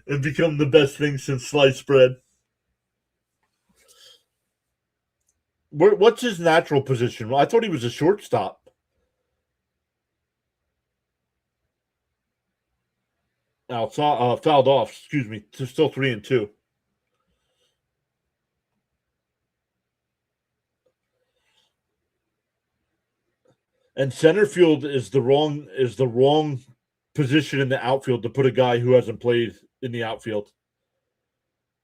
and become the best thing since sliced bread. What's his natural position? Well, I thought he was a shortstop. Fouled off. Excuse me. Still 3-2. And center field is the wrong position in the outfield to put a guy who hasn't played in the outfield.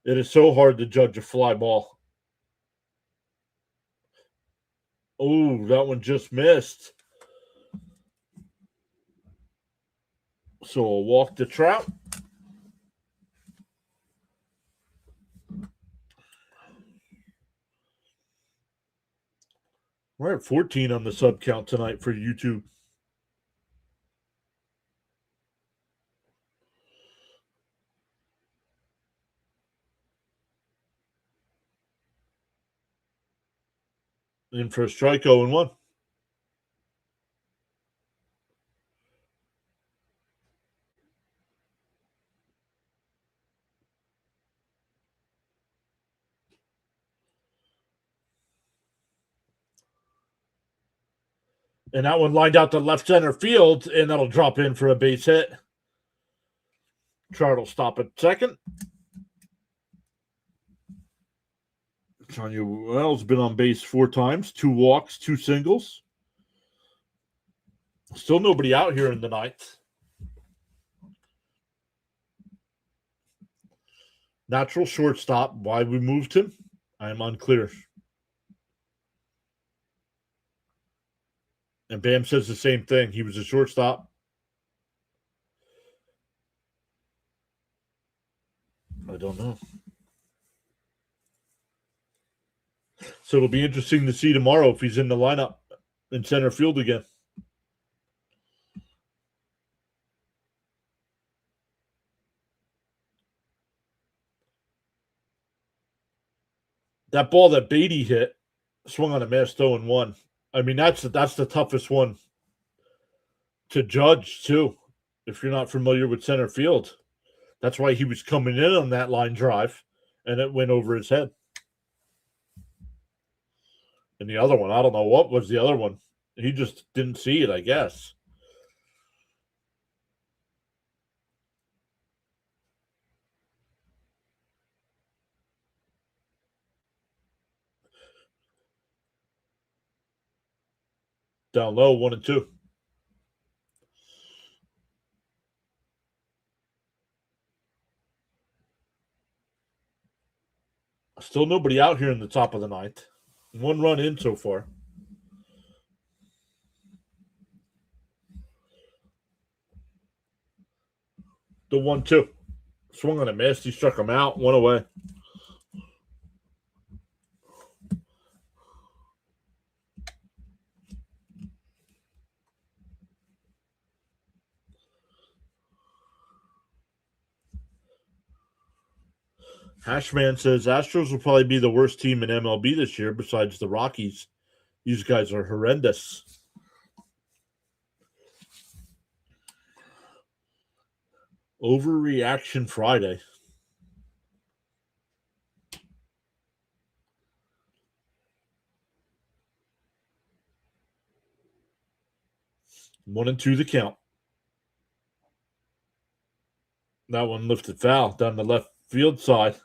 It is so hard to judge a fly ball. Oh, that one just missed. So a walk to Trout. We're at 14 on the sub count tonight for YouTube. In for a strike, 0-1. And that one lined out to left center field, and that'll drop in for a base hit. Trout will stop at second. Tanya Wells been on base 4 times, 2 walks, 2 singles. Still nobody out here in the ninth. Natural shortstop. Why we moved him, I am unclear. And Bam says the same thing. He was a shortstop. I don't know. So it'll be interesting to see tomorrow if he's in the lineup in center field again. That ball that Beatty hit swung on a missed 0-1. I mean, that's the toughest one to judge, too, if you're not familiar with center field. That's why he was coming in on that line drive, and it went over his head. And the other one, I don't know what was the other one. He just didn't see it, I guess. Down low, 1-2. Still nobody out here in the top of the ninth. 1 run in so far. The 1-2. Swung on a miss. He struck him out. 1 away. Hashman says Astros will probably be the worst team in MLB this year besides the Rockies. These guys are horrendous. Overreaction Friday. One and two the count. That one lifted foul down the left field side.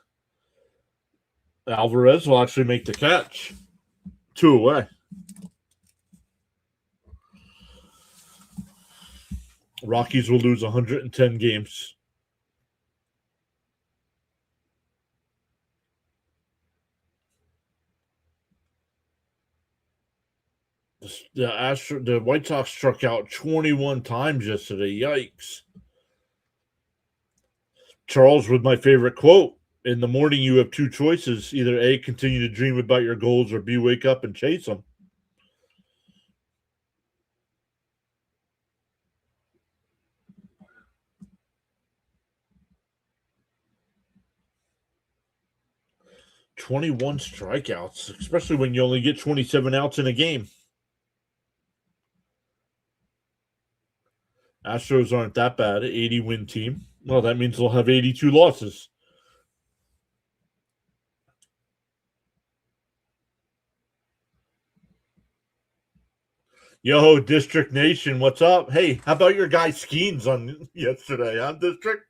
Alvarez will actually make the catch. 2 away. Rockies will lose 110 games. The White Sox struck out 21 times yesterday. Yikes. Charles with my favorite quote. In the morning, you have 2 choices. Either A, continue to dream about your goals, or B, wake up and chase them. "21 strikeouts, especially when you only get 27 outs in a game." Astros aren't that bad. 80-win team. Well, that means they'll have 82 losses. Yo, District Nation, what's up? Hey, how about your guy Skeens on yesterday, huh, District?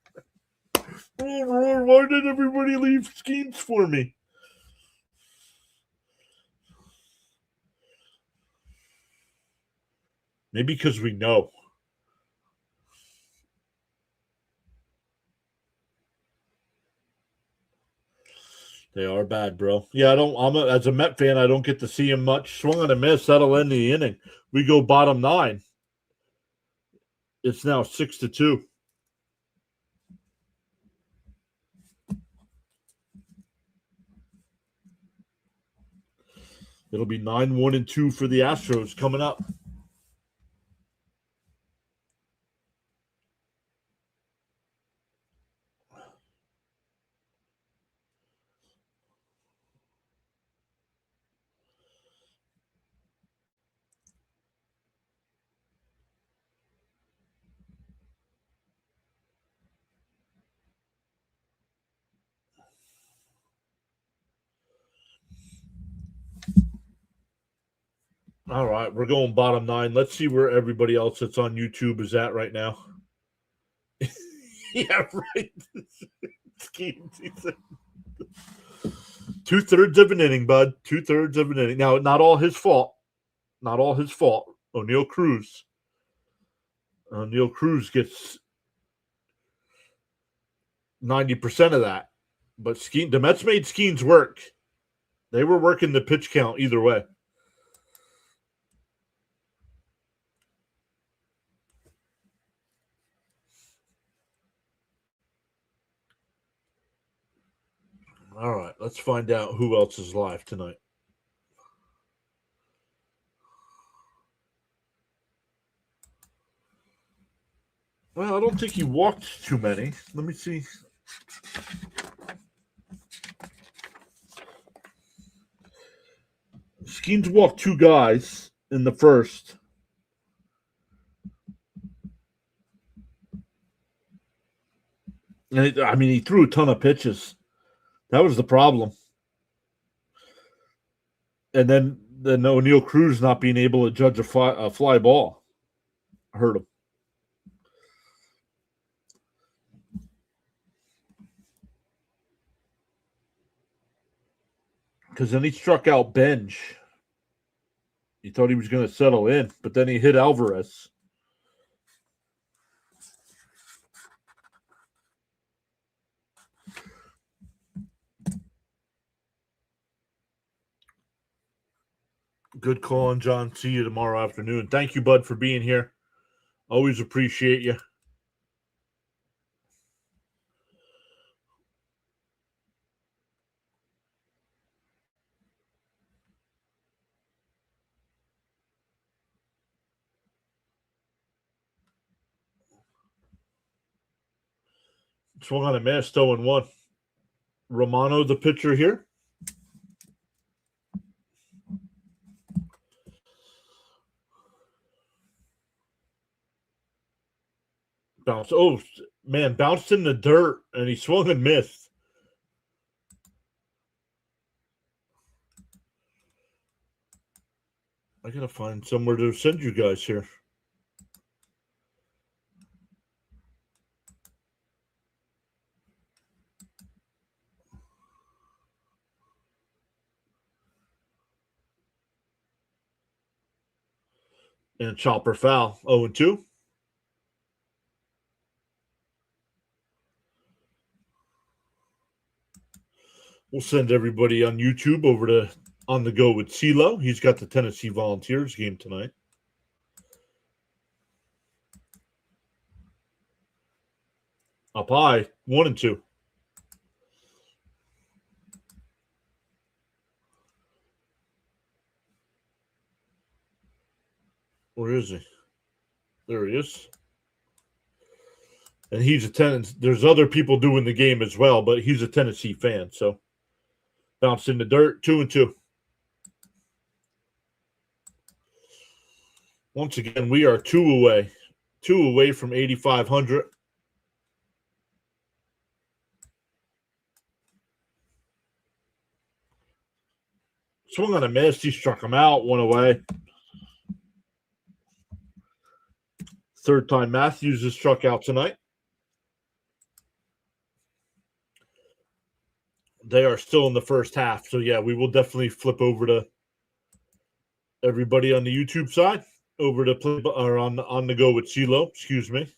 Why did everybody leave Skeens for me? Maybe because we know. They are bad, bro. Yeah, as a Met fan, I don't get to see him much. Swung on a miss, that'll end the inning. We go bottom 9. It's now 6-2. It'll be 9-1-2 for the Astros coming up. All right, we're going bottom 9. Let's see where everybody else that's on YouTube is at right now. Yeah, right. 2/3 of an inning, bud. 2/3 of an inning. Now, not all his fault. Not all his fault. O'Neal Cruz. O'Neal Cruz gets 90% of that. But the Mets made Skeens work. They were working the pitch count either way. All right, let's find out who else is live tonight. Well, I don't think he walked too many. Let me see. Skeens walked 2 guys in the first. And he threw a ton of pitches. That was the problem. And then O'Neal Cruz not being able to judge a fly ball hurt him. Because then he struck out Benj. He thought he was going to settle in, but then he hit Alvarez. Good call on John. See you tomorrow afternoon. Thank you, bud, for being here. Always appreciate you. Swung on a miss, 0-1. Romano, the pitcher here. Bounced. Oh, man, bounced in the dirt, and he swung and missed. I got to find somewhere to send you guys here. And chopper foul, 0-2. We'll send everybody on YouTube over to On the Go with CeeLo. He's got the Tennessee Volunteers game tonight. Up high, 1-2. Where is he? There he is. And he's a Tennessee. There's other people doing the game as well, but he's a Tennessee fan. So bounced in the dirt, 2-2. Once again, we are 2 away from 8,500. Swung on a miss. He struck him out. One away. Third time Matthews is struck out tonight. They are still in the first half. So, yeah, we will definitely flip over to everybody on the YouTube side. Over to play or on the go with CeeLo. Excuse me.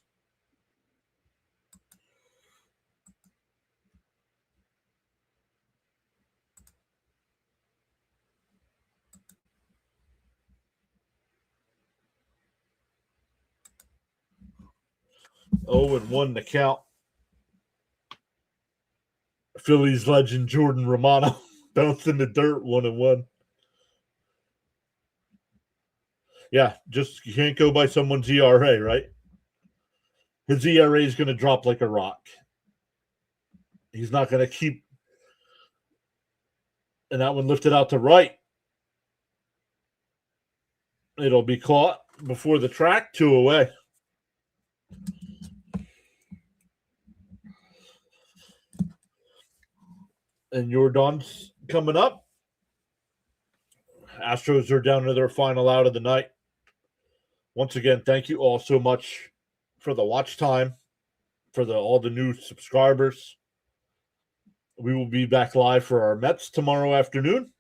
Oh, and 1 to count. Phillies legend Jordan Romano bouncing the dirt 1-1. Yeah, just you can't go by someone's ERA, right? His ERA is going to drop like a rock. He's not going to keep. And that one lifted out to right. It'll be caught before the track, 2 away. And Jordan's coming up. Astros are down to their final out of the night. Once again, thank you all so much for the watch time, for all the new subscribers. We will be back live for our Mets tomorrow afternoon.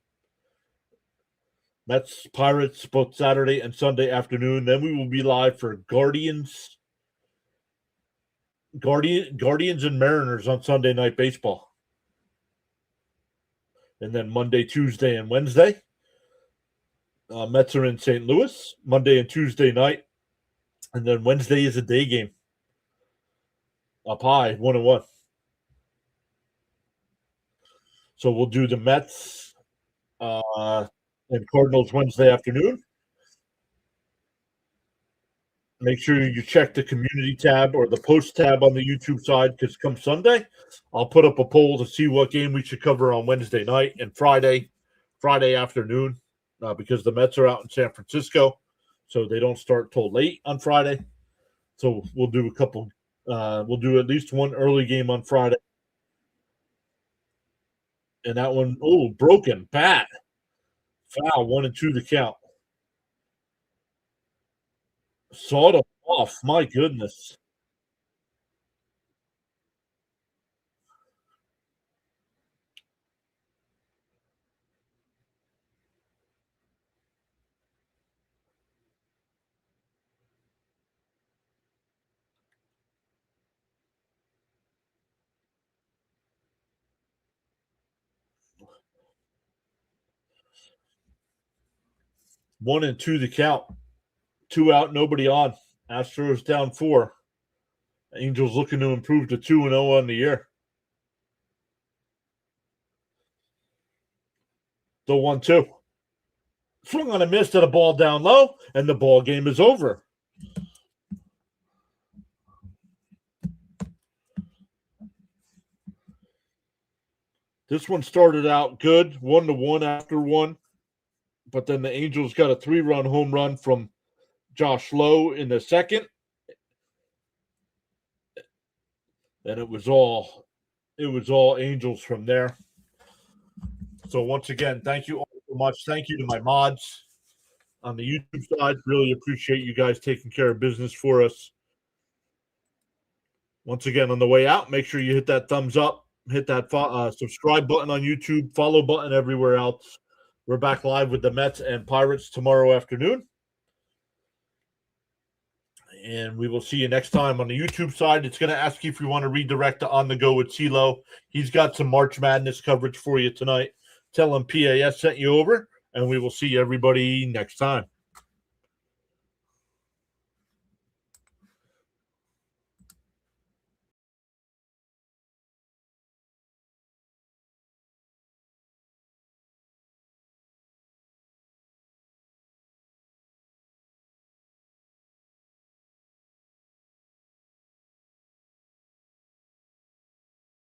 Mets, Pirates, both Saturday and Sunday afternoon. Then we will be live for Guardians and Mariners on Sunday Night Baseball. And then Monday, Tuesday, and Wednesday. Mets are in St. Louis, Monday and Tuesday night. And then Wednesday is a day game. Up high, 1-1. So we'll do the Mets and Cardinals Wednesday afternoon. Make sure you check the community tab or the post tab on the YouTube side, because come Sunday, I'll put up a poll to see what game we should cover on Wednesday night and Friday afternoon, because the Mets are out in San Francisco, so they don't start till late on Friday. So we'll do a couple. We'll do at least one early game on Friday, and that one, broken bat, foul, 1-2 to count. Sawed him off. My goodness. One and two to count. 2 out, nobody on. Astros down 4. Angels looking to improve to 2-0 on the year. The 1-2. Swung on a miss to the ball down low, and the ball game is over. This one started out good, 1-1 after 1. But then the Angels got a 3-run home run from Josh Lowe in the second. And it was all Angels from there. So once again, thank you all so much. Thank you to my mods on the YouTube side. Really appreciate you guys taking care of business for us. Once again, on the way out, make sure you hit that thumbs up, hit that subscribe button on YouTube, follow button everywhere else. We're back live with the Mets and Pirates tomorrow afternoon. And we will see you next time on the YouTube side. It's going to ask you if you want to redirect to On the Go with CeeLo. He's got some March Madness coverage for you tonight. Tell him PAS sent you over, and we will see everybody next time.